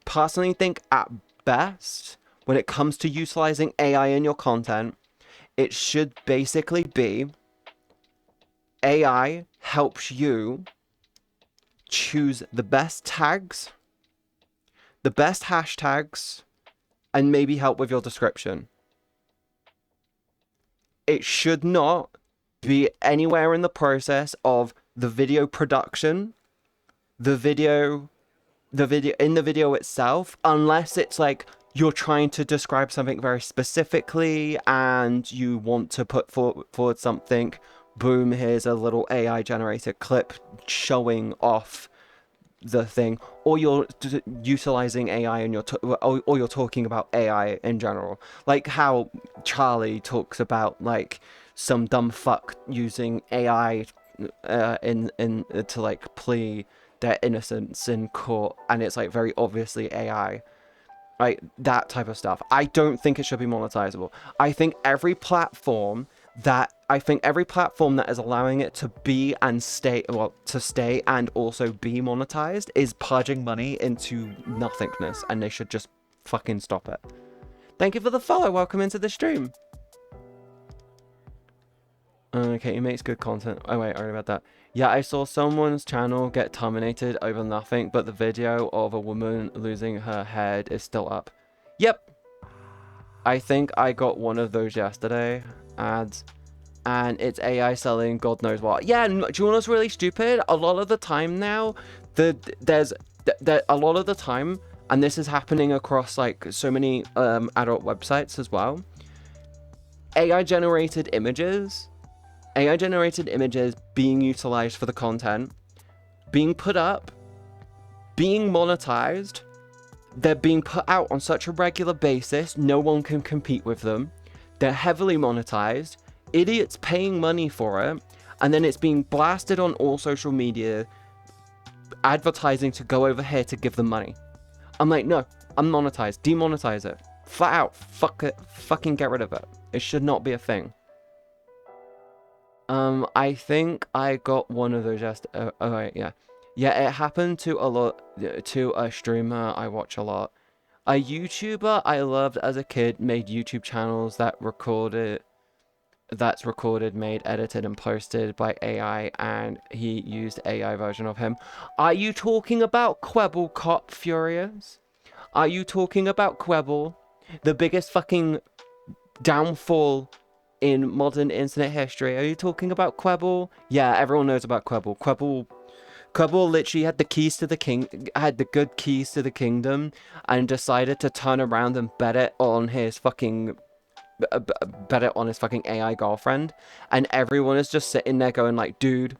personally think at best, when it comes to utilizing AI in your content, it should basically be AI helps you choose the best tags the best hashtags, and maybe help with your description. It should not be anywhere in the process of the video production, the video itself, unless it's like you're trying to describe something very specifically and you want to put forward something. Boom, here's a little AI generated clip showing off the thing, or you're utilizing AI and or you're talking about AI in general, like how Charlie talks about like some dumb fuck using AI in to like plea their innocence in court, and it's like very obviously AI, right? That type of stuff. I don't think it should be monetizable. I think every platform that is allowing it to be and stay, well, to stay and also be monetized is purging money into nothingness, and they should just fucking stop it. Thank you for the follow. Welcome into the stream. Okay, he makes good content. Oh wait, I already read that. Yeah, I saw someone's channel get terminated over nothing, but the video of a woman losing her head is still up. Yep. I think I got one of those yesterday, ads, and it's AI selling God knows what. Yeah, do you know what's really stupid? A lot of the time now, there's a lot of the time, and this is happening across like so many adult websites as well. AI generated images being utilized for the content, being put up, being monetized. They're being put out on such a regular basis, no one can compete with them. They're heavily monetized, idiots paying money for it, and then it's being blasted on all social media, advertising to go over here to give them money. I'm like, no, unmonetized, demonetize it. Flat out, fuck it, fucking get rid of it. It should not be a thing. I think I got one of those just. Oh right, yeah, it happened to a streamer I watch a lot. A YouTuber I loved as a kid made YouTube channels that's recorded, made, edited, and posted by AI, and he used AI version of him. Are you talking about Quebble Cop Furious? Are you talking about Quebble, the biggest fucking downfall in modern internet history? Are you talking about Quebble? Yeah, everyone knows about Quebble. Quebble literally had the good keys to the kingdom, and decided to turn around and bet it on his fucking AI girlfriend, and everyone is just sitting there going like, dude,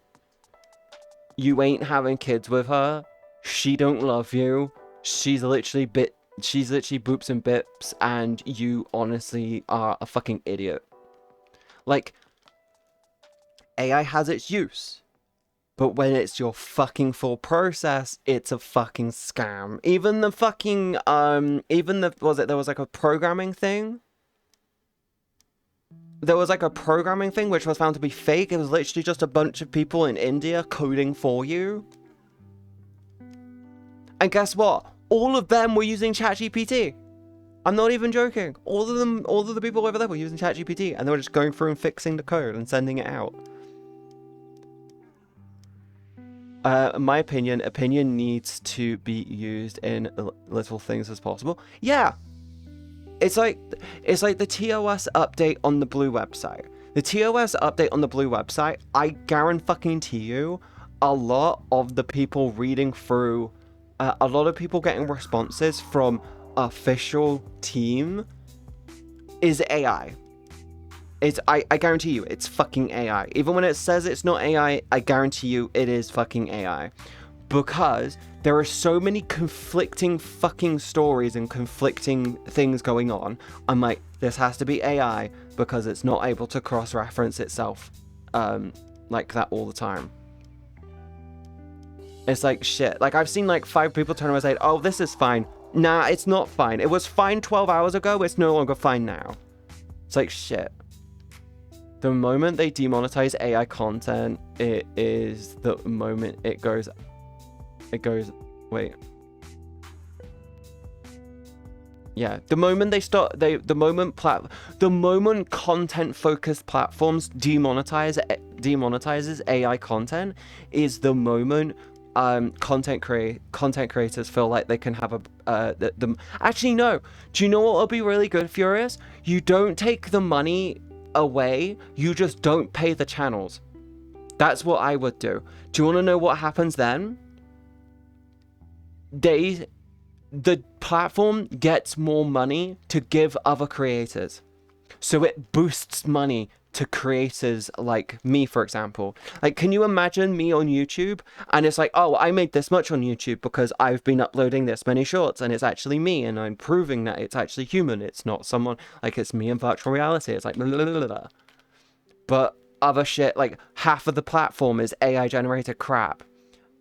you ain't having kids with her. She don't love you. She's literally boops and bips, and you honestly are a fucking idiot. Like, AI has its use, but when it's your fucking full process, it's a fucking scam. Even the fucking, there was like a programming thing? There was like a programming thing which was found to be fake. It was literally just a bunch of people in India coding for you. And guess what? All of them were using ChatGPT. I'm not even joking. All of the people over there were using ChatGPT, and they were just going through and fixing the code and sending it out. In my opinion needs to be used in little things as possible. Yeah. It's like the TOS update on the Blue website. The TOS update on the Blue website, I guarantee you, a lot of the people reading through, a lot of people getting responses from official team is AI. I guarantee you it's fucking AI. Even when it says it's not AI, I guarantee you it is fucking AI. Because there are so many conflicting fucking stories and conflicting things going on. I'm like, this has to be AI because it's not able to cross-reference itself like that all the time. It's like shit. Like, I've seen like 5 people turn around and say, oh, this is fine. Nah, it's not fine. It was fine 12 hours ago. It's no longer fine now. It's like shit. The moment they demonetize AI content, it is the moment it goes, wait. Yeah, the moment they start, the moment content-focused platforms demonetizes AI content is the moment content creators feel like they can have actually no. Do you know what will be really good, Furious? You don't take the money away, you just don't pay the channels. That's what I would do. Do you want to know what happens then? The platform gets more money to give other creators. So it boosts money to creators like me, for example. Like, can you imagine me on YouTube and it's like, oh, I made this much on YouTube because I've been uploading this many shorts and it's actually me and I'm proving that it's actually human. It's not someone, like, it's me in virtual reality. It's like blah, blah, blah, blah. But other shit, like half of the platform is AI generated crap.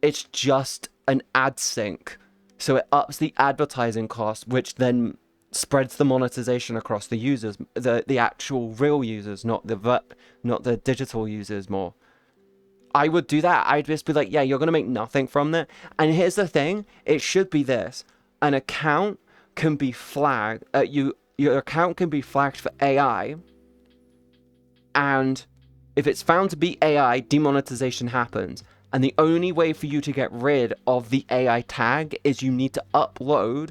It's just an ad sync. So it ups the advertising cost, which then spreads the monetization across the users, the actual real users, not the digital users more. I would do that. I'd just be like, yeah, you're gonna make nothing from that. And here's the thing: it should be this: an account can be flagged. Your account can be flagged for AI, and if it's found to be AI, demonetization happens. And the only way for you to get rid of the AI tag is you need to upload.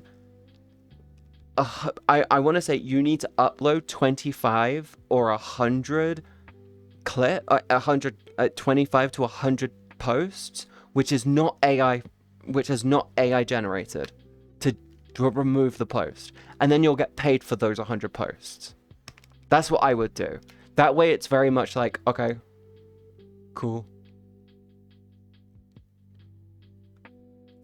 I want to say you need to upload 25 or 100 25 to 100 posts, which is not AI generated, to remove the post, and then you'll get paid for those 100 posts. That's what I would do. That way, it's very much like, okay, cool.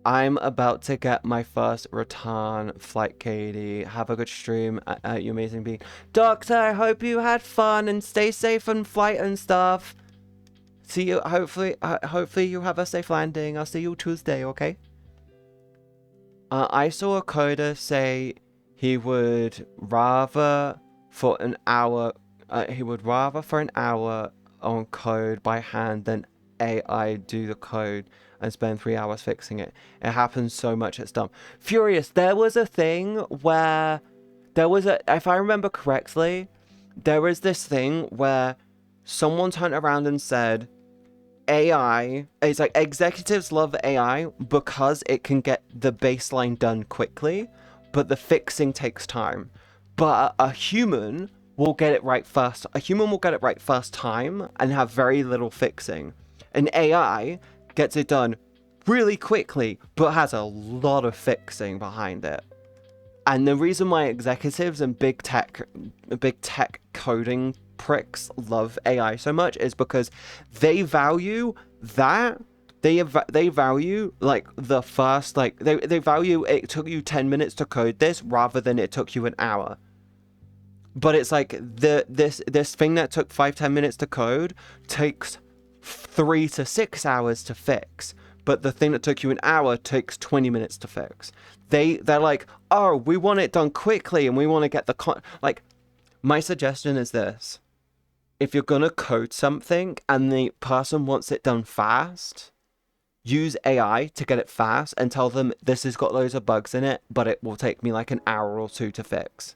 I'm about to get my first return flight, Katie. Have a good stream at you amazing being. Doctor, I hope you had fun and stay safe on flight and stuff. See you, hopefully you have a safe landing. I'll see you Tuesday, okay? I saw a coder say he would rather for an hour on code by hand than AI do the code and spend 3 hours fixing it. It happens so much, it's dumb. Furious, there was a thing where if I remember correctly, there was this thing where someone turned around and said, AI, it's like executives love AI because it can get the baseline done quickly, but the fixing takes time. But a human will get it right first. A human will get it right first time and have very little fixing. An AI gets it done really quickly, but has a lot of fixing behind it. And the reason why executives and big tech coding pricks love AI so much is because they value that. They value like the first, like they value it took you 10 minutes to code this rather than it took you an hour. But it's like this thing that took 5-10 minutes to code takes 3 to 6 hours to fix, but the thing that took you an hour takes 20 minutes to fix. They're like, oh, we want it done quickly and we want to get the like. My suggestion is this: if you're gonna code something and the person wants it done fast, use AI to get it fast and tell them this has got loads of bugs in it, but it will take me like an hour or two to fix.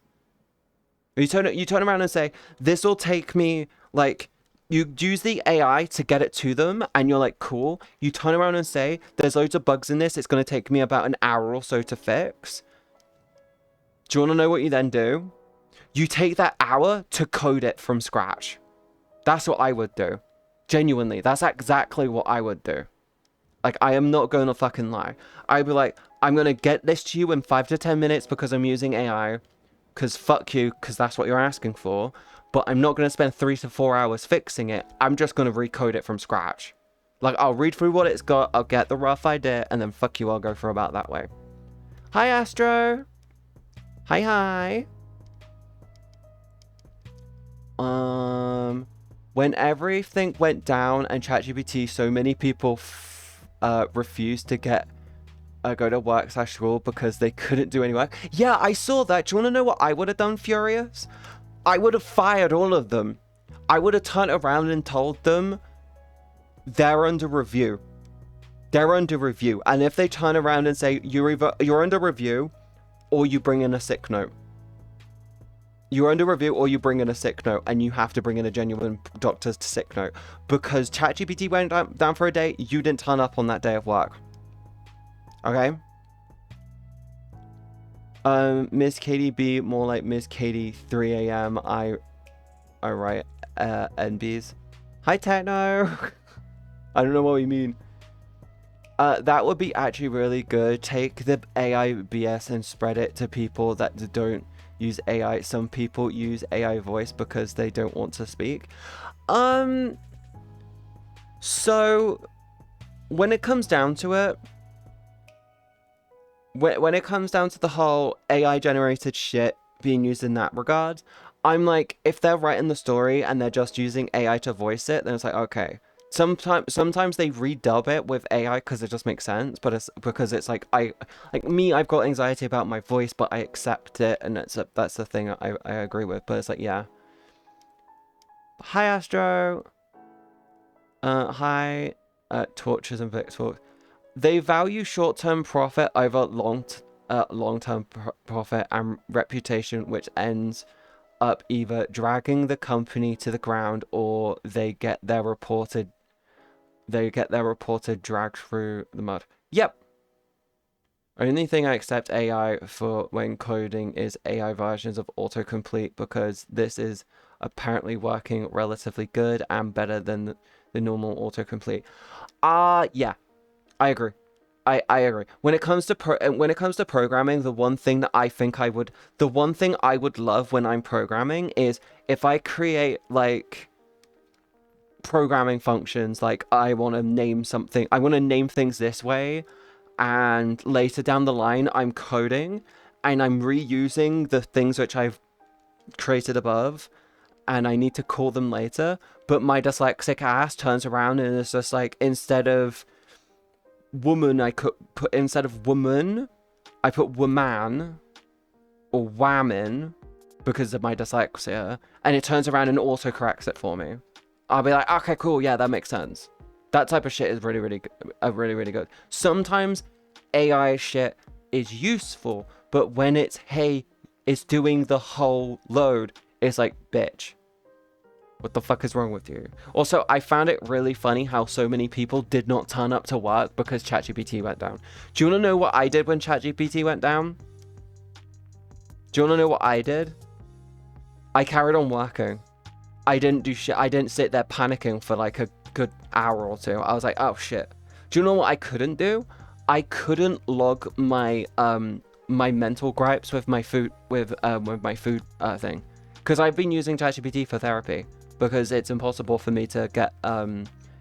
You turn around and say, this will take me like. You use the AI to get it to them, and you're like, cool. You turn around and say, there's loads of bugs in this. It's going to take me about an hour or so to fix. Do you want to know what you then do? You take that hour to code it from scratch. That's what I would do. Genuinely, that's exactly what I would do. Like, I am not going to fucking lie. I'd be like, I'm going to get this to you in 5 to 10 minutes because I'm using AI. Because fuck you, because that's what you're asking for. But I'm not going to spend 3 to 4 hours fixing it. I'm just going to recode it from scratch. Like, I'll read through what it's got, I'll get the rough idea, and then fuck you, I'll go for about that way. Hi, Astro. Hi. When everything went down and ChatGPT, so many people refused to go to work/school because they couldn't do any work. Yeah, I saw that. Do you want to know what I would have done, Furious? I would have fired all of them. I would have turned around and told them they're under review. They're under review. And if they turn around and say, you're under review, or you bring in a sick note. You're under review or you bring in a sick note, and you have to bring in a genuine doctor's sick note. Because ChatGPT went down for a day, you didn't turn up on that day of work. Okay? Miss Katie B, more like Miss Katie 3 a.m. I write NBs. Hi, Techno! I don't know what we mean. That would be actually really good. Take the AI BS and spread it to people that don't use AI. Some people use AI voice because they don't want to speak. So when it comes down to it, when it comes down to the whole AI generated shit being used in that regard, I'm like, if they're writing the story and they're just using AI to voice it, then it's like, okay. Sometimes they redub it with AI because it just makes sense, but it's because it's like I've got anxiety about my voice, but I accept it, and that's the thing I agree with. But it's like, yeah. Hi, Astro. Hi, Torches and Victor. They value short-term profit over long-term profit and reputation, which ends up either dragging the company to the ground or they get their reported drag through the mud. Yep. Only thing I accept AI for when coding is AI versions of autocomplete because this is apparently working relatively good and better than the normal autocomplete. Yeah, I agree. I agree. When it comes to programming, the one thing I would love when I'm programming is if I create like programming functions, like I want to name things this way, and later down the line I'm coding and I'm reusing the things which I've created above and I need to call them later, but my dyslexic ass turns around and it's just like, instead of woman I put woman I put woman or whammon because of my dyslexia, and it turns around and autocorrects it for me. I'll be like, okay, cool, yeah, that makes sense. That type of shit is really, really good. Really good. Sometimes AI shit is useful, but when it's, hey, it's doing the whole load, it's like, bitch, what the fuck is wrong with you? Also, I found it really funny how so many people did not turn up to work because ChatGPT went down. Do you want to know what I did when ChatGPT went down? Do you want to know what I did? I carried on working. I didn't do shit. I didn't sit there panicking for like a good hour or two. I was like, oh shit. Do you know what I couldn't do? I couldn't log my my mental gripes with my food thing, because I've been using ChatGPT for therapy because it's impossible for me to get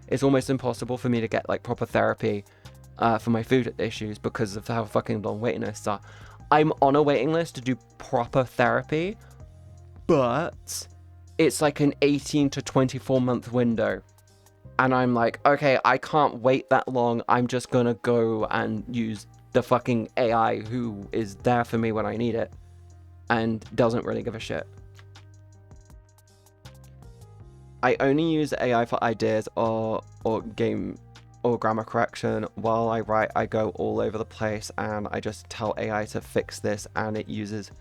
it's almost impossible for me to get like proper therapy for my food issues because of how fucking long waiting lists are. I'm on a waiting list to do proper therapy, but it's like an 18 to 24 month window. And I'm like, okay, I can't wait that long. I'm just gonna go and use the fucking AI who is there for me when I need it and doesn't really give a shit. I only use AI for ideas or game or grammar correction. While I write, I go all over the place and I just tell AI to fix this, and it uses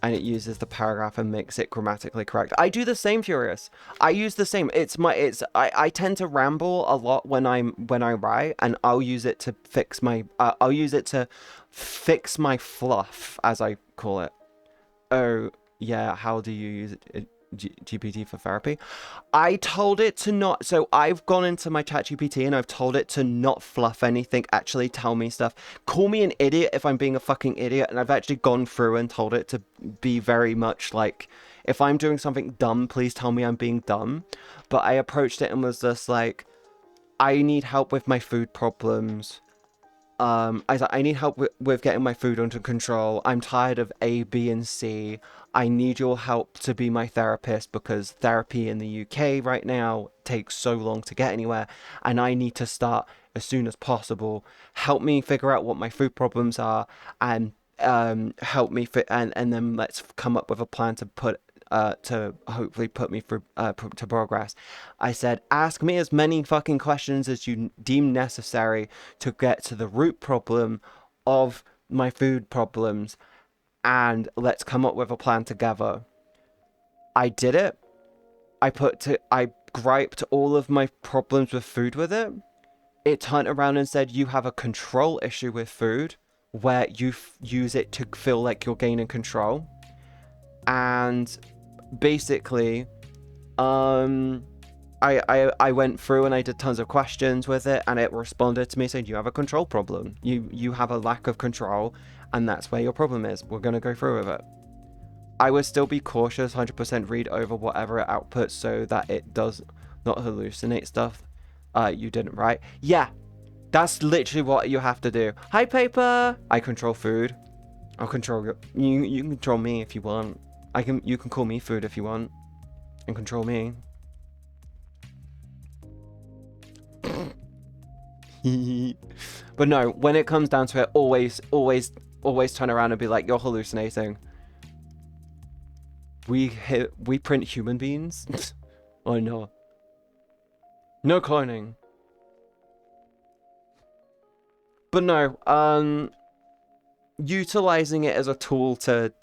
the paragraph and makes it grammatically correct. I do the same, Furious. I use the same. I tend to ramble a lot when I write, and I'll use it to fix my fluff, as I call it. Oh yeah, how do you use it? GPT for therapy? I told it to not. So I've gone into my ChatGPT and I've told it to not fluff anything. Actually, tell me stuff. Call me an idiot if I'm being a fucking idiot. And I've actually gone through and told it to be very much like, if I'm doing something dumb, please tell me I'm being dumb. But I approached it and was just like, I need help with my food problems. I need help with getting my food under control. I'm tired of A, B, and C. I need your help to be my therapist because therapy in the UK right now takes so long to get anywhere, and I need to start as soon as possible. Help me figure out what my food problems are, and help me and then let's come up with a plan to hopefully put me through to progress. I said, ask me as many fucking questions as you deem necessary to get to the root problem of my food problems, and let's come up with a plan together. I did it. I griped all of my problems with food with it, it turned around and said you have a control issue with food where you use it to feel like you're gaining control. And basically, I went through and I did tons of questions with it, and it responded to me saying you have a control problem. You have a lack of control, and that's where your problem is. We're gonna go through with it. I would still be cautious, 100% read over whatever it outputs so that it does not hallucinate stuff you didn't write. Yeah, that's literally what you have to do. Hi, Paper! I control food. I'll control you. You can control me if you want. You can call me food if you want. And control me. But no, when it comes down to it, always turn around and be like, you're hallucinating. We print human beings? Oh no. No cloning. But no, utilizing it as a tool to...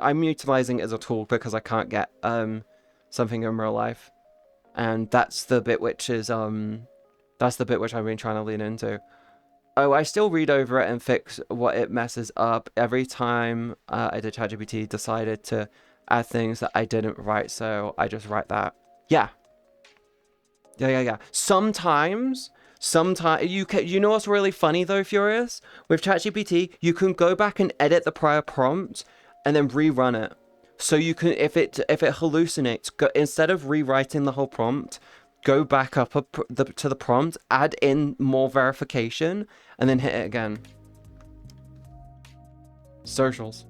I'm utilizing it as a tool because I can't get something in real life. And that's the bit which is... that's the bit which I've been trying to lean into. Oh, I still read over it and fix what it messes up every time I did ChatGPT decided to add things that I didn't write, so I just write that. Yeah. Sometimes you know what's really funny though, Furious? With ChatGPT, you can go back and edit the prior prompt and then rerun it. So you can, if it hallucinates, instead of rewriting the whole prompt, go back up to the prompt, add in more verification, and then hit it again. Socials.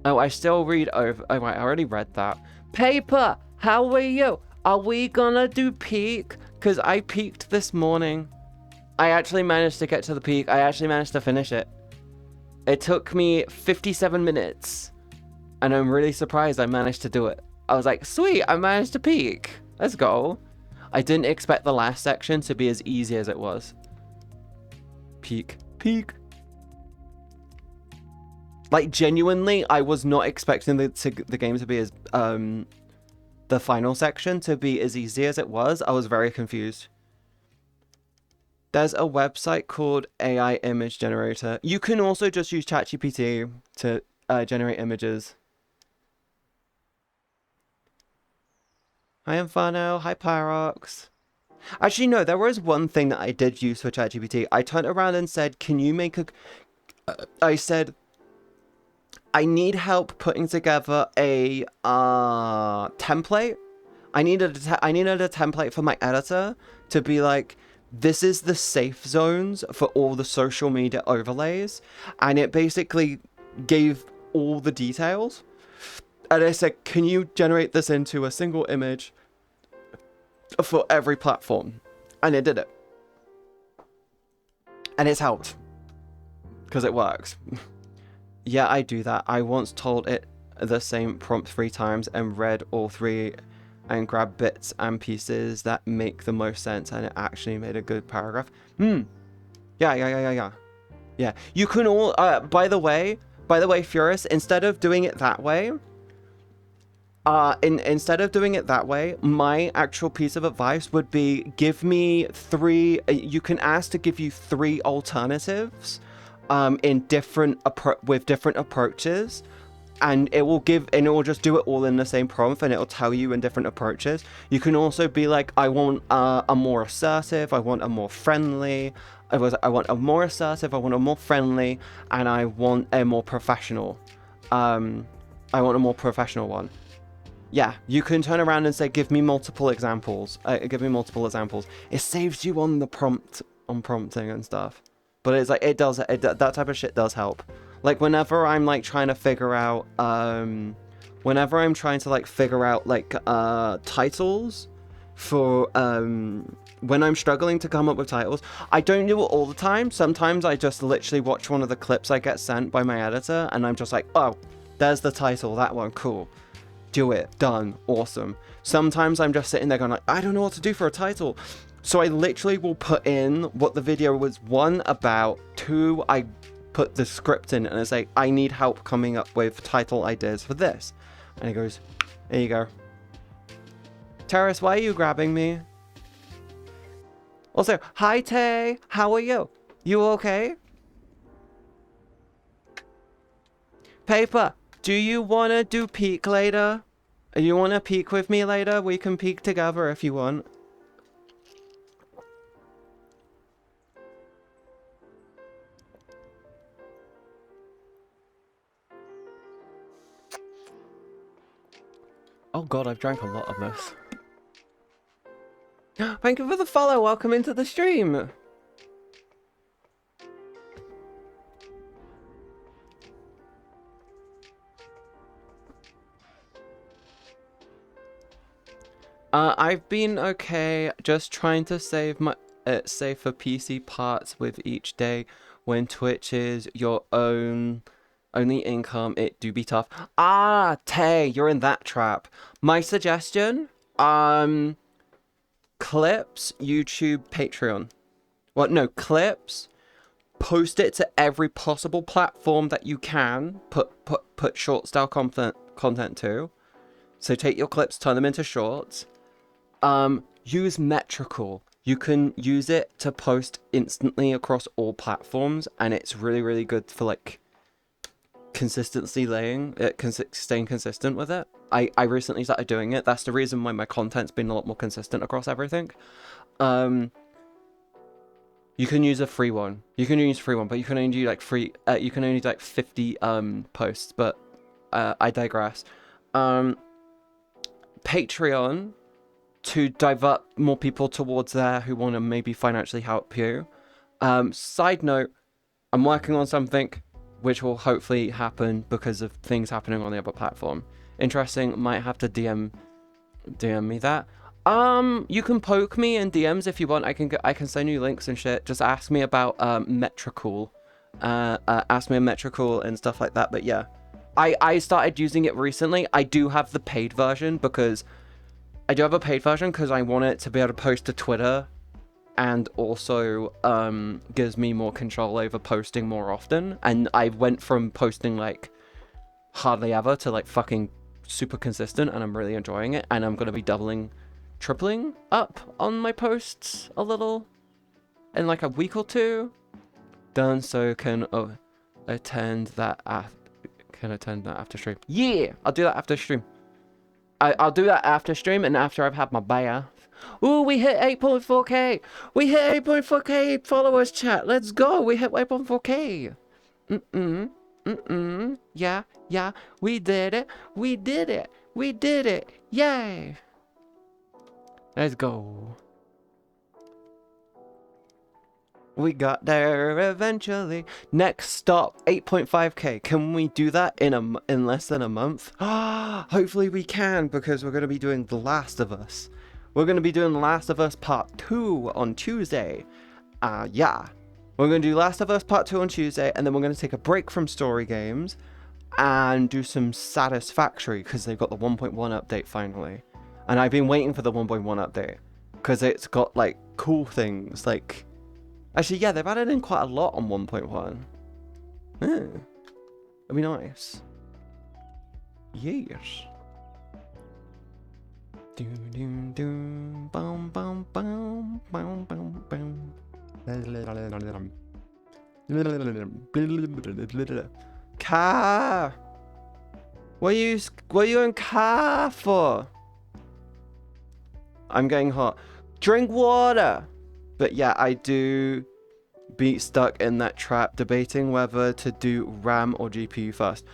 Oh, I still read over... Oh, right, I already read that. Paper, how are you? Are we gonna do peak? Because I peaked this morning. I actually managed to get to the peak. I actually managed to finish it. It took me 57 minutes. And I'm really surprised I managed to do it. I was like, sweet, I managed to peak. Let's go. I didn't expect the last section to be as easy as it was. Peak. Like, genuinely, I was not expecting the game to be as, the final section to be as easy as it was. I was very confused. There's a website called AI Image Generator. You can also just use ChatGPT to generate images. Hi, Infano. Hi, Pyrox. Actually, no, there was one thing that I did use for ChatGPT. I turned around and said, can you make a... I said... I need help putting together a template. I needed a template for my editor to be like, this is the safe zones for all the social media overlays. And it basically gave all the details. And I said, can you generate this into a single image for every platform? And it did it. And it's helped. Because it works. Yeah, I do that. I once told it the same prompt 3 times and read all 3 and grabbed bits and pieces that make the most sense, and it actually made a good paragraph. Yeah. You can all, by the way, Furious, instead of doing it that way, my actual piece of advice would be give me 3, you can ask to give you 3 alternatives in different approaches, and it will just do it all in the same prompt, and it'll tell you in different approaches. You can also be like, I want a more assertive, I want a more friendly, I want a more assertive, I want a more friendly, and I want a more professional. I want a more professional one. Yeah, you can turn around and say, give me multiple examples. It saves you on the prompting and stuff. But it's like, that type of shit does help. Like, whenever I'm like trying to figure out, titles for, when I'm struggling to come up with titles, I don't do it all the time. Sometimes I just literally watch one of the clips I get sent by my editor, and I'm just like, oh, there's the title, that one, cool. Do it, done, awesome. Sometimes I'm just sitting there going like, I don't know what to do for a title. So I literally will put in what the video was, 1 about, 2, I put the script in and it's like, I need help coming up with title ideas for this. And it goes, there you go. Terrace, why are you grabbing me? Also, hi Tay, how are you? You okay? Paper, do you wanna do peek later? You wanna peek with me later? We can peek together if you want. Oh god, I've drank a lot of this. Thank you for the follow, welcome into the stream! I've been okay, just trying to save for PC parts with each day. When Twitch is your only income, it do be tough. Ah, Tay, you're in that trap. My suggestion, clips, YouTube, Patreon. What? No, clips. Post it to every possible platform that you can. Put short style content to. So take your clips, turn them into shorts. Use Metrical. You can use it to post instantly across all platforms, and it's really, really good for like consistency staying consistent with it. I recently started doing it. That's the reason why my content's been a lot more consistent across everything. You can use a free one. You can use a free one, but you can only do like you can only do like 50 posts. But I digress. Patreon, to divert more people towards there who want to maybe financially help you. Side note, I'm working on something which will hopefully happen because of things happening on the other platform. Interesting, might have to DM me that. You can poke me in DMs if you want. I can send you links and shit. Just ask me about Metrical. Ask me a Metrical and stuff like that. But yeah, I started using it recently. I do have the paid version because I want it to be able to post to Twitter, and also gives me more control over posting more often. And I went from posting like hardly ever to like fucking super consistent, and I'm really enjoying it. And I'm gonna be tripling up on my posts a little in like a week or two. Done, so can attend that after stream. Yeah, I'll do that after stream. I'll do that after stream and after I've had my bath. Ooh, we hit 8.4k. We hit 8.4k followers, chat. Let's go. We hit 8.4k. Yeah. We did it. We did it. Yay. Let's go. We got there eventually. Next stop, 8.5k. Can we do that in less than a month? Hopefully we can, because we're going to be doing The Last of Us. We're going to be doing The Last of Us Part 2 on Tuesday. Yeah. We're going to do Last of Us Part 2 on Tuesday, and then we're going to take a break from story games and do some Satisfactory, because they've got the 1.1 update finally. And I've been waiting for the 1.1 update, because it's got, like, cool things, like... Actually, yeah, they've added in quite a lot on 1.1. It'd be nice. Yes. Car. What are you in car for? I'm getting hot. Drink water. But yeah, I do be stuck in that trap, debating whether to do RAM or GPU first.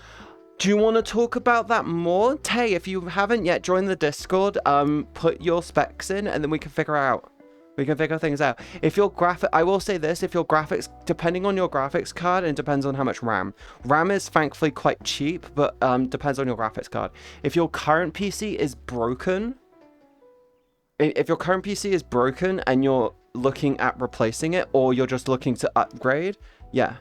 Do you want to talk about that more? Tay, if you haven't yet joined the Discord, put your specs in and then we can figure out. We can figure things out. If your I will say this, if your graphics, depending on your graphics card, and depends on how much RAM. RAM is thankfully quite cheap, but depends on your graphics card. If your current PC is broken, and you're looking at replacing it, or you're just looking to upgrade, yeah,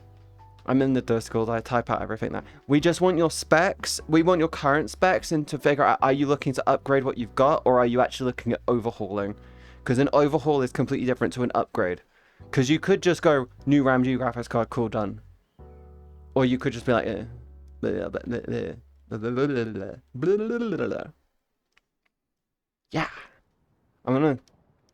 I'm in the Discord, I type out everything there. We just want your specs, we want your current specs, and to figure out, are you looking to upgrade what you've got, or are you actually looking at overhauling? Because an overhaul is completely different to an upgrade. Because you could just go, new RAM, new graphics card, cool, done. Or you could just be like, yeah. I'm gonna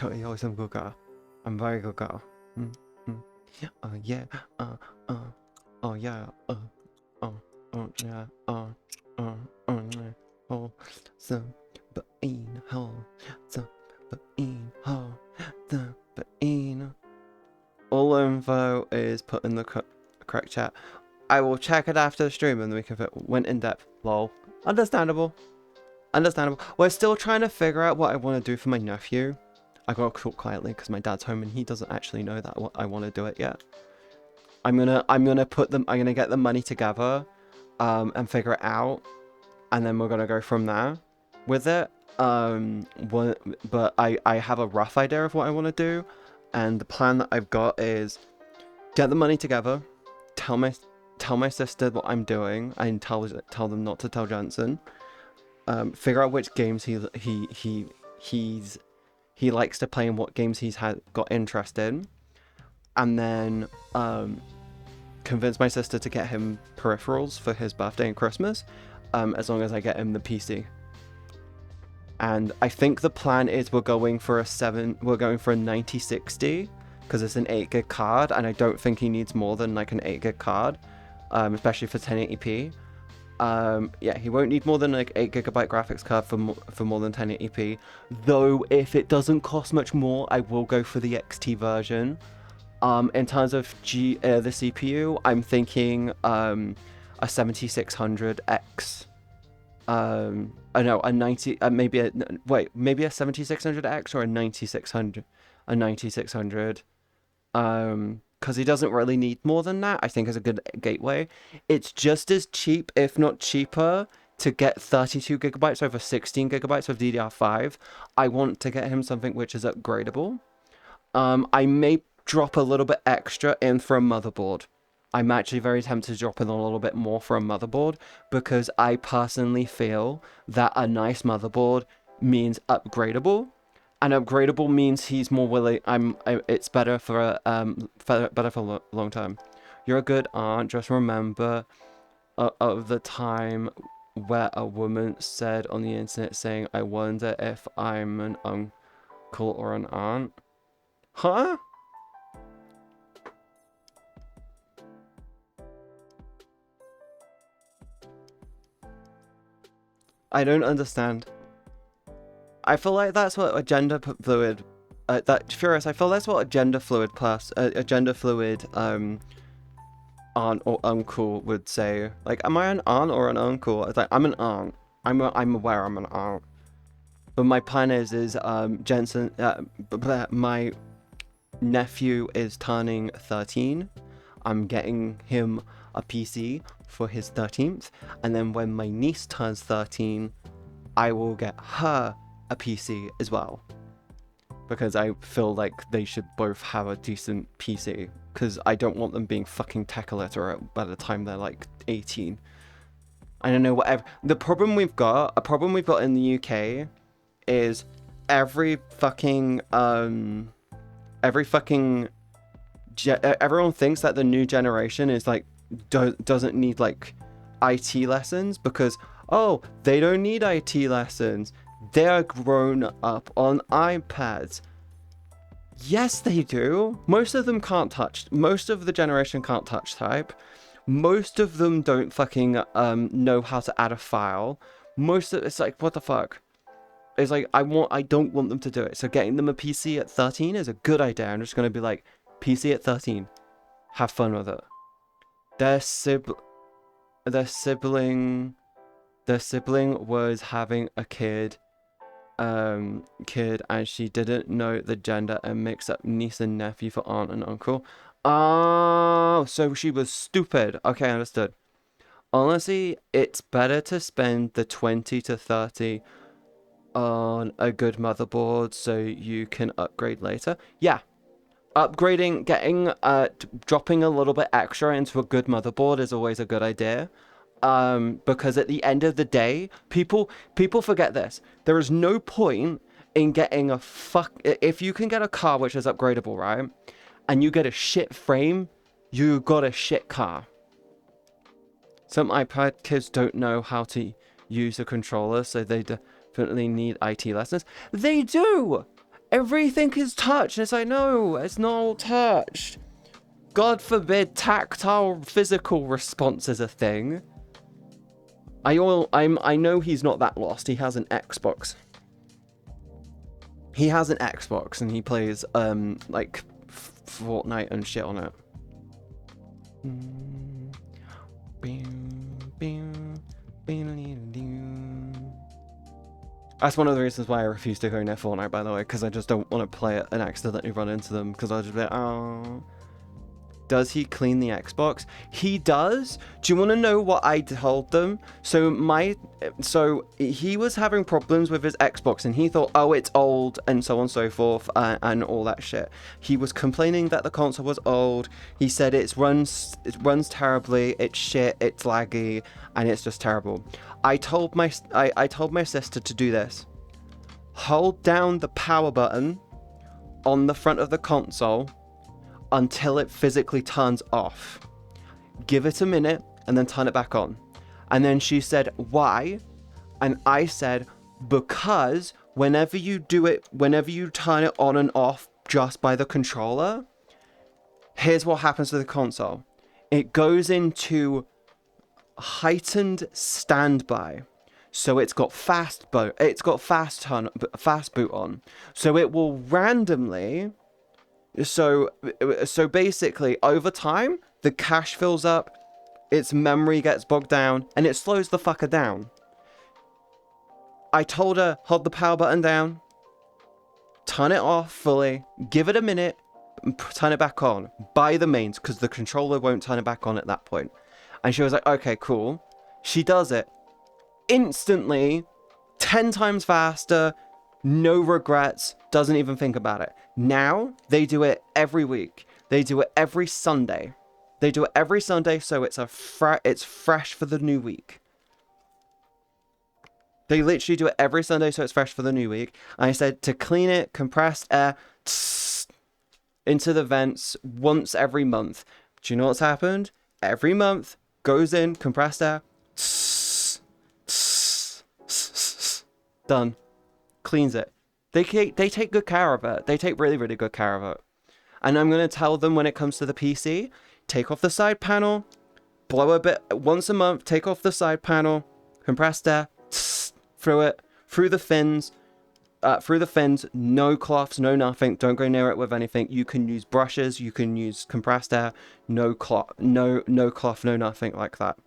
You're always a good girl. I'm a very good girl. Mm, mm. Yeah. Oh yeah. Yeah. Yeah. Oh, some bean hole. Some bean hole. Some bean. All info is put in the correct chat. I will check it after the stream and we can went in depth. Lol. Understandable. Understandable. We're still trying to figure out what I want to do for my nephew. I gotta talk quietly because my dad's home and he doesn't actually know that I want to do it yet. I'm gonna get the money together, and figure it out, and then we're gonna go from there with it. But I have a rough idea of what I want to do, and the plan that I've got is get the money together, tell my sister what I'm doing, and tell them not to tell Jensen. Figure out which games he likes to play and what games he's got interest in, and then convince my sister to get him peripherals for his birthday and Christmas, as long as I get him the PC. And I think the plan is we're going for a 9060 because it's an 8 gig card, and I don't think he needs more than like an 8 gig card, especially for 1080p. Yeah, he won't need more than like 8 gigabyte graphics card for more than 1080p. Though if it doesn't cost much more, I will go for the XT version. In terms of the CPU, I'm thinking a 7600X. No, a 90. Maybe a 7600X or a 9600. A 9600. Because he doesn't really need more than that. I think is a good gateway. It's just as cheap, if not cheaper, to get 32 gigabytes over 16 gigabytes of DDR5. I want to get him something which is upgradable. I may drop a little bit extra in for a motherboard. I'm actually very tempted to drop in a little bit more for a motherboard because I personally feel that a nice motherboard means upgradable. And upgradable means he's more willing. It's better for better for a long time. You're a good aunt. Just remember of the time where a woman said on the internet saying, "I wonder if I'm an uncle or an aunt." Huh? I don't understand. I feel like that's what a gender fluid, Furious. I feel that's what a gender fluid aunt or uncle would say. Like, am I an aunt or an uncle? It's like I'm an aunt. I'm aware I'm an aunt. But my plan is Jensen. My nephew is turning 13. I'm getting him a PC for his 13th, and then when my niece turns 13, I will get her a PC as well, because I feel like they should both have a decent PC, because I don't want them being fucking tech illiterate by the time they're like 18. I don't know, whatever. A problem we've got in the UK is everyone thinks that the new generation is like doesn't need like IT lessons because they don't need IT lessons. They're grown up on iPads. Yes, they do. Most of them can't touch. Most of the generation can't touch type. Most of them don't fucking know how to add a file. It's like, what the fuck? It's like I don't want them to do it. So getting them a PC at 13 is a good idea. I'm just gonna be like, PC at 13. Have fun with it. Their sibling was having a kid and she didn't know the gender and mixed up niece and nephew for aunt and uncle. Oh, so she was stupid. Okay, understood. Honestly, it's better to spend the 20 to 30 on a good motherboard so you can upgrade later. Yeah. Upgrading, dropping a little bit extra into a good motherboard is always a good idea. Because at the end of the day, people forget this. There is no point in getting if you can get a car which is upgradable, right? And you get a shit frame, you got a shit car. Some iPad kids don't know how to use a controller, so they definitely need IT lessons. They do! everything is touch. And it's like, no, it's not all touched. God forbid tactile physical response is a thing. I know he's not that lost. He has an Xbox. He has an Xbox and he plays like Fortnite and shit on it. That's one of the reasons why I refuse to go near Fortnite, by the way, because I just don't want to play it and accidentally run into them, because I'll just be like, oh. Does he clean the Xbox? He does. Do you want to know what I told them? So he was having problems with his Xbox and he thought, oh, it's old and so on and so forth and all that shit. He was complaining that the console was old. He said it runs terribly, it's shit, it's laggy, and it's just terrible. I told my sister to do this. Hold down the power button on the front of the console until it physically turns off. Give it a minute and then turn it back on. And then she said, why? And I said, because whenever you turn it on and off just by the controller, here's what happens to the console. It goes into heightened standby. So it's got fast boot on. So it will randomly. So basically, over time, the cache fills up, its memory gets bogged down, and it slows the fucker down. I told her, hold the power button down, turn it off fully, give it a minute, and turn it back on. By the mains, because the controller won't turn it back on at that point. And she was like, okay, cool. She does it. Instantly, 10 times faster, no regrets, doesn't even think about it. Now, they do it every week. They do it every Sunday. So it's fresh for the new week. They literally do it every Sunday, so it's fresh for the new week. I said to clean it, compressed air, into the vents once every month. Do you know what's happened? Every month, goes in, compressed air, done. Cleans it. They take good care of it. They take really, really good care of it. And I'm going to tell them when it comes to the PC, take off the side panel, blow a bit once a month, take off the side panel, compressed air, through the fins, no cloths, no nothing. Don't go near it with anything. You can use brushes, you can use compressed air, no cloth, no nothing like that.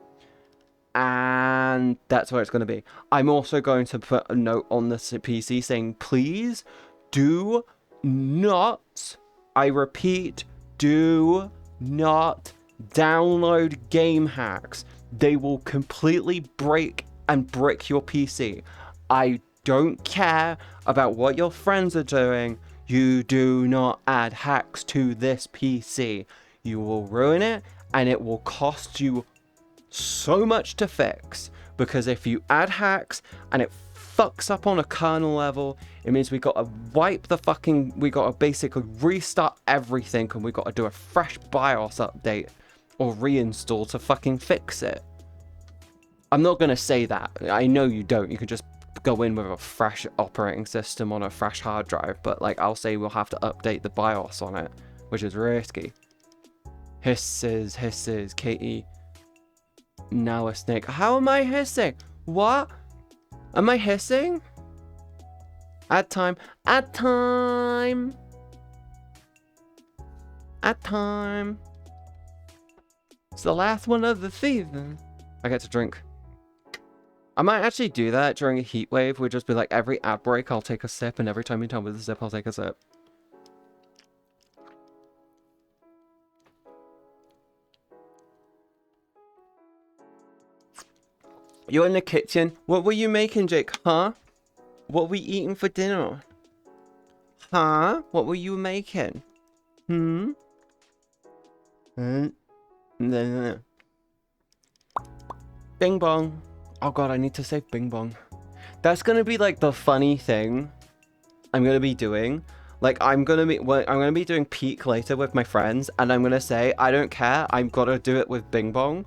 And that's where it's going to be. I'm also going to put a note on the PC saying, please do not, I repeat, do not download game hacks. They will completely break and brick your PC. I don't care about what your friends are doing. You do not add hacks to this PC. You will ruin it and it will cost you so much to fix, because if you add hacks and it fucks up on a kernel level, it means we gotta basically restart everything, and we gotta do a fresh BIOS update or reinstall to fucking fix it. I'm not gonna say that. I know you don't. You can just go in with a fresh operating system on a fresh hard drive, but like I'll say we'll have to update the BIOS on it, which is risky. Hisses, Katie. Now a snake. How am I hissing? What? Am I hissing? Add time. It's the last one of the season. I get to drink. I might actually do that during a heat wave. We'd just be like, every ad break, I'll take a sip, and every time you tell me the sip, I'll take a sip. You're in the kitchen. What were you making, Jake? Huh? What were we eating for dinner? Huh? What were you making? Bing bong. Oh god, I need to say bing bong. That's gonna be like the funny thing I'm gonna be doing. Like I'm gonna be doing peak later with my friends, and I'm gonna say I don't care. I'm gonna do it with bing bong,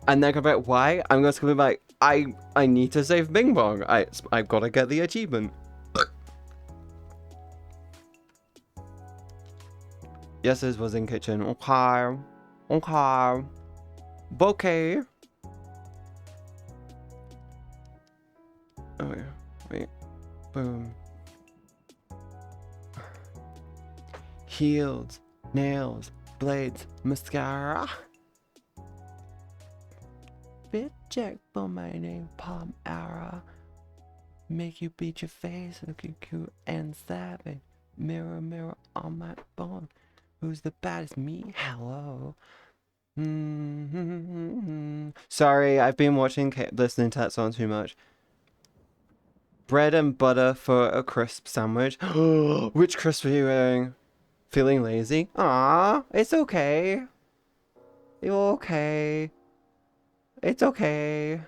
and they're gonna be like, why? I'm just gonna be like, I need to save bing bong. I've gotta get the achievement. Yeses was in kitchen. Okay. Okay. Bouquet. Oh yeah. Wait. Boom. Heels, nails, blades, mascara. Fit check for my name, Palm Ara. Make you beat your face, looking cute and savage. Mirror, mirror on my phone. Who's the baddest? Me? Hello. Sorry, I've been listening to that song too much. Bread and butter for a crisp sandwich. Which crisp are you wearing? Feeling lazy? Ah, it's okay. You're okay. It's okay.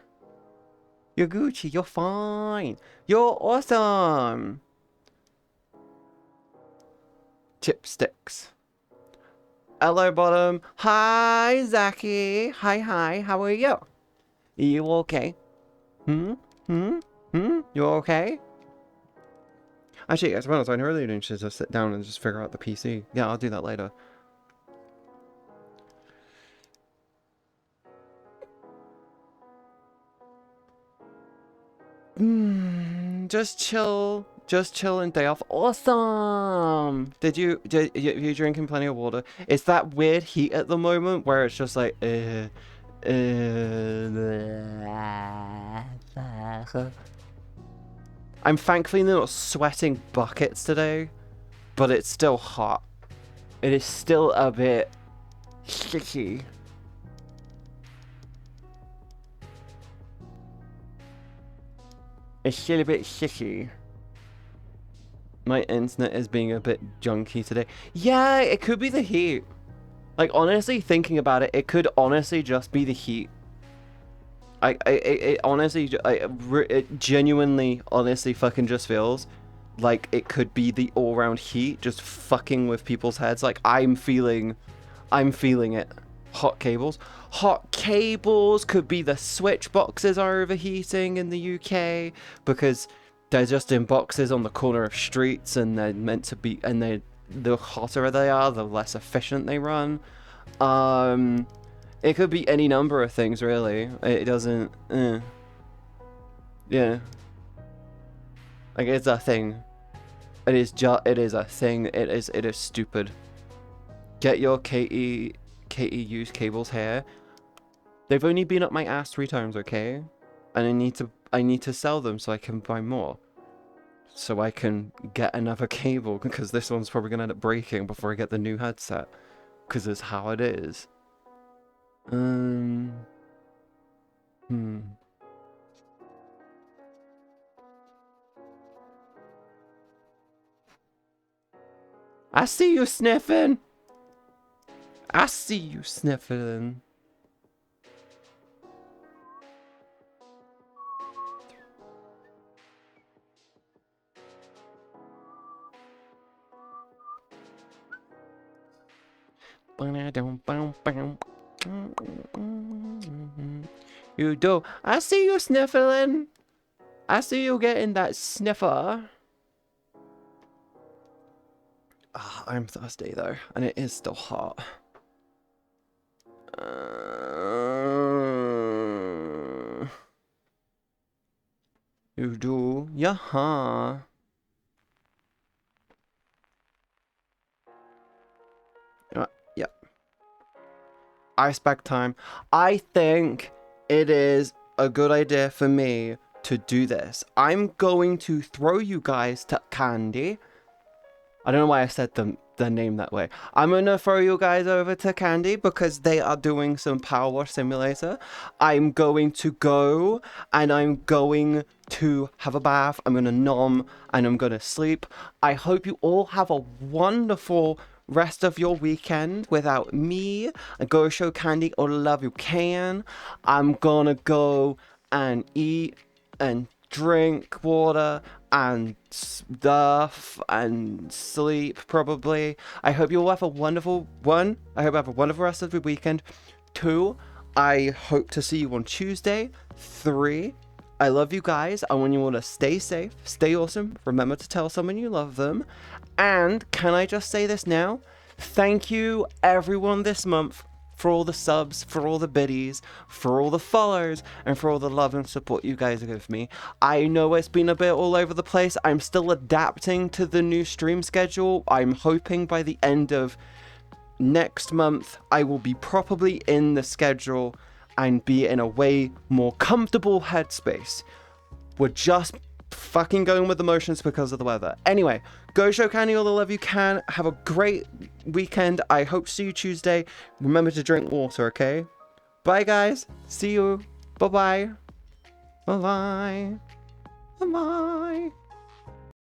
You're Gucci. You're fine. You're awesome. Chipsticks. Hello, bottom. Hi, Zachy. Hi. How are you? You okay? You okay? Actually, guys, when I was on earlier, you should just sit down and just figure out the PC. Yeah, I'll do that later. Just chill and day off. Awesome. Did you drinking plenty of water? It's that weird heat at the moment where it's just like I'm thankfully not sweating buckets today, but it's still hot. It is still a bit sticky. It's still a bit sticky. My internet is being a bit junky today. Yeah, it could be the heat. Like, honestly, thinking about it, it could honestly just be the heat. It genuinely, honestly fucking just feels like it could be the all-round heat just fucking with people's heads. Like, I'm feeling it. Hot cables could be the switch boxes are overheating in the UK because they're just in boxes on the corner of streets and they're meant to be, and the hotter they are, the less efficient they run. It could be any number of things, really. It doesn't... Yeah. Like, it's a thing. It is a thing. It is stupid. Get your KEU's cables here. They've only been up my ass 3 times, okay? And I need to sell them so I can buy more. So I can get another cable, because this one's probably going to end up breaking before I get the new headset. Because it's how it is. I see you sniffing. I see you sniffing. You do. I see you sniffling. I see you getting that sniffer. Oh, I'm thirsty though, and it is still hot. You do? Yeah. Yep. Ice bag time. I think it is a good idea for me to do this. I'm going to throw you guys to Candy. I don't know why I said the name that way. I'm gonna throw you guys over to Candy because they are doing some Power Wash Simulator. I'm going to go and I'm going to have a bath. I'm gonna nom and I'm gonna sleep. I hope you all have a wonderful rest of your weekend without me. And go show Candy all the love you can. I'm gonna go and eat and drink water and stuff and sleep probably. I hope you all have a wonderful one. I hope you have a wonderful rest of the weekend. 2, I hope to see you on Tuesday. 3, I love you guys. I want you all to stay safe, stay awesome. Remember to tell someone you love them. And can I just say this now? Thank you, everyone, this month for all the subs, for all the biddies, for all the follows, and for all the love and support you guys give me. I know it's been a bit all over the place. I'm still adapting to the new stream schedule. I'm hoping by the end of next month, I will be properly in the schedule and be in a way more comfortable headspace. We're just fucking going with the motions because of the weather. Anyway, go show Candy all the love you can. Have a great weekend. I hope to see you Tuesday. Remember to drink water, okay? Bye, guys. See you. Bye-bye. Bye-bye. Bye-bye.